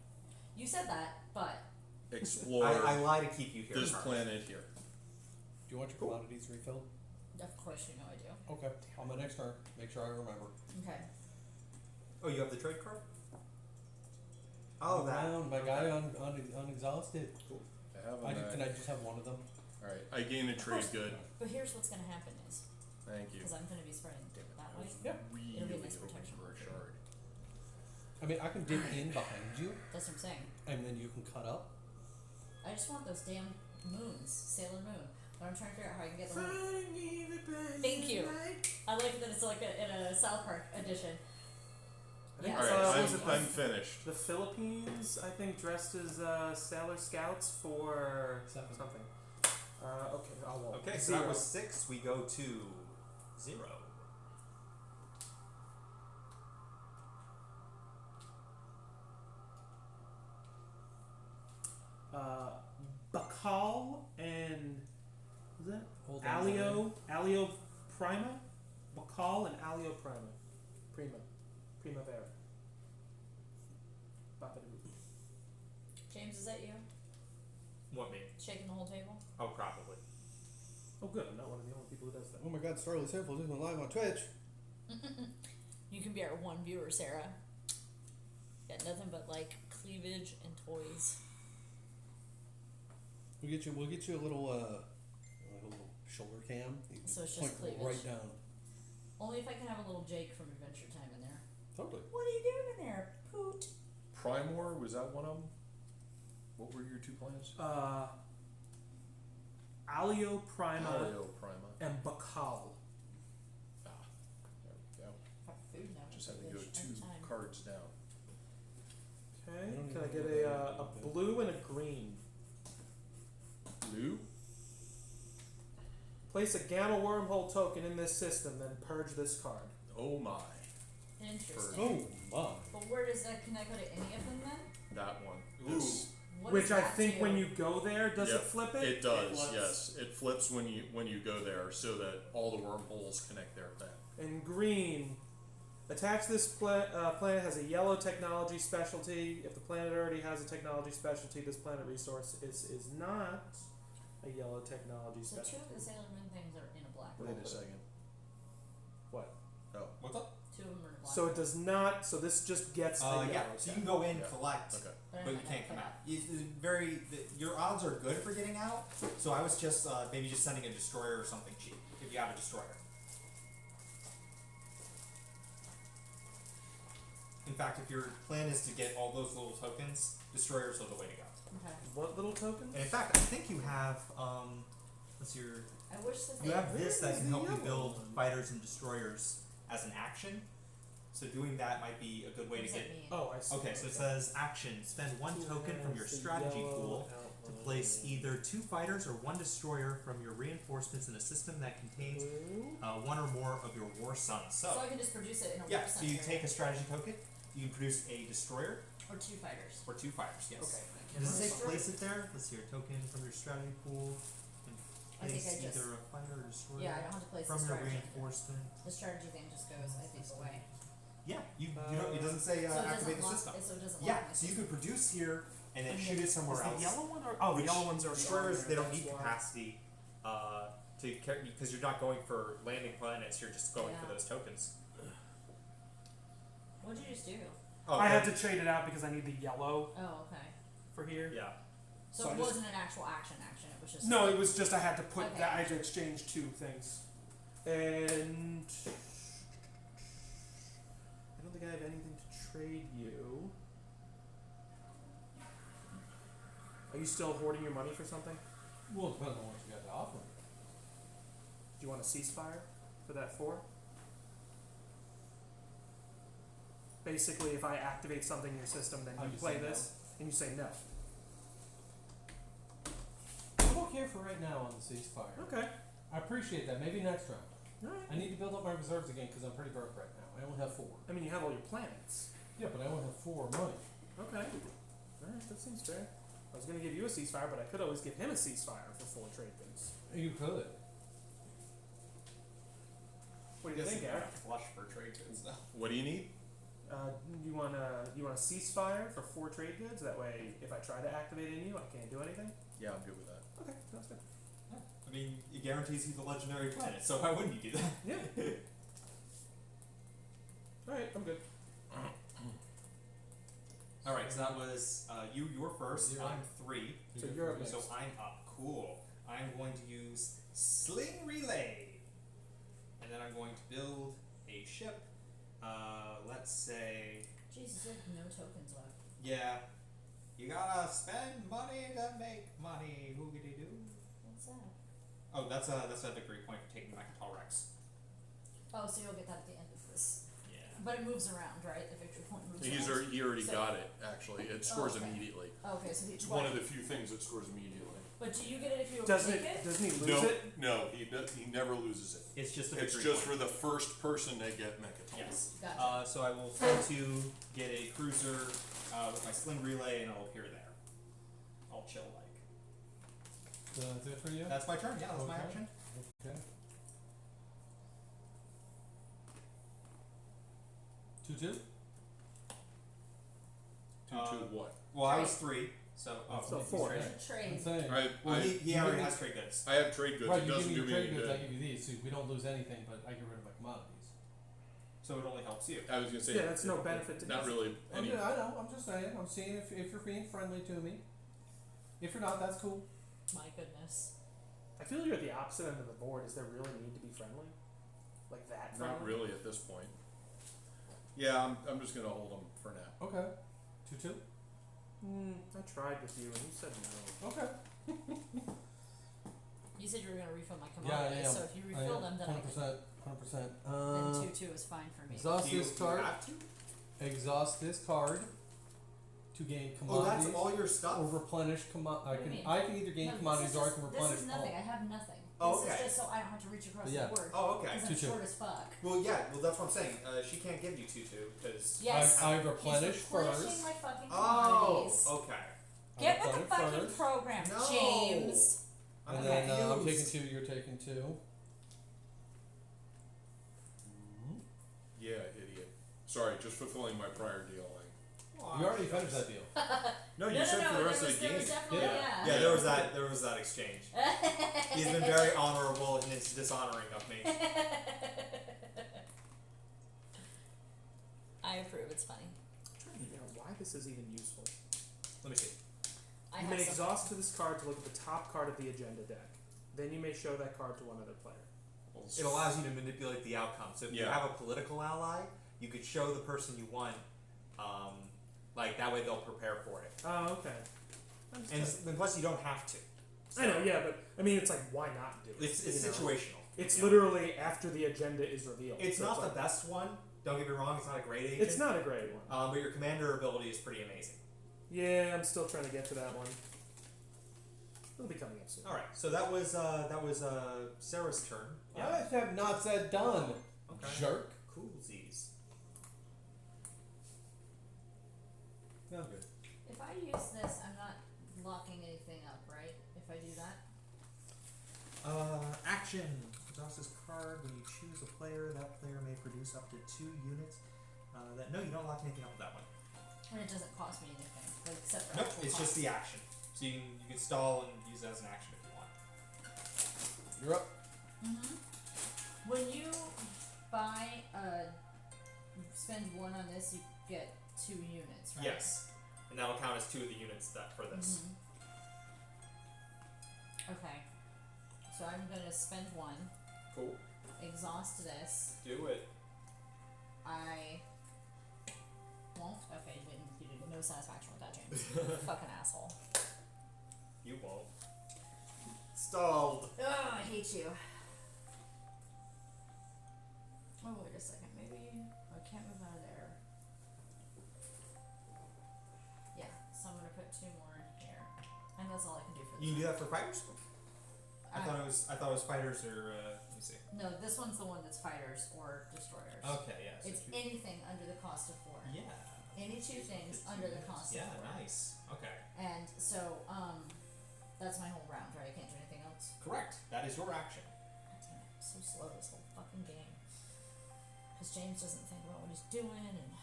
You said that, but explore I lie to keep you here. this Carter. planet here. Do you want your commodities refilled? of course you know I do. Okay. On my next turn, make sure I remember. Okay. Oh, you have the trade card? Oh, that. Round, my guy unexhausted. Cool. I have Can an I just have one of them? Alright, I gain a trade good. But here's what's gonna happen is, Thank you. because I'm gonna be spreading that way. Yeah. Really It'll be a nice hoping protection for a marker. shard. I mean, I can dig in behind you, That's what I'm saying. and then you can cut up. I just want those damn moons, Sailor Moon. But I'm trying to figure out how I can get them. Thank you. I like that it's like in a South Park edition. I think Yeah. Alright, was it I'm finished. the Philippines, I think, dressed as Sailor Scouts for Seven. something. Okay, I'll walk. Okay, so that was 6. We go to 0. Bacall and is that Hold on a Alio Prima? Bacall and Alio Primavera. Bop-a-doo. James, is that you? What me? Shaking the whole table? Oh, probably. Oh, good. I'm not one of the only people who does that. Oh my God, Starless Info just went live on Twitch. You can be our one viewer, Sarah. Got nothing but like cleavage and toys. We'll get you a little shoulder cam. You So it's point just cleavage. right down. Only if I can have a little Jake from Adventure Time in there. Totally. What are you doing in there? Poot. Primor, was that one of them? What were your two plans? Alio Prima Paleo Prima. and Bacall. Ah, there we go. Have food now. Just had to go Cleavage 2 every time. cards down. Okay. I don't Can I even get know what a that is. blue and a green? Blue? Place a gamma wormhole token in this system, then purge this card. Oh my. Interesting. Oh my. But where does that connect to any of them then? That one. Ooh. This. What Which does I that think do? when you go there, does Yep, it flip it? It does, flips. yes. It flips when you go there so that all the wormholes connect there then. And green. Attach this planet has a yellow technology specialty. If the planet already has a technology specialty, this planet resource is not a yellow technology So two specialty. of the Sailor Moon things are in a black. Wait a second. What? Oh. What's up? Two of them are in a black. So it does not. So this just gets the yellow. Yeah. So you can go in, Yeah. collect, Okay. But I'm but you not can't gonna come put out. Your odds are good for getting out. So I was just maybe just sending a destroyer or something cheap if you have a destroyer. In fact, if your plan is to get all those little tokens, destroyers are the way to go. Okay. What little tokens? And in fact, I think you have what's your I wish that you they have this that is can the help you yellow build one? fighters and destroyers as an action. So doing that might be a good way what to does get. that mean? Oh, I see. Okay, so it says action. Spend 1 token from your strategy pool to place either 2 fighters or 1 destroyer from your reinforcements in a system that contains 1 or more of your war sons. So I can just produce it in a yeah, war so you center take a strategy token, you produce a destroyer or two fighters. or 2 fighters. Yes. Okay. And does it say Destroyer? place it there? Let's see your token from your strategy pool. I think Place I just- either a fighter or destroyer Yeah, I don't have to place from the your strategy. reinforcement. The strategy thing just goes, I think, away. Yeah, you don't. It doesn't say So it activate doesn't the lock. system. So it doesn't Yeah, lock my so you system. could produce here and then And shoot then- it somewhere Is else. the yellow one or the yellow ones are Destroyers, they don't need That's why. capacity to carry because you're not going for landing planets. You're just going for Yeah. those tokens. What'd you just do? Oh, I had to trade it out because I need the yellow Oh, okay. for here. Yeah. So, So I it just- wasn't an actual action. It was just No, it was just I had to put Okay. that. I had to exchange two things, and I don't think I have anything to trade you. Are you still hoarding your money for something? Well, it depends on what you got to offer. Do you want a ceasefire for that 4? Basically, if I activate something in your system, then Oh, you you play say no? this, and you say no. I'm okay for right now on the ceasefire. Okay. I appreciate that. Maybe next round. Alright. I need to build up my reserves again because I'm pretty broke right now. I only have 4. I mean, you have all your planets. Yeah, but I only have 4 money. Okay. Alright, that seems fair. I was gonna give you a ceasefire, but I could always give him a ceasefire for 4 trade goods. You could. What do you think, Eric? Flush for trade goods now. What do you need? You want a ceasefire for 4 trade goods? That way, if I try to activate in you, I can't do anything. Yeah, I'm good with that. Okay, that's good. I mean, it guarantees you the legendary planet, so why wouldn't you do that? Yeah. All right, I'm good. All right, so that was you're first. You're I'm up. 3. So you're up So next. I'm up. Cool. I'm going to use Sling Relay, and then I'm going to build a ship. Let's say, Jesus, I have no tokens left. yeah, you gotta spend money to make money. Hoogity doo. What's that? Oh, that's a victory point for taking back a tall Rex. Oh, so you'll get that at the end of this. Yeah. But it moves around, right? The victory point moves He around. already So- got it, actually. It scores okay. immediately. Okay, so It's he. one of the few things that scores immediately. But do you get it if you Doesn't take it? it? Doesn't he lose No, it? no, he never loses it. It's just a It's victory just for point. the first person to get Mechatol. Yes. Gotcha. So I will try to get a cruiser with my Sling Relay, and I'll appear there. I'll chill like. So that's it for you? That's my turn. Yeah, that's my Okay. action. Okay. 2-2? Two, what? Well, I was 3, so So he's 4. trading. It's a trade. I'm saying. Well, he you already give has me- trade goods. I have trade goods. Right, It you give doesn't me do your me trade any goods, good. I give you these, so we don't lose anything, but I get rid of my commodities. So it only helps you. I was gonna say. Yeah, that's no benefit to Not me. really any. I know, I'm just saying, I'm seeing if you're being friendly to me. If you're not, that's cool. My goodness. I feel you're at the opposite end of the board. Is there really need to be friendly? Like that friendly? Not really at this point. Yeah, I'm just gonna hold them for now. Okay. 2-2? I tried with you and you said no. Okay. You said you were going to refill my Yeah, I commodities, am. so if you refill them, then I can. 100%. 100%. Then 2-2 is fine for me. Exhaust Do you, this do you card. have to? Exhaust this card to gain Oh, commodities that's all your stuff? or replenish I What do you can mean? either gain No, commodities or I can this replenish is nothing. all. I have nothing. Oh, This okay. is just so I don't have to reach across Yeah. the board. Oh, okay. Because I'm 2-2. short as fuck. Well, yeah, well, that's what I'm saying. She can't give you 2-2, because... Yes. I replenish He's replenishing first. my fucking Oh, commodities. okay. Get with the replenish fucking first, program, No. James. I'm and then I'm taking confused. 2. You're taking 2. Yeah, idiot. Sorry, just fulfilling my prior deal. Oh, You already shucks. finished that deal. No, you said for the rest there of the was game. definitely, Yeah. Yeah, there was that exchange. He's been very honorable in his dishonoring of me. I approve. It's funny. I'm trying to figure out why this is even useful. Let me see. I You have may some- exhaust to this card to look at the top card of the agenda deck. Then you may show that card to one other player. It allows you to manipulate the outcome. So if you Yeah. have a political ally, you could show the person you want, like that way they'll prepare for it. Oh, okay. I'm just And kinda- plus, you don't have to. I know, yeah, but I mean, it's like, why not do it? It's you know? situational. It's Yeah. literally after the agenda is revealed. It's so not the like- best one. Don't get me wrong. It's not a great agent. It's not a great one. But your commander ability is pretty amazing. Yeah, I'm still trying to get to that one. It'll be coming up soon. All right. So that was Sarah's turn. I have not said done. Okay. Jerk. Coolsies. No good. If I use this, I'm not locking anything up, right? If I do that. Action. Exhaust this card. When you choose a player, that player may produce up to 2 units. No, you don't lock anything up with that one. And it doesn't cost me anything, like, except for Nope, actual it's cost. just the action. So you can stall and use it as an action if you want. You're up. When you buy spend 1 on this, you get 2 units, right? Yes. And that'll count as 2 of the units that for this. Okay. So I'm gonna spend 1, Cool. exhaust this. Do it. I won't. Okay, you did no satisfaction with that, James. Fucking asshole. You won't. Stalled. Ugh, I hate you. Oh, wait a second. Maybe I can't move out of there. Yeah, so I'm gonna put 2 more in here, and that's all I can do for this. You can do that for fighters? I Uh, thought it was fighters or let me see. No, this one's the one that's fighters or destroyers. Okay, yeah. So It's anything under the cost of 4. yeah. Any 2 things under the cost Yeah, of 4. nice. Okay. And so, that's my whole round, right? I can't do anything else. Correct. That is your action. God damn it, I'm so slow this whole fucking game. Because James doesn't think about what he's doing, and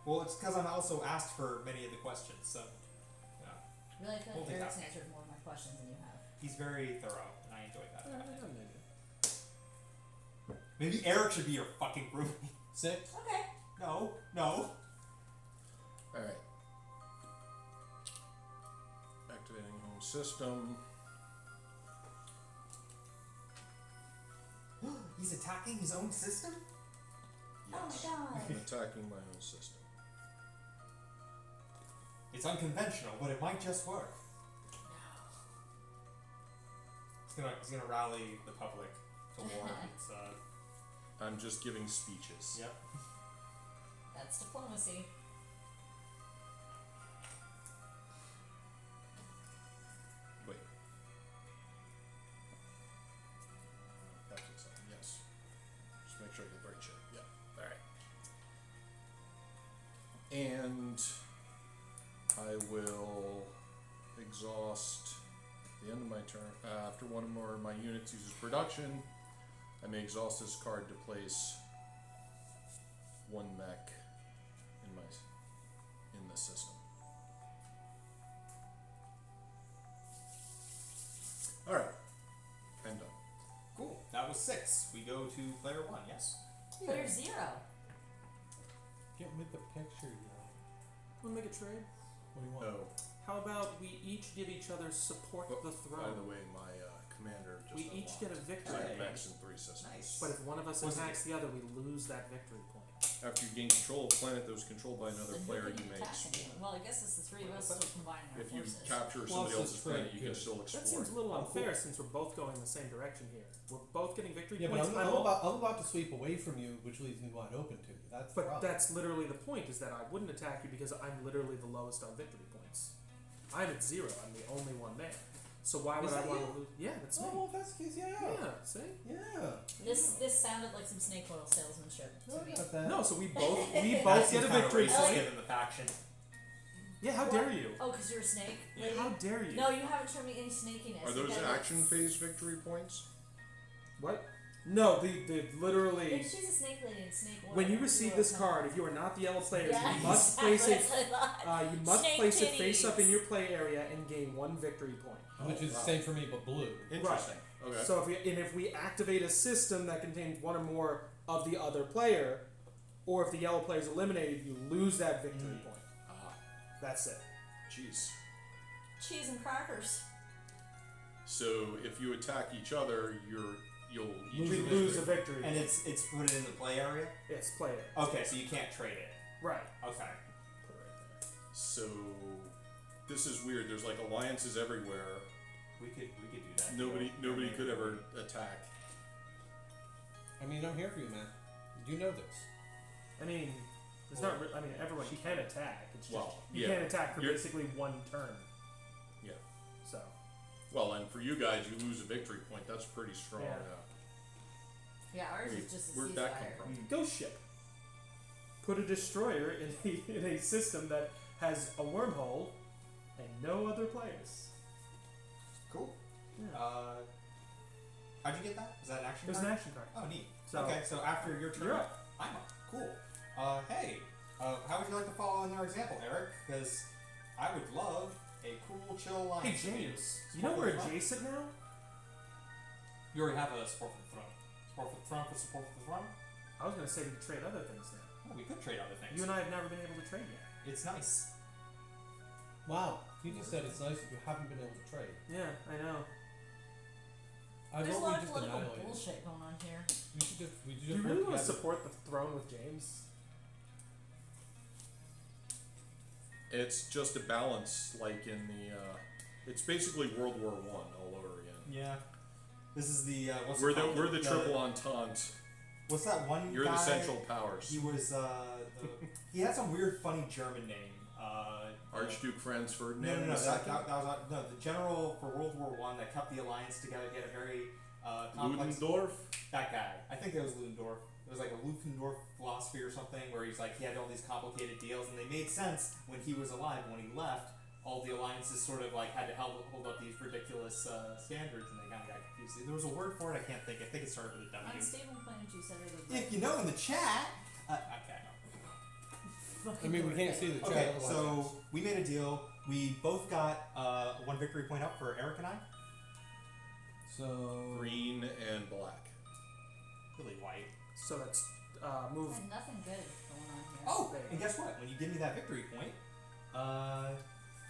Well, it's because I'm also asked for many of the questions, so yeah. really, I feel like Eric's Multitasking. answered more of my questions than you have. He's very thorough, and I enjoy that. Maybe. Maybe Eric should be your fucking roommate. 6. Okay. No. Alright. Activating home system. He's attacking his own system? Yes. Oh my I'm god. attacking my own system. It's unconventional, but it might just work. He's gonna rally the public to war. It's I'm just giving speeches. Yep. That's diplomacy. Wait. Capture something. Yes. Just make sure I get the right shit. Yeah. Alright. And I will exhaust at the end of my turn. After one or more of my units uses production, I may exhaust this card to place 1 mech in the system. Alright. I'm done. Cool. That was 6. We go to player 1, yes? Player 0. Get with the picture, yo. Wanna make a trade? What do you want? Oh, How about we each give each other support but the by the throne? way, my commander just We each get a victory. I have point. mechs in 3 systems. Nice. But if one of us What's it attacks the other, we lose that victory point. After you gain control of a planet that was controlled by another Then player, who you can may attack explore. anyone? Well, I guess it's the 3 of us still combining our If you forces. capture Well, somebody it's a else's planet, trade, you can good. still That explore. seems a little Oh, unfair cool. since we're both going the same direction here. We're both getting victory Yeah, but points. I'm about to sweep away from you, which leaves me wide open to you. That's the But problem. that's literally the point, is that I wouldn't attack you because I'm literally the lowest on victory points. I'm at 0. I'm the only one there. So why would Is I that want you? to lose? Yeah, that's me. Oh, well, if that's the case, yeah. Yeah, see? Yeah. This sounded like some snake oil salesmanship No, to me. I got that. No, so we both That get seems a kinda victory racist point. given the faction. Yeah, how What? dare you? Oh, because you're a snake? lady? How dare you? No, you haven't shown me any snakiness. Are You those gotta- action phase victory points? What? No, the literally. If she's a snake lady and snake oil. When you then receive are this a- card, if you are not the yellow players, Yeah, you must exactly, place it. that's what I thought. You must Snake place it face up in titties. your play area and gain 1 victory point. Which is the wow. same for me, but blue. Interesting. Okay. So if we activate a system that contains 1 or more of the other player, or if the yellow player is eliminated, you lose that victory point. Ah, That's it. jeez. Cheese and crackers. So if you attack each other, you'll each We lose a victory. And point. it's put it in the play area? It's player. Okay, so you can't trade it. Right. Okay. Put it right there. So this is weird. There's like alliances everywhere. We could do that. Nobody could ever attack. I mean, I'm here for you, man. You know this. I mean, it's not. I mean, everyone can attack. It's just Well, you yeah. can't attack for You're- basically 1 turn. Yeah. So Well, and for you guys, you lose a victory point. That's pretty strong. Yeah. Yeah, ours Wait, is just a where'd that come ceasefire. from? ghost ship. Put a destroyer in a system that has a wormhole and no other players. Cool. Yeah. How'd you get that? Was that an action It was card? an action card. Oh, neat. So- okay, so after your turn, You're up. I'm up. Cool. Hey, How would you like to follow in their example, Eric? Because I would love a cool, chill alliance. Hey James, you know we're adjacent now? You already have a support for the throne. Support for the throne for support for the throne? I was gonna say we could trade other things now. Oh, we could trade other things. You and I have never been able to trade yet. It's nice. Wow, you just said it's nice that you haven't been able to trade. Yeah, I know. I There's a vote we lot of just political annihilate it. bullshit going on here. We should just Do you work really want to together. support the throne with James? It's just a balance, like in the. It's basically World War One all over again. Yeah. This is the what's We're it the called? we're the triple entente. What's that one You're guy? the Central Powers. He was he had some weird, funny German name. Archduke Franz No, Ferdinand no, II. that was no the general for World War One that kept the alliance together. He had a very complex. Ludendorff. That guy. I think it was Ludendorff. It was like a Ludendorff philosophy or something where he's like he had all these complicated deals and they made sense when he was alive. When he left, all the alliances sort of like had to hold up these ridiculous standards and they kind of got confused. There was a word for it. I can't think. I think it started with a W. Unstable planet you said it was. If you know in the chat. Okay. I mean, we can't see the chat. Okay, otherwise so we made a deal. We both got one victory point up for Eric and I. So Green and black. Really white. So that's move. Had nothing good going on here. Oh, There you and go. guess what? When you give me that victory point, I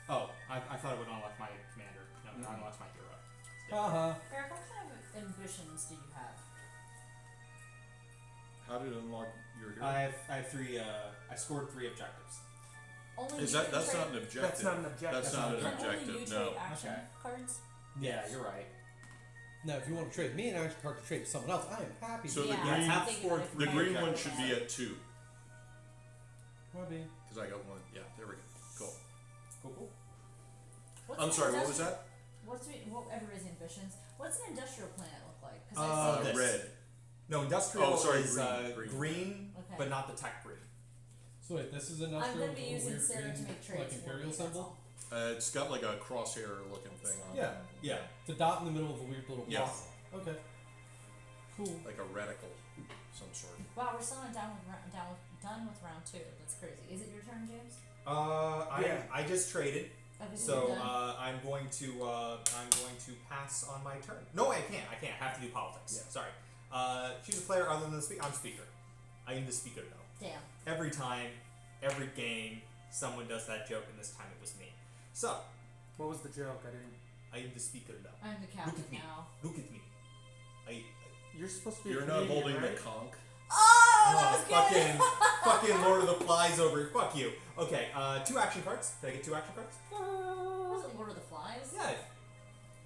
thought it would unlock my commander. No, it unlocks my hero. haha. Eric, what kind of ambitions do you have? How did it unlock your hero? I have three. I scored 3 objectives. Only Is you that can that's trade, not an objective? That's not an objective. That's not an can only you objective. trade No. action Okay. cards? Yeah, you're right. Now, if you want to trade me an action card to trade with someone else, I am happy So to. the Yeah, green- I'm have thinking scored that if The we green had one that- should be at 2 Maybe. because I got 1. Yeah, there we go. Cool. Cool. What's I'm an sorry. What was industrial- that? What's everybody's ambitions? What's an industrial planet look like? Because I see This. Red. No, industrial Oh, sorry, is green. green, Okay. but not the tech green. So wait, this is I'm industrial gonna with be a using weird Sarah green, to make trades. like for imperial me, that's symbol. all. It's got like a crosshair looking thing on Yeah. it. Yeah. The dot in the middle of a weird little Yeah. block. Okay. Cool. Like a reticle, some sort. Wow, we're still not done with round 2. That's crazy. Is it your turn, James? Yeah. I just traded. Okay, So you're done. I'm going to pass on my turn. No, I can't. I have to do politics. Yeah. Sorry. Choose a player other than the speaker. I'm speaker. I am the speaker though. Damn. Every time, every game, someone does that joke, and this time it was me. So What was the joke? I didn't. I am the speaker though. I'm the captain at me. now. Look at me. You're supposed to be. You're a not comedian, holding right? the conch. Oh, that was good! fucking Lord of the Flies over here. Fuck you. Okay, 2 action cards. Did I get 2 action cards? Was it Lord of the Flies? Yeah.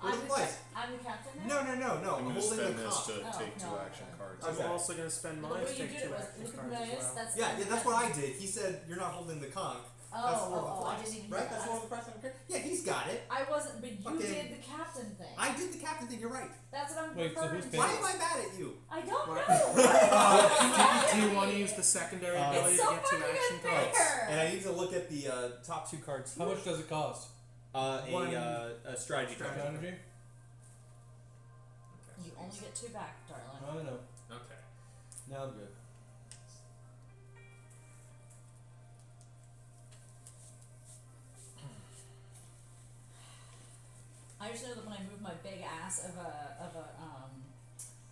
Lord of the Flies. I'm the captain now? No. I'm I'm going to holding spend the this conch. to Oh, take 2 no, action okay. cards. I'm Okay. also gonna spend But mine the to way you take did 2 it was action look cards nice. as well. That's Yeah, that's what I did. He said you're not holding the conch. Oh, That's Lord of the I Flies. didn't even Right? know That's that. Lord of the Flies. I don't care. Yeah, he's got it. I wasn't, but you Fucking- did the captain thing. I did the captain thing. You're right. That's what I'm Wait, so referring who's to. Why am I mad at you? I don't What? know. Why? Do you want to use the secondary It's ability so to get 2 fucking action unfair. cards? And I need to look at the top 2 cards. How much does it cost? One- A strategy card. Strategy? You only get 2 back, darling. I know. Okay. Now I'm good. I just know that when I move my big ass of a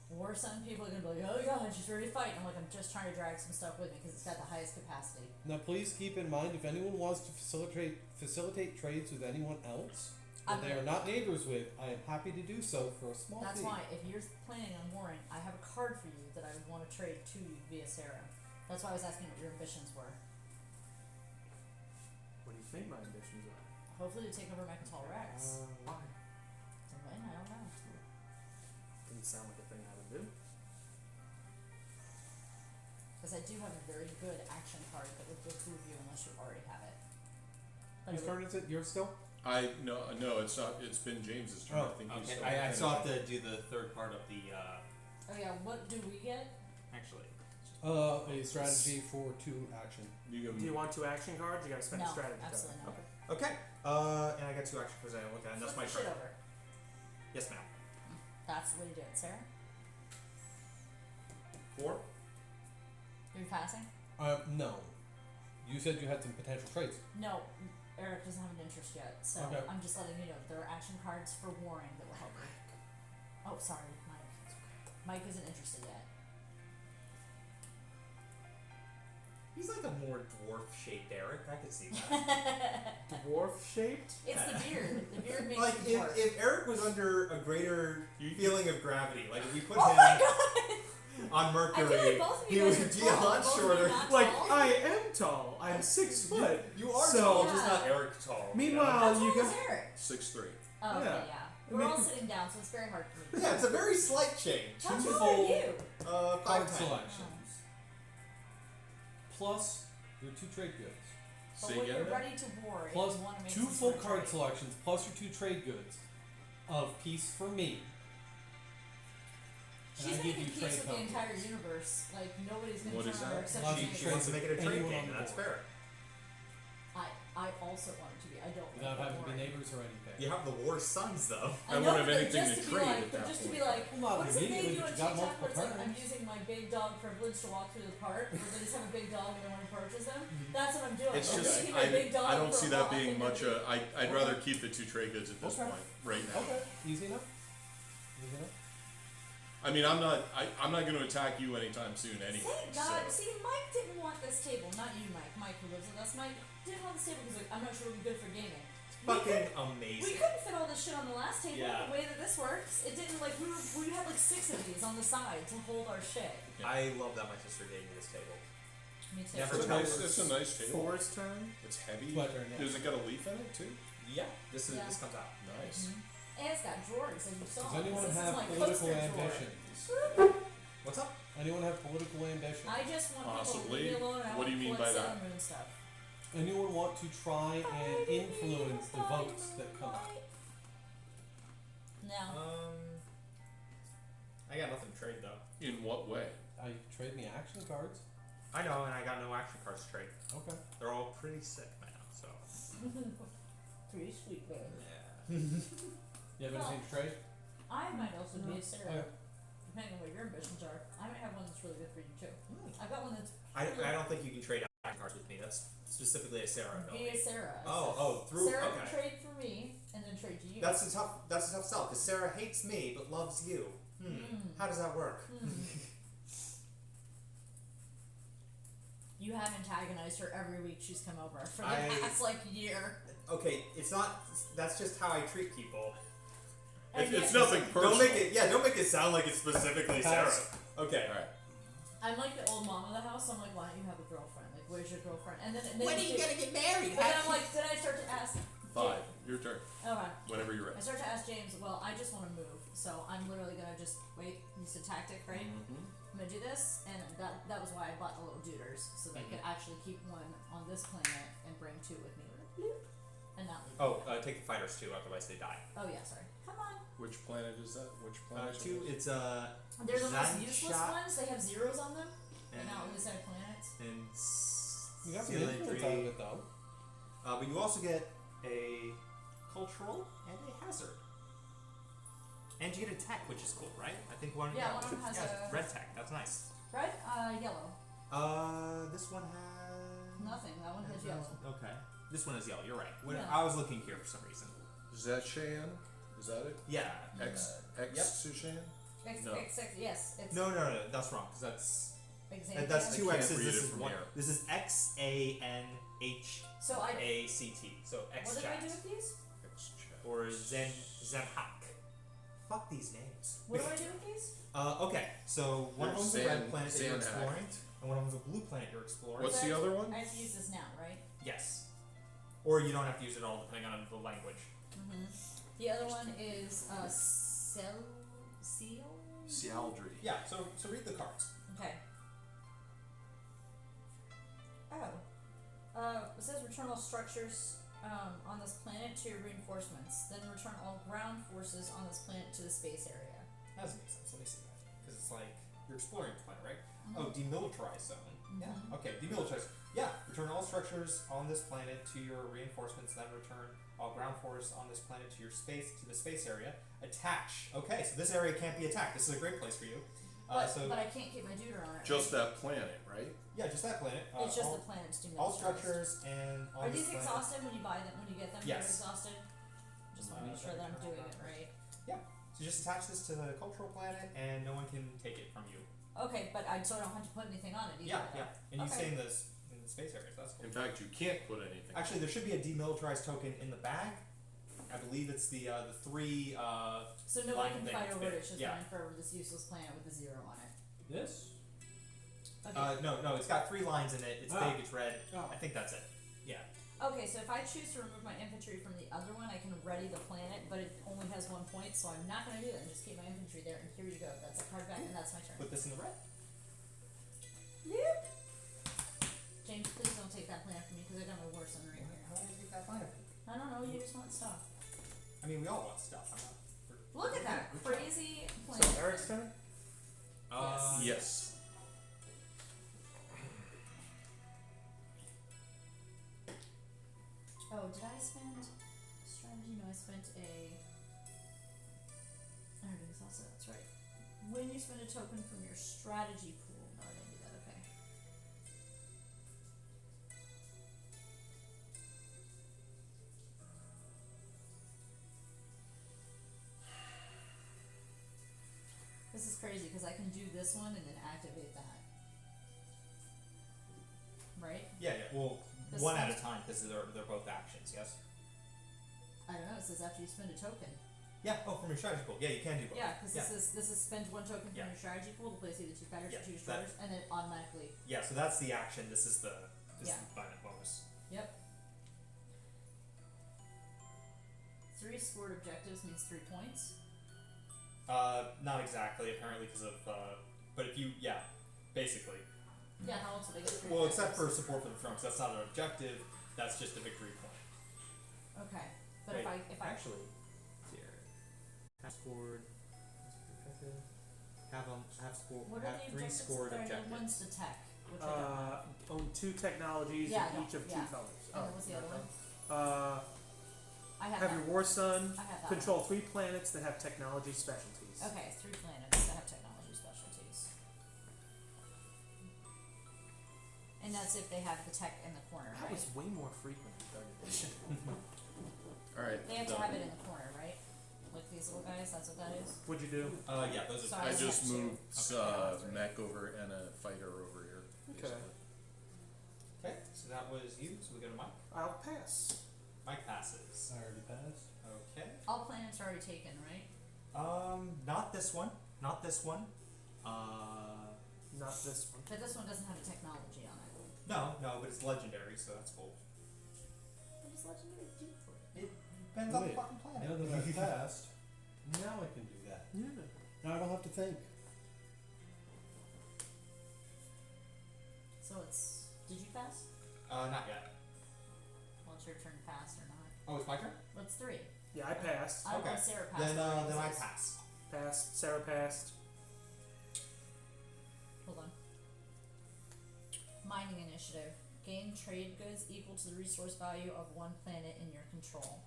war son, people are gonna be like, oh god, she's ready to fight. And I'm like, I'm just trying to drag some stuff with me because it's got the highest capacity. Now, please keep in mind if anyone wants to facilitate trades with anyone else that they are not neighbors with, I am happy to do so for a small That's fee. why, if you're planning on warring, I have a card for you that I would want to trade to you via Sarah. That's why I was asking what your ambitions were. What do you think my ambitions are? Hopefully to take over Mechatol Rex. Why? So when? I don't know. Didn't sound like a thing I would do. Because I do have a very good action card that would behoove you unless you already have it. But Whose it would- turn is it? Yours still? No, it's not. It's been James's turn. Oh, I think he's Okay. still I still have finishing. to do the third part of the. Oh yeah, what do we get? Actually. A strategy for 2 action. You Do you want 2 action cards? You gotta spend No, a strategy absolutely card. not. Okay. Okay. And I got 2 action cards. I look at, and that's Flip my the shit turn. over. Yes, ma'am. That's the way to do it, Sarah. 4. You're passing? No. You said you had some potential traits. No, Eric doesn't have an interest yet, so Okay. I'm just letting you know that there are action cards for warring that will help you. Oh, sorry, Mike. Mike isn't interested yet. He's like a more dwarf-shaped Eric. I could see that. Dwarf shaped? It's the beard. The beard makes Like you dwarf. if Eric was under a greater feeling of gravity, like if we put Oh him my god! on I Mercury, feel like both of he you guys would are be tall. a lot Both of you shorter. not Like, tall. I am tall. I'm 6 foot. You are So- tall, just Yeah. not Eric tall. Meanwhile, How tall you is got. Eric? 6'3". Oh, okay, Yeah. yeah. I We're mean- all sitting down, so it's very hard for me. Yeah, it's a very slight change. How Two tall are full you? 5 card times. selections. Plus your 2 trade goods. But Say when again you're then? ready to war, Plus if you want to make 2 some full sort of card trade. selections, plus your 2 trade goods of peace for me. And She's I give making you peace trade with the entire companies. universe. Like, nobody's going What to is turn on her that? except Logic she She trade. wants to make it a trade Anyone game, on the and that's board. fair. I also want it to be. I don't Without want having to be war. neighbors or anything. You have the war sons, though. I know, won't have but anything just to be trade like, at but that just to point. be like, Well, not what does it they immediately, do but in you got Chapter? multiple It's like, I'm turns. using my big dog privilege to walk through the park, or they just have a big dog and no one approaches them. That's what I'm doing. It's I'm just, taking my big dog I don't for see a that walk being and much nobody- I'd rather keep the 2 trade goods at this Okay. point, right now. Okay, easy enough. Easy enough. I mean, I'm not going to attack you anytime soon anyway. Thank God. So. See, Mike didn't want this table. Not you, Mike. Mike, who lives with us. Mike didn't want this table because like, I'm not sure it would be good for gaming. Fucking We amazing. couldn't fit all this shit on the last table Yeah. the way that this works. It didn't like we had like 6 of these on the side to hold our shit. I love that my sister gave me this table. Me too. Never It's a tell nice, her. it's a nice table. Thor's turn. It's heavy. It's my turn, yeah. Does it got a leaf in it too? Yeah, this Yeah. this comes out. Nice. And it's got drawers, as you saw. Does anyone This is have my political poster drawer. ambitions? What's up? Anyone have political ambitions? I just want people to Possibly. leave me alone. And I What do you want mean to by collect that? Sailor Moon stuff. Anyone want to try and influence the votes that come out? No. I got nothing to trade though. In what way? I trade me action cards. I know, and I got no action cards to trade. Okay. They're all pretty sick by now, so. Pretty sweet, babe. Yeah. You have anything to trade? I might also be a Sarah, Okay. depending on what your ambitions are. I might have one that's really good for you too. I've got one that's I don't think you can trade action cards with me. That's specifically a Sarah be a ability. Sarah. I Oh, said. oh, through Sarah okay. can trade for me and then trade to you. That's a tough sell because Sarah hates me but loves you. How does that work? You have antagonized her every week she's come over for the I- past like year. Okay, it's not. That's just how I treat people. And It's yet- nothing personal. Don't make it sound like it's specifically Sarah. Okay. All right. I'm like the old mom of the house. So I'm like, why don't you have a girlfriend? Like, where's your girlfriend? And then When are you gonna get married? But then I'm like, then I start to ask. 5. Your turn. Okay. Whenever you're I ready. start to ask James. Well, I just want to move, so I'm literally gonna just wait. Use a tactic, right? Mm-hmm. I'm gonna do this, and that was why I bought the little duders, so they could actually keep one on this planet and bring 2 with me, bloop, and not leave. Oh, take the fighters too, otherwise they die. Oh yeah, sorry. Come on. Which planet is that? Which planet? Two. is it? It's They're the most useless Zanshot ones. They have zeros on them. and And not on this side of planets. and You got some influence out of it though. but you also get a cultural and a hazard. And you get a tech, which is cool, right? I think one. Yeah, one of them has a- red tech. That's nice. Red, yellow. This one has Nothing. That one has yellow. Okay. This one is yellow. You're right. Yeah. I was looking here for some reason. Is that Shan? Is that it? Yeah. X Shan? X, No. X, X, yes. It's No, that's wrong. Because Xanthian. that's 2 I can't X's. read This it is from one. here. This is XANHACT. So So X what do I chat do with these? X chat. or Zenhak. Fuck these names. What do I do with these? Okay. So one of them's a red planet that you're Zanhack. exploring, and one of them's a blue planet you're exploring. What's So the I- other one? I have to use this now, right? Yes. Or you don't have to use it all depending on the language. Mm-hmm. The other one is seal. Sialdry. Yeah. So read the cards. Okay. Oh. It says return all structures on this planet to your reinforcements. Then return all ground forces on this planet to the space area. That doesn't make sense. Let me see that. Because it's like you're exploring the planet, right? Mhm. Oh, demilitarized zone. Yeah. Mhm. Okay, demilitarized. Yeah. Return all structures on this planet to your reinforcements. Then return all ground force on this planet to your space to the space area. Attach. Okay, so this area can't be attacked. This is a great place for you. But I can't keep my deuter on it. Just right? that planet, right? Yeah, just that planet. It's just all, the planets do all militarized. structures and all Are these these planets. exhausted when you buy them? When you get them, Yes. they're exhausted. Just want to make sure that I'm doing it right. So just attach this to the cultural planet, and no one can take it from you. Okay, but I don't have to put anything on it either. Yeah, and you Okay. stay in the space areas. That's cool. In fact, you can't put anything. Actually, there should be a demilitarized token in the bag. I believe it's the three. So nobody Line can thing, fight it's over big. it. It's just Yeah. running forever this useless planet with a 0 on it. This? Okay. No, it's got 3 lines in it. It's big. It's red. Oh. I think that's it. Yeah. Okay, so if I choose to remove my infantry from the other one, I can ready the planet, but it only has 1 point, so I'm not going to do that and just keep my infantry there. And here you go. That's a card back, and that's my turn. Put this in the red. Yep. James, please don't take that planet from me because I got my war son right here. How did I take that planet? I don't know. You just want stuff. I mean, we all want stuff. I'm not. Look at that crazy So planet. Eric's turn. Yes. Oh, did I spend strategy? No, I spent a. I already exhausted. That's right. When you spend a token from your strategy pool. No, I didn't do that. Okay. This is crazy because I can do this one and then activate that. Right? Yeah. Well, This one at a one's- time because they're both actions. Yes. I don't know. It says after you spend a token. Yeah. Oh, from your strategy pool. Yeah, you can do both. Yeah, because this is spend 1 token from Yeah. your strategy pool to place either 2 fighters Yeah, or 2 that- destroyers, and then automatically. Yeah. So that's the action. This is the Yeah. bonus. Yep. 3 scored objectives means 3 points. Not exactly. Apparently, because of but if you basically. Yeah, how else would I get 3 Well, except for objectives? support for the throne, 'cause that's not an objective. That's just a victory point. Okay, but Wait, if I actually, here, have scored, have scored, what are have the 3 objectives? scored Sorry, objectives. One's the tech, which I don't know. Own 2 technologies, Yeah, and no, each of yeah. 2 colors. And then what's the other one? I have Have that. your war son I have that. control 3 planets that have technology specialties. One. Okay, 3 planets that have technology specialties. And that's if they have the tech in the corner, That right? was way more frequent in 3rd edition. All right. They have to done. have it in the corner, right? Like these little guys, that's what that is? What'd you do? Yeah, those are. Sorry. I I just have 2. moved Okay. mech over and a fighter over here. Okay. basically. Okay, so that was you. So we go to Mike. I'll pass. Mike passes. I already passed. Okay. All planets are already taken, right? Not this one. Not this one. Not this one. But this one doesn't have a technology on it. No, but it's legendary, so that's cool. What does legendary do for it? It depends on the Wait. fucking planet. Now that I've passed, now I can do that. Yeah. Now I don't have to think. So it's. Did you pass? Not yet. Well, it's your turn to pass or not. Oh, it's my turn. Well, it's 3. Yeah, I passed. I don't know Okay. if Sarah passed. Then already, I so- pass. Passed. Sarah passed. Hold on. Mining initiative. Gain trade goods equal to the resource value of 1 planet in your control.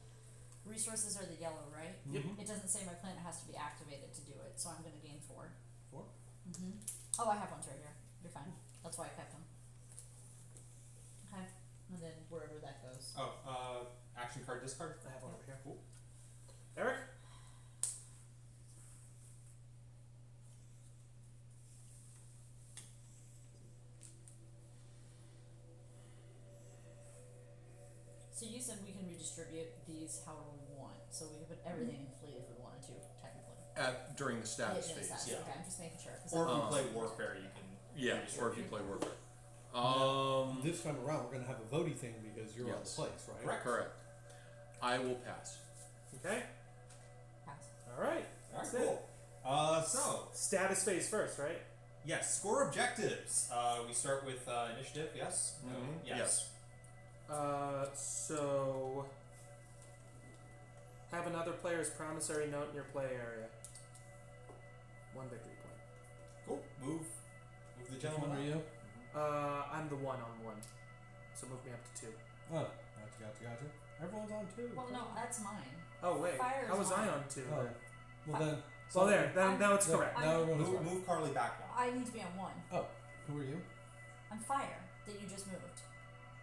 Resources are the yellow, right? Yep. It doesn't say my planet has to be activated to do it, so I'm going to gain 4. 4? Mm-hmm. Oh, I have ones right here. You're fine. That's why I kept them. Okay. And then wherever that goes. Oh, action card discard. I have one over here. Cool. Eric? So you said we can redistribute these however we want. So we can put everything in fleet if we wanted to, technically. During the status Yeah, phase. status. yeah. Okay, I'm just making sure. 'Cause Or if you Um, play warfare, you can. Yeah, or if you redistribute. play warfare. This time around, we're going to have a voting thing because you're on the Yes. place, right? Correct. Correct. I will pass. Okay. pass. Alright. Alright, That's it. cool. So Status phase first, right? yes, score objectives. We start with initiative. Yes. No. Mhm. Yes. So have another player's promissory note in your play area. 1 victory point. Cool. Move the Which gentleman. one are up. you? I'm the 1 on 1. So move me up to 2. Oh, gotcha. Everyone's on 2. Well, no, that's mine. Oh wait. Fire How is was I mine. on 2 Oh. then? Well then, Well, there. Now it's Yeah, correct. now everyone's Move, right. move Carly back one. I need to be on 1. Oh, who are you? I'm fire that you just moved.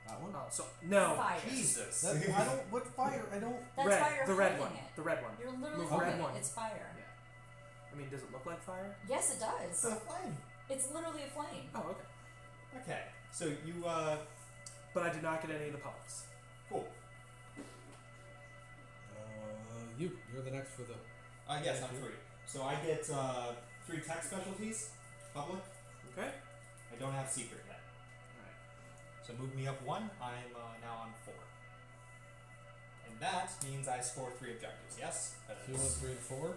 That one? Oh, so no. Fire. Jesus. That, I don't. What fire? I don't. That's red. fire. The red hiding one. It. The red one. You're literally Move red hiding one. it. It's fire. Yeah. I mean, does it look like fire? Yes, it does. It's a flame. It's literally a flame. Oh, okay. Okay. So you But I did not get any of the puddles. cool. You're the next for the. Yes, I'm 3. So I get 3 tech specialties, public. Okay. I don't have secret yet. Alright. So move me up 1. I'm now on 4. And that means I score 3 objectives. Yes. So you want 3 and 4?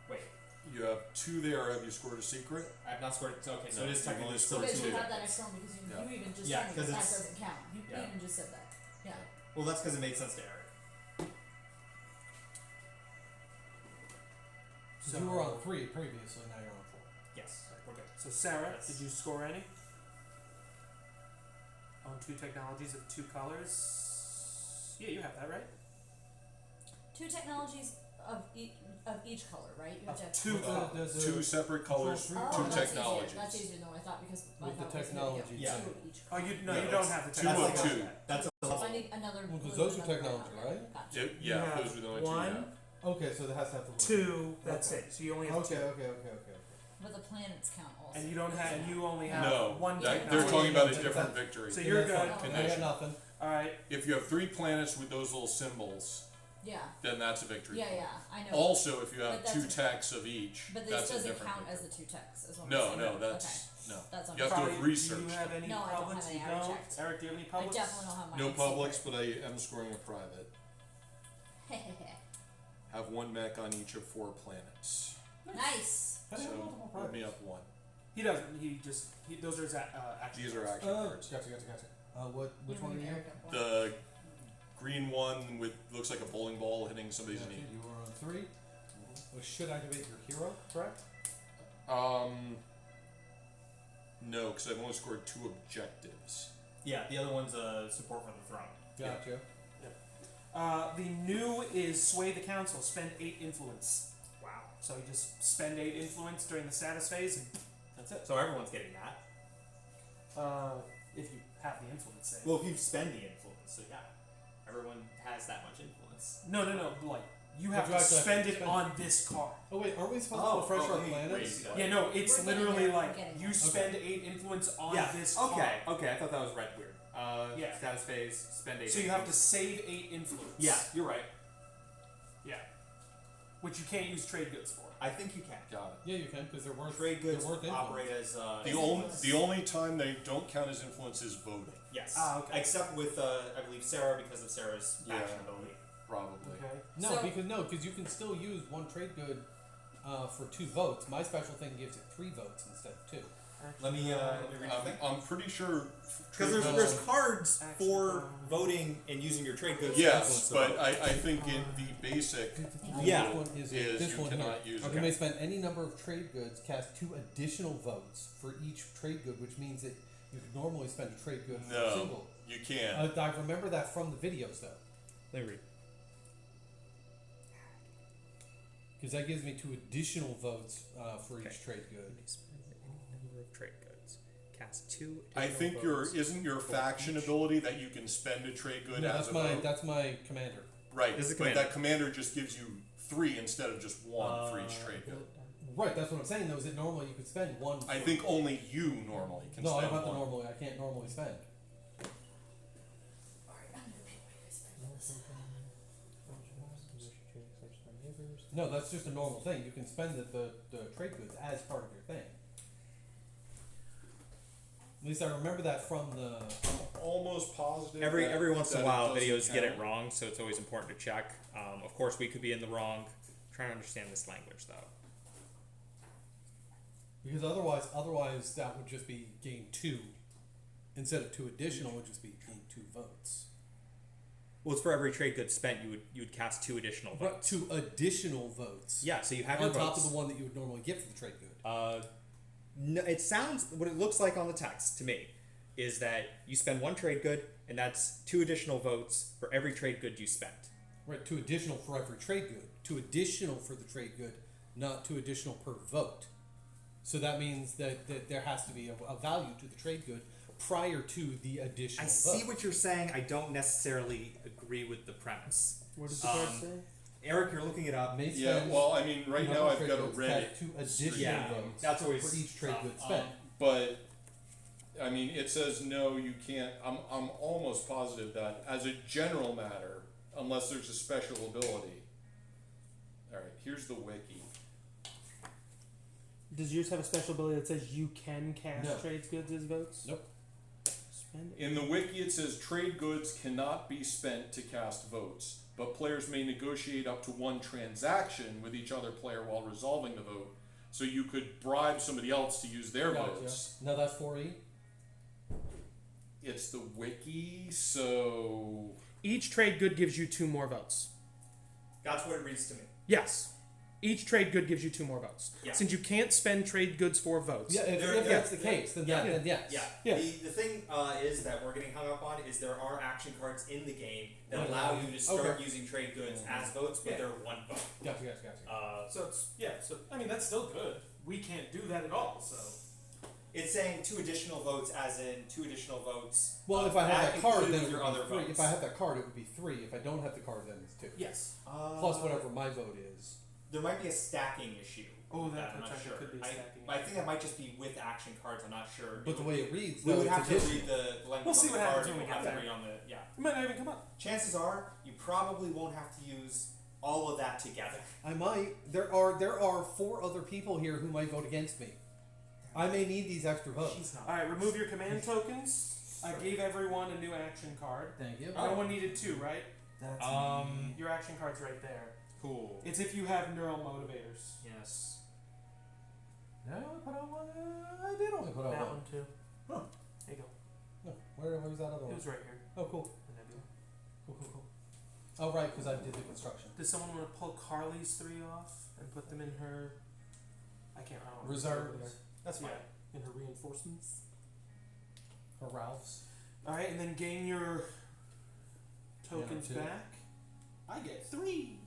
Wait, You have 2 there. Have you scored a secret? I have not scored. So okay, so No, it is you've technically only scored scored Because 2 you have that objectives. extra one because Yeah. you even just Yeah, told me 'cause that it's- doesn't count. You yeah. even just said that. Yeah. Well, that's because it made sense to Eric. So You were on 3 previously. Now you're on 4. Yes, we're good. So Sarah, Yes. did you score any? On 2 technologies of 2 colors. Yeah, you have that right. 2 technologies of each color, right? You have to have Two. The 2 separate colors, control 2 three. that's technologies. Easier. That's easier than what I thought because I With the thought it was technology, gonna be yeah. 2 of each Oh, color. you no, Yeah, you don't that's have the 2 of technology. 2. That's a So level. I need another. Well, 'cause blue those and are another technology, color. right? Gotcha. Yeah, You have those are the only 2 you one, have. Okay, so that has to have the. 2. That's Okay. it. So you only have Okay, 2. okay. But the planets count also. And you don't have. And you only have No, 1 they're technology. talking about a That- different that- victory. So you're That's good. fine. I Condition. got nothing. All right. If you have 3 planets with those little symbols, Yeah. then that's a victory. Yeah, I know. Also, if you have But 2 that's- techs of each, But this that's a doesn't different count as victory. the 2 techs, is what I'm No, saying. no, that's Okay. no. That's You have to Carly, have do researched. you have any No, I don't publics? have You any. I don't. checked. Eric, do you have any I publics? definitely don't have mine. No in publics, secret. but I am scoring a private. Have 1 mech on each of 4 planets. Nice. How do you have So multiple move me privates? up 1. He doesn't. He just. Those are his action. These are cards. action cards. Gotcha. Which one are you? The green one with looks like a bowling ball hitting somebody's Gotcha, knee. you are on 3. Well, should activate your hero, correct? No, because I've only scored 2 objectives. Yeah, the other one's support for the throne. Gotcha. The new is sway the council. Spend 8 influence. Wow. So you just spend 8 influence during the status phase, and that's it. So everyone's getting that. If you have the influence save. Well, if you spend the influence, so yeah, everyone has that much influence. No. Like you have But to you actually have spend to it spend on this card. Oh wait, aren't we supposed to refresh our planets? Yeah, no, it's We're getting literally there, we're like getting you there. spend 8 influence on Yeah. this card. Okay. I thought that was red weird. Yeah. Status phase, spend 8. So you have to save 8 influence. Yeah, you're right. Yeah. Which you can't use trade goods for. I think you can. Got it. Yeah, you can because they're worth. Trade goods They're worth influence. operate as The only time they don't count as influence is voting, yes. Ah, okay. Except with I believe Sarah because of Sarah's Yeah. faction ability. probably. Okay. No, So- because you can still use 1 trade good for 2 votes. My special thing gives it 3 votes instead of 2. Let me read the thing. I'm pretty sure. Because there's cards for voting and using your trade goods. to Yes, influence but I think in the basic Yeah. This one is is this you one cannot here. use You it. may spend any number of trade goods, cast 2 additional votes for each trade good, which means that you could normally spend a trade good for a No, single. you can't. I remember that from the videos though, Let me read. because that gives me 2 additional votes for each trade good. Any number of trade goods. Cast 2 I think isn't your faction ability that you can spend a trade good No, as that's a my vote? that's my commander. Right, This is but commander. that commander just gives you 3 instead of just 1 for each trade good. Right, that's what I'm saying. Though, is it normally you could spend 1? I think only you normally can No, I spend don't have to 1. normally. I can't normally spend. Alright, I'm gonna pay my guys for this. No, that's just a normal thing. You can spend the trade goods as part of your thing. At least I remember that from the. Almost positive. Every once in a that while, it doesn't videos get it count. wrong, so it's always important to check. Of course, we could be in the wrong. Trying to understand this language, though. Because otherwise that would just be gain 2, instead of 2 additional would just be gain 2 votes. Well, it's for every trade good spent, you would cast 2 additional But votes. 2 additional votes. Yeah, so you have on your top votes. of the one that you would normally get for the trade good. No, it sounds what it looks like on the text to me is that you spend 1 trade good, and that's 2 additional votes for every trade good you spent. Right, 2 additional for every trade good. 2 additional for the trade good not 2 additional per vote. So that means that there has to be a value to the trade good prior to the additional I vote. see what you're saying. I don't necessarily agree with the premise. What does the card say? Eric, you're looking it up. May Yeah, spend well, I mean, right number now of I've trade got to goods read it, attached to additional Yeah, votes that's always for each trade tough. good spent. but I mean, it says no, you can't. I'm almost positive that as a general matter, unless there's a special ability. All right, here's the wiki. Does yours have a special ability that says you can cast No. trades goods as votes? Nope. Spend it. In the wiki, it says trade goods cannot be spent to cast votes, but players may negotiate up to 1 transaction with each other player while resolving the vote. So you could bribe somebody else to use their Gotcha. votes. No, that's 4E. It's the wiki, so Each trade good gives you 2 more votes. That's what it reads to me. Yes. Each trade good gives you 2 more votes. Yeah. Since you can't spend trade goods for votes. Yeah, if There- that's the case, then yeah. then yes. Yeah. Yeah. The thing is that we're getting hung up on is there are action cards in the game that Okay. allow you to start Okay. using trade goods as votes, but Yeah. they're 1 vote. Gotcha. So it's So I mean, that's still good. We can't do that at all. So It's saying 2 additional votes, as in 2 additional votes. Well, if I have that card, included then with it your would be other 3. votes. If I have that card, it would be 3. If I don't have the card, then it's 2. yes. Plus whatever my vote is. There might be a stacking issue. Oh, with that I'm not potentially sure. could be a stacking I think that might just be with action cards. I'm not sure. But the way it reads, we though, would it's have to additional. read the language We'll see on the what card, happens and when we we'll have get to there. read on the It might not even come up. Chances are you probably won't have to use all of that together. I might. There are 4 other people here who might vote against me. I may need these extra votes. She's not. All right, remove your command tokens. I gave everyone a new action card. Thank you. No one needed 2, right? That's Your action card's right there. Cool. It's if you have neural motivators. Yes. No, I put on one. I did only put on That one. one too. Huh. There you go. No, where was that other It one? was right here. Oh, cool. The nebula. Cool. Oh, right, because I did the construction. Does someone want to pull Carly's 3 off and put them in her? I don't know. Reserves. That's fine. Yeah, in her reinforcements. Or Ralph's. All right, and then gain your tokens 2. back. I get 3.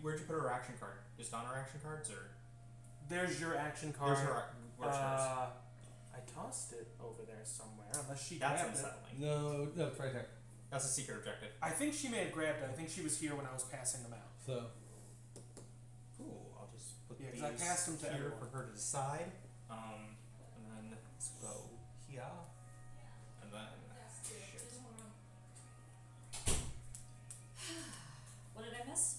Where'd you put her action card? Just on her action cards, or There's your action card. where's her? Where's hers? I tossed it over there somewhere, unless she That's grabbed it. unsettling. No, it's right there. That's a secret objective. I think she may have grabbed it. I think she was here when I was passing them out. So, Cool. I'll just put Yeah, 'cause these I passed them to here everyone. for her to decide. And then let's go here, and then shit. What did I miss?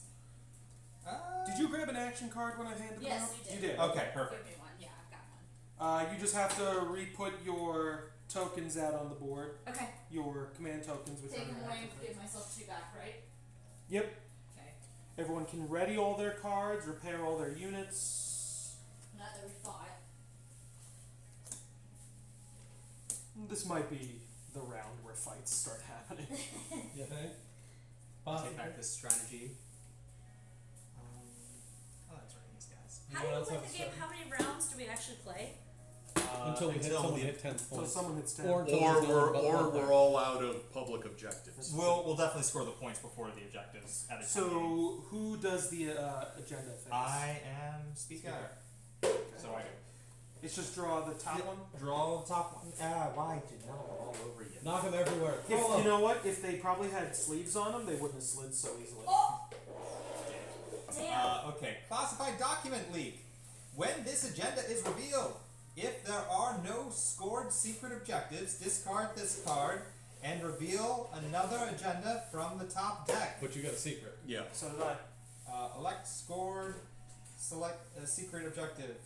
Did you grab an action card when I handed them Yes, out? you did. You did. Okay, perfect. Give me one. Yeah, I've got one. You just have to re-put your tokens out on the board. Okay. Your command tokens, which Take are them your away action and cards. give myself 2 back, right? Yep. Okay. Everyone can ready all their cards, repair all their units. Not that we fought. This might be the round where fights start happening. you think? Take back this strategy. Oh, that's right, these guys. How What do you else play have the to game? say? How many rounds do we actually play? Until we hit until someone the- hit 10 So points. someone hits 10. Or until or there's no we're one but or one we're there. all out of public objectives. We'll definitely score the points before the objectives at a time. So who does the agenda thing? I am speaker. So I It's just draw the top one. draw the top one. Why did not all over you? Knock them everywhere. If Throw you 'em. know what, if they probably had sleeves on them, they wouldn't have slid so easily. Oh! Damn. Okay, classified document leak. When this agenda is revealed, if there are no scored secret objectives, discard this card and reveal another agenda from the top deck. But you got a secret. Yeah. So did I. Elect scored, select a secret objective.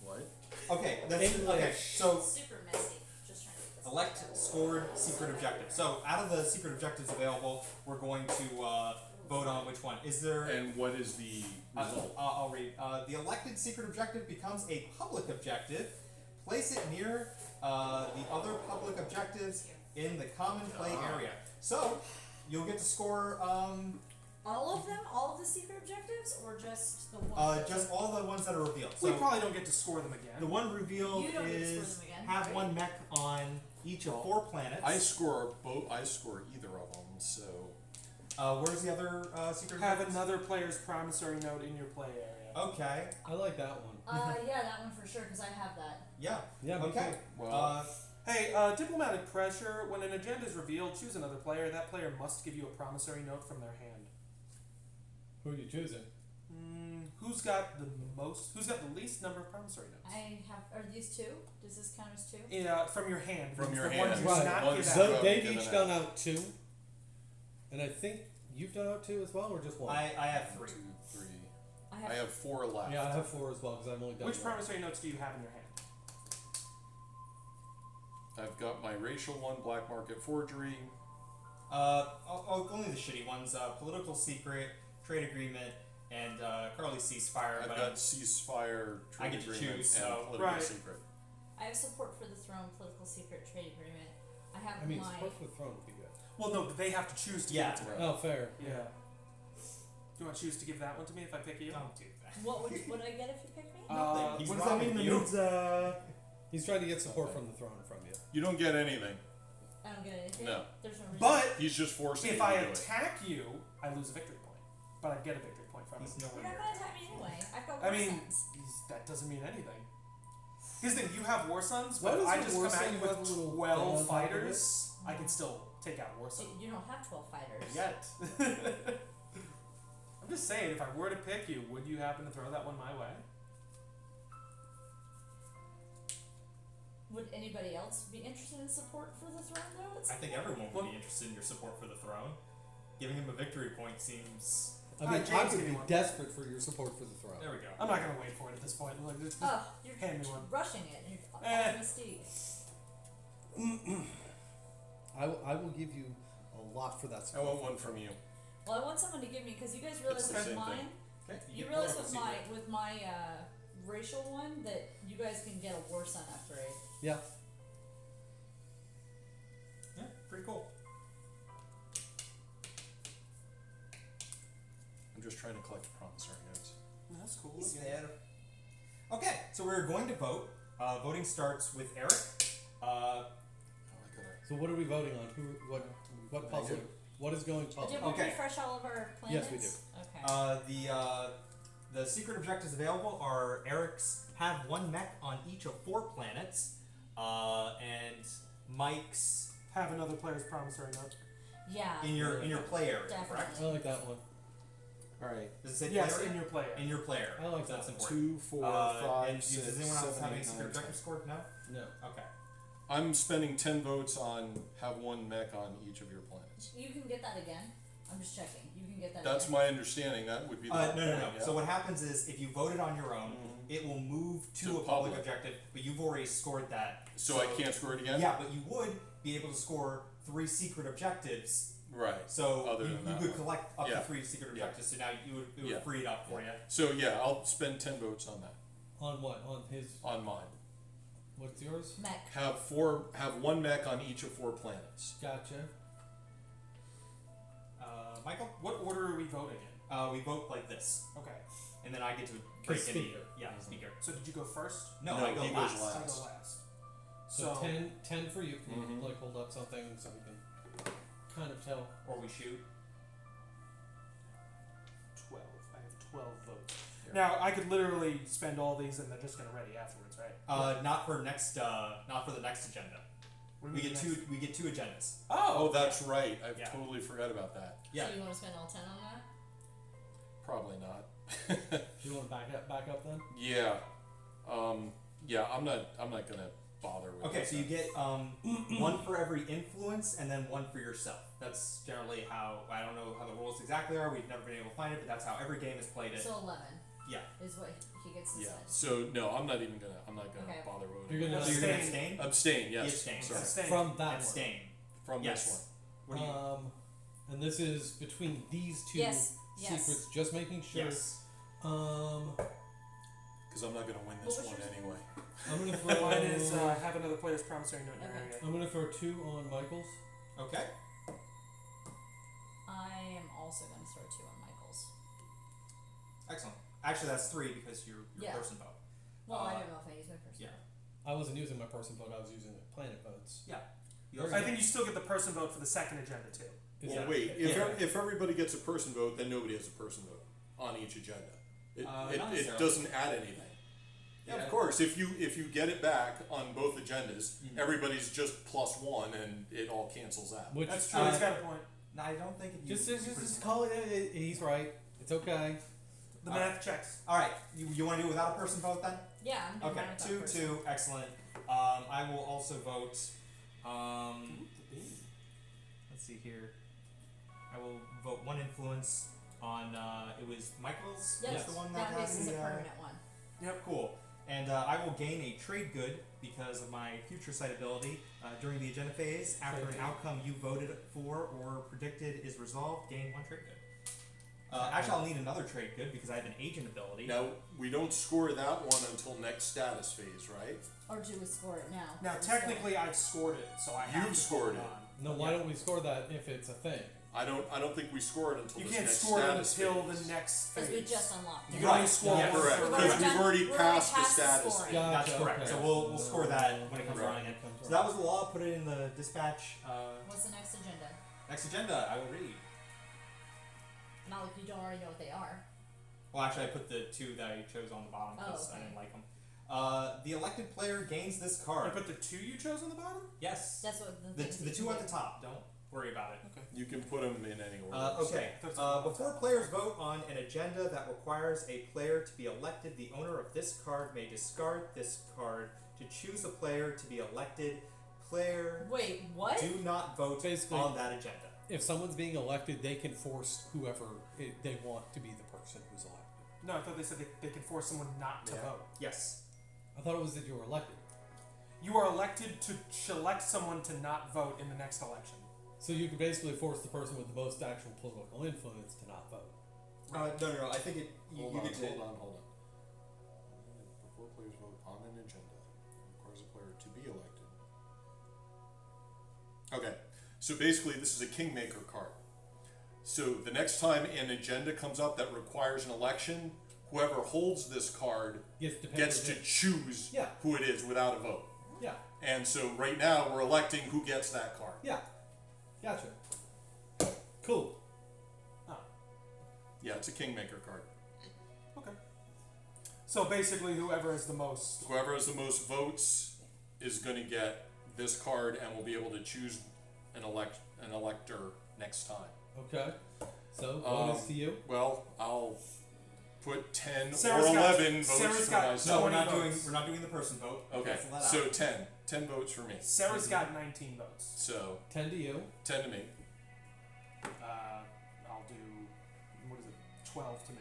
What? Okay, that's okay. English. So Super messy. Just trying to get this. elect scored secret objective. So out of the secret objectives available, we're going to vote on which one. Is there? And what is the result? I'll read. The elected secret objective becomes a public objective. Place it near the other public objectives in the common play area. So you'll get to score All of them? All of the secret objectives? Or just the one? just all the ones that are revealed. We So probably don't get to score them again. the one revealed You don't get to score is them again, have right? one mech on each of 4 planets. I score either of them, so Where's the other secret? Have objectives? another player's promissory note in your play area. Okay. I like that one. Yeah, that one for sure, because I have that. Yeah. Yeah, me Okay. too. Well, Hey, diplomatic pressure. When an agenda is revealed, choose another player. That player must give you a promissory note from their hand. Who are you choosing? Who's got the most? Who's got the least number of promissory notes? I have. Are these two? Does this count as two? From your hand. From your the hand. Ones you Right. not Ones give so- out. So they've given each out. done out 2, and I think you've done out 2 as well, or just 1? I have 3. 2, 3. I I have 4 left. Yeah, I have 4 as well because I've only done Which 1. promissory notes do you have in your hand? I've got my racial one, black market forgery. Only the shitty ones. Political secret, trade agreement, and Carly ceasefire. I've But got ceasefire, I trade get to agreement, choose, and so- political Right. secret. I have support for the throne, political secret, trade agreement. I have I mean, my. support for the throne would be good. Well, no, but they have to choose to Yeah. give it to Right. me. Oh, fair. Yeah. Do you want to choose to give that one to me if I pick you? don't do that. What would I get if you pick me? Nothing. He's what does that robbing mean? you. That means, He's trying to get support from the throne from you. You don't get anything. I don't get anything. No. There's no reason. but He's just forcing if you I to do it. attack you, I lose a victory point. But I get a victory point from He's it. nowhere you're near. not gonna attack me anyway. I've got I war mean, sons. that doesn't mean anything. Here's the thing: you have war sons, Why but does I the just war come at son you have a with little 12 thing on top of fighters. I can still take out war son. You don't have 12 fighters. Yet. I'm just saying, if I were to pick you, would you happen to throw that one my way? Would anybody else be interested in support for the throne though? I think everyone would Well- be interested in your support for the throne. Giving him a victory point seems. I mean, James, I give would me be one. desperate for your support for the throne. There we go. I'm not gonna wait for it at this point. Like, just Oh, you're hand me one. rushing it. You're Eh. mystique. I will give you a lot for that I support. want one from you. Well, I want someone to give me because you guys realize It's the with same mine. thing. Okay. You get realize political with secret. my racial one that you guys can get a war son upgrade. Yeah. Yeah, pretty cool. I'm just trying to collect the promissory notes. That's cool. He's yeah. there. Okay, so we're going to vote. Voting starts with Eric. Oh, I gotta. So what are we voting on? What puzzle? What is going Did public? we Okay. refresh all of our Yes, planets? we do. Okay. The secret objectives available are Eric's have 1 mech on each of 4 planets, and Mike's Have another player's promissory note. Yeah. in your play area, Definitely. correct? I like that one. Alright. Does it say Yes, play area? in your player. In your player. I like so that's that. important. 2, 4, And 5, does 6, anyone else 7, have any 8, secret 9, objective 10. scored? No. No. Okay. I'm spending 10 votes on have 1 mech on each of your planets. You can get that again. I'm just checking. You can get that That's again. my understanding. That would be the No. point, yeah. So what happens is if you voted on your own, Mhm. it will move to To a public public. objective, but you've already scored that. So I can't score it again? Yeah, but you would be able to score 3 secret objectives. Right. So Other you than that could one. collect up Yeah. to 3 secret Yeah. objectives. So now it would Yeah. free it up for you. So yeah, I'll spend 10 votes on that. On what? On his. On mine. What's yours? Mech. Have 1 mech on each of 4 planets. Gotcha. Michael, What order are we voting in? we vote like this, Okay. and then I get to break any. speaker. Yeah, speaker. So did you go first? No, No, I go he goes last. last. I go last. So, 10 for you. Can you Mhm. like hold up something so we can kind of tell? Or we shoot. 12. I have 12 votes. Yeah. Now I could literally spend all these and they're just gonna ready afterwards, right? Not for next. Not for the next agenda. What do We you get mean 2. We get 2 agendas. Oh, that's right. I Yeah. totally forgot about that. Yeah. So you want to spend all 10 on that? Probably not. Do you want to back up then? Yeah. Yeah, I'm not gonna bother with Okay, it so you then. get 1 for every influence, and then 1 for yourself. That's generally how. I don't know how the rules exactly are. We've never been able to find it, but that's how every game is played. It. So 11 Yeah. is what he gets Yeah. instead. So no, I'm not gonna Okay. bother voting. You're gonna So you're gonna Abstain. abstain. Abstain, yes. He abstains. Sorry. Abstain. from that Abstain. From Yes. this What do you? one. And this is between these 2 Yes, yes. secrets. Just making sure. Yes. one. Because I'm not gonna win this What was one yours? anyway. I'm gonna throw. Mine is have another player's promissory note in your Okay. area. I'm gonna throw 2 on Michael's. Okay. I am also going to throw 2 on Michael's. Excellent. Actually, that's 3 because you're Yeah. person vote. Well, I Uh, don't know if I use my person. Yeah. I wasn't using my person vote. I was using the planet votes. You Very also I think you still get the person vote for the second agenda too. Is Well, that- wait. yeah. If everybody gets a person vote, then nobody has a person vote on each agenda. It, Not it necessarily. doesn't add anything. Yeah, Yeah. of course. If you get it back on both agendas, everybody's just +1, and it all cancels out. Which That's true. He's got a point. No, I don't think. just call it. He's right. It's okay. The math checks. All right, you want to do it without a person vote then? Yeah, I'm doing Okay, fine with that 2, person. 2, excellent. I will also vote. Let's see here. I will vote 1 influence on. It was Michael's. Yes, Was the one that that has is a the. permanent one. Yep, cool. And I will gain a trade good because of my future sight ability during the agenda phase. After an outcome you voted for or predicted is resolved, gain 1 trade good. Actually, I'll need another trade good because I have an agent ability. Now we don't score that one until next status phase, right? Or do we score it now? Now, Let's technically, I've scored it, so I have You've to scored put it. on. No, why don't we score that if it's a thing? I don't think we score it until You this can't next score it status until phase. the next phase. Because we just unlocked You it. can Right. only score Yeah, one correct. per Because round. we've already we're passed the past the status scoring. phase. That's correct. Okay. So we'll score that when it comes Right. around again. So that was the law. Put it in the dispatch. What's the next agenda? Next agenda, I will read. Not like you don't already know what they are. Well, actually, I put the 2 that I chose on the bottom because Oh, okay. I didn't like them. The elected player gains this You card. put the 2 you chose on the bottom? Yes. That's what The things 2 you at can the do. top. Don't worry about it. You can put them in any order. Okay. Before players vote on an agenda that requires a player to be elected, the owner of this card may discard this card to choose a player to be elected. Player, Wait, what? do not vote Basically- on that agenda. If someone's being elected, they can force whoever they want to be the person who's elected. No, I thought they said they can force someone not to Yeah. vote. Yes. I thought it was that you were elected. You are elected to select someone to not vote in the next election. So you can basically force the person with the most actual political influence to not vote. No. I think it. Hold You on, get to. hold on. Before players vote on an agenda, it requires a player to be elected. Okay, so basically this is a kingmaker card. So the next time an agenda comes up that requires an election, whoever holds this card gets to choose Yeah. who it is without a vote. Yeah. And so right now we're electing who gets that card. Yeah. Gotcha. Cool. Yeah, it's a kingmaker card. Okay. So basically, whoever has the most. Whoever has the most votes is going to get this card and will be able to choose an elector next time. Okay. So bonus to you. Well, I'll put 10 Sarah's or got- 11 votes Sarah's for got myself. No, we're 20 not doing. votes. We're not doing the person vote. Okay, Cancel that so out. 10 votes for me. Sarah's got 19 votes. So 10 to you. 10 to me. I'll do. What is it? 12 to me.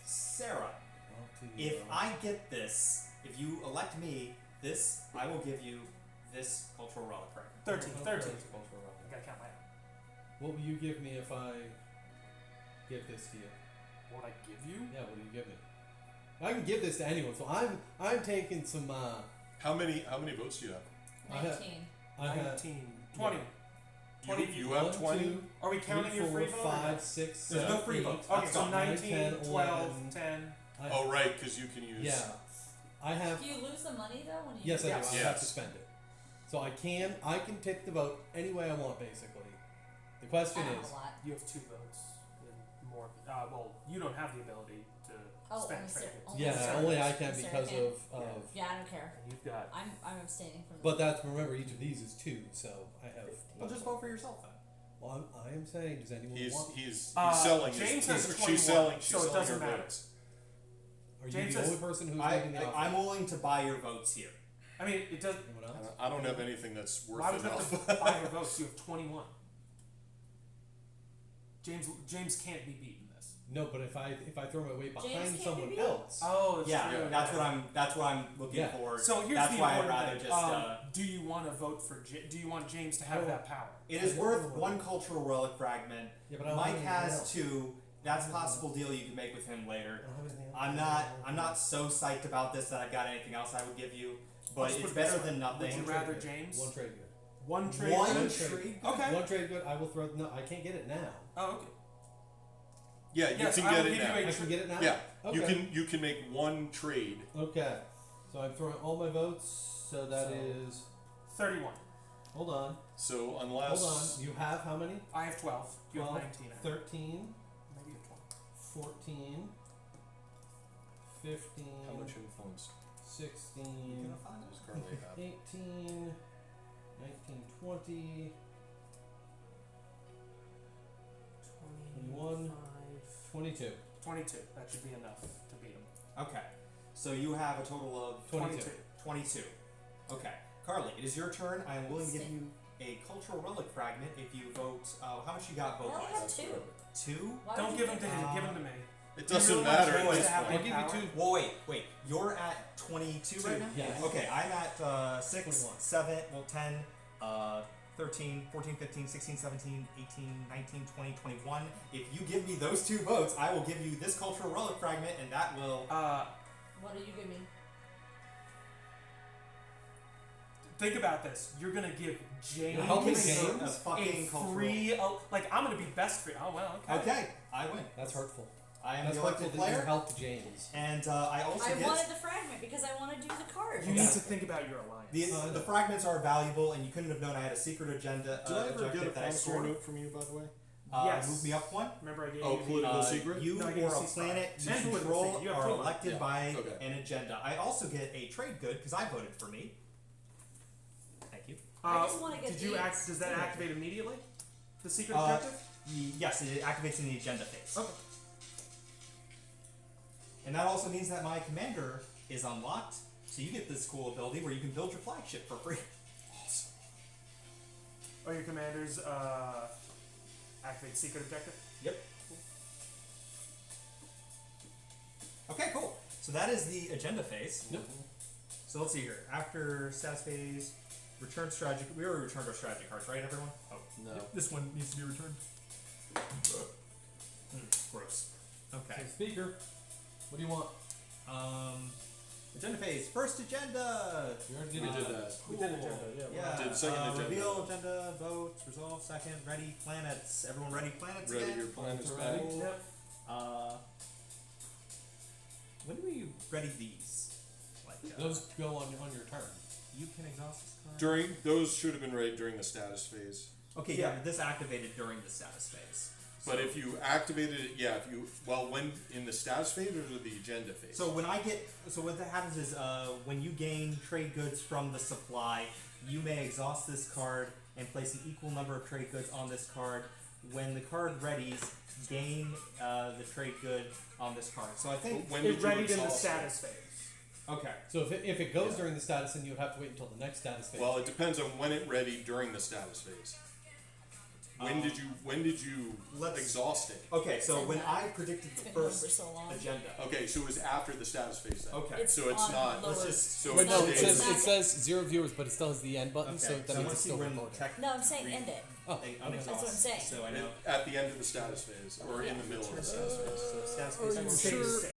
Sarah, if I get this, if you elect me, this I will give you this cultural relic fragment. 13. 13. That's a cultural reference. I gotta count my own. What will you give me if I give this to you? What I give you? Yeah, what do you give me? I can give this to anyone, so I'm taking some. How many votes do you have? I have- 19. I have 19. 20. 20 You have 20? Are we counting your free vote? or no? 5, 6, There's 7, no free 8. votes. Okay, That's so gone. 19, 10, 12, 11. 10. I- Oh, right, because you can use. Yeah, I have. Do you lose the money though when you Yes, do I that? do. I have to Yes. spend it. So I can take the vote any way I want, basically. The question I have is, a lot. You have 2 votes. And more. Well, you don't have the ability to Oh, spend only Sarah- trade. only yeah, Sarah only can. I can Sarah because can. of. Yeah, I don't care. And you've got. I'm abstaining from. But that's remember each of these is 2, so I have. Well, just vote for yourself then. Well, I am saying, does anyone want? He's Uh, selling. James his, has she's 21, selling. She's so it selling doesn't her matter. votes. Are you James the says- only person who's making the offer? I'm willing to buy your votes here. I mean, it does. Anyone else? I don't have anything that's worth Why would you enough. have to buy your votes? You have 21. James can't be beaten this. No, but if I throw my weight James behind can't be someone beat. else, Oh, Yeah, true. that's what I'm looking Yeah. for. So here's that's the why I'd important rather thing. just. Do you want to vote for? Do you want James to have Oh. that power? It is worth 1 cultural relic fragment. yeah, but I don't have Mike anything has else. 2. That's a possible deal you can make with him I later. don't have anything else. I'm not so psyched about this that I've got anything else I would give you, but Let's it's put it this better way. than Would nothing. you rather James? One trade good. One trade. One good? trade. Okay. One trade good. I will throw. No, I can't get it now. Oh, okay. Yeah, you Yes, can I get will it give you now. a I can get it now. Yeah, Okay. you can make 1 trade. Okay. So I'm throwing all my votes. So that So- is 31. Hold on. So unless Hold on. You have how many? I have 12. You have 12, 19. 13, Maybe you have 12. 14, 15, how much influence 16, does Carly have? 18, 19, 20, 21, 22. 22. That should be enough to beat him. Okay. So you have a total of 22. 22. Okay. Carly, it is your turn. I am willing to give you a cultural relic fragment if you vote. How much you got vote I only wise? have two. Two? Why Don't would give you him to give him. Uh, Give him to me. It Do you doesn't really matter want at Joyce this to have point. I'll give you power? two. Well, wait. You're at 22 right now? Yes. Okay, I'm at 6, 21. 7, well, 10, 13, 14, 15, 16, 17, 18, 19, 20, 21. If you give me those two votes, I will give you this cultural relic fragment, and that will. What do you give me? Think about this. You're gonna give James You're helping a James? fucking a cultural. free. Oh, like I'm gonna be best for you. Oh well. Okay. Okay, I win. That's hurtful. I am That's the hurtful elected that you player, helped James. and I also I get. wanted the fragment because I want to do the card. You need to think about your alliance. The fragments are valuable, and you couldn't have known I had a secret agenda. Did I ever objective get a that I promissory scored. note from you, by the way? Yes. Move me up one. Remember I gave Oh, you the political secret? You No, I gave or you a ceasefire. planet you And political control secret. You have are two of them. elected Yeah. by Okay. an agenda. I also get a trade good because I voted for me. Thank you. I just wanna get Did you these. act? Does that activate immediately? The secret Uh, objective? Yes, it activates in the agenda phase. Okay. And that also means that my commander is unlocked, so you get this cool ability where you can build your flagship for free. Are your commanders activate secret objective? Yep. Okay, cool. So that is the agenda phase. Yep. So let's see here. After status phase, return strategy. We already returned our strategy cards, right, everyone? Oh, No. this one needs to be returned. Gross. Okay. So speaker, what do you want? Agenda phase. First agenda. We already We did did it. that. We did agenda, yeah. Yeah. Did second agenda. Reveal agenda. Vote. Resolve. Second. Ready. Planets. Everyone ready? Planets Ready, again? your plan is Ready. back. Yep. When do we ready these? Like Those go on your turn. you can exhaust this card. During those should have been ready during the status phase. Okay, yeah, but this activated during the status phase. But So- if you activated it, yeah, if you when in the status phase or the agenda phase. So when what that happens is when you gain trade goods from the supply, you may exhaust this card and place an equal number of trade goods on this card. When the card readies, gain the trade good on this card. So I think when did It you readied in the exhaust it? status phase. okay. So if it goes Yeah. during the status, then you would have to wait until the next status phase. Well, it depends on when it ready during the status phase. When did you let's- exhaust it? Okay, so It's in when that. I predicted It's the been going first for so long. agenda. Okay, so it was after the status phase then. Okay. It's So it's on not- lower- Let's just So Wait, it no, it stays- says 0 viewers, but it still has the end button, Okay. so that I means want it's to see still when recording. tech No, I'm saying end it. Oh, they okay. unexhaust. That's what I'm saying. So I know. At the end of the status phase or in the middle of the status phase. So status Are phase. you is Phase sure? six.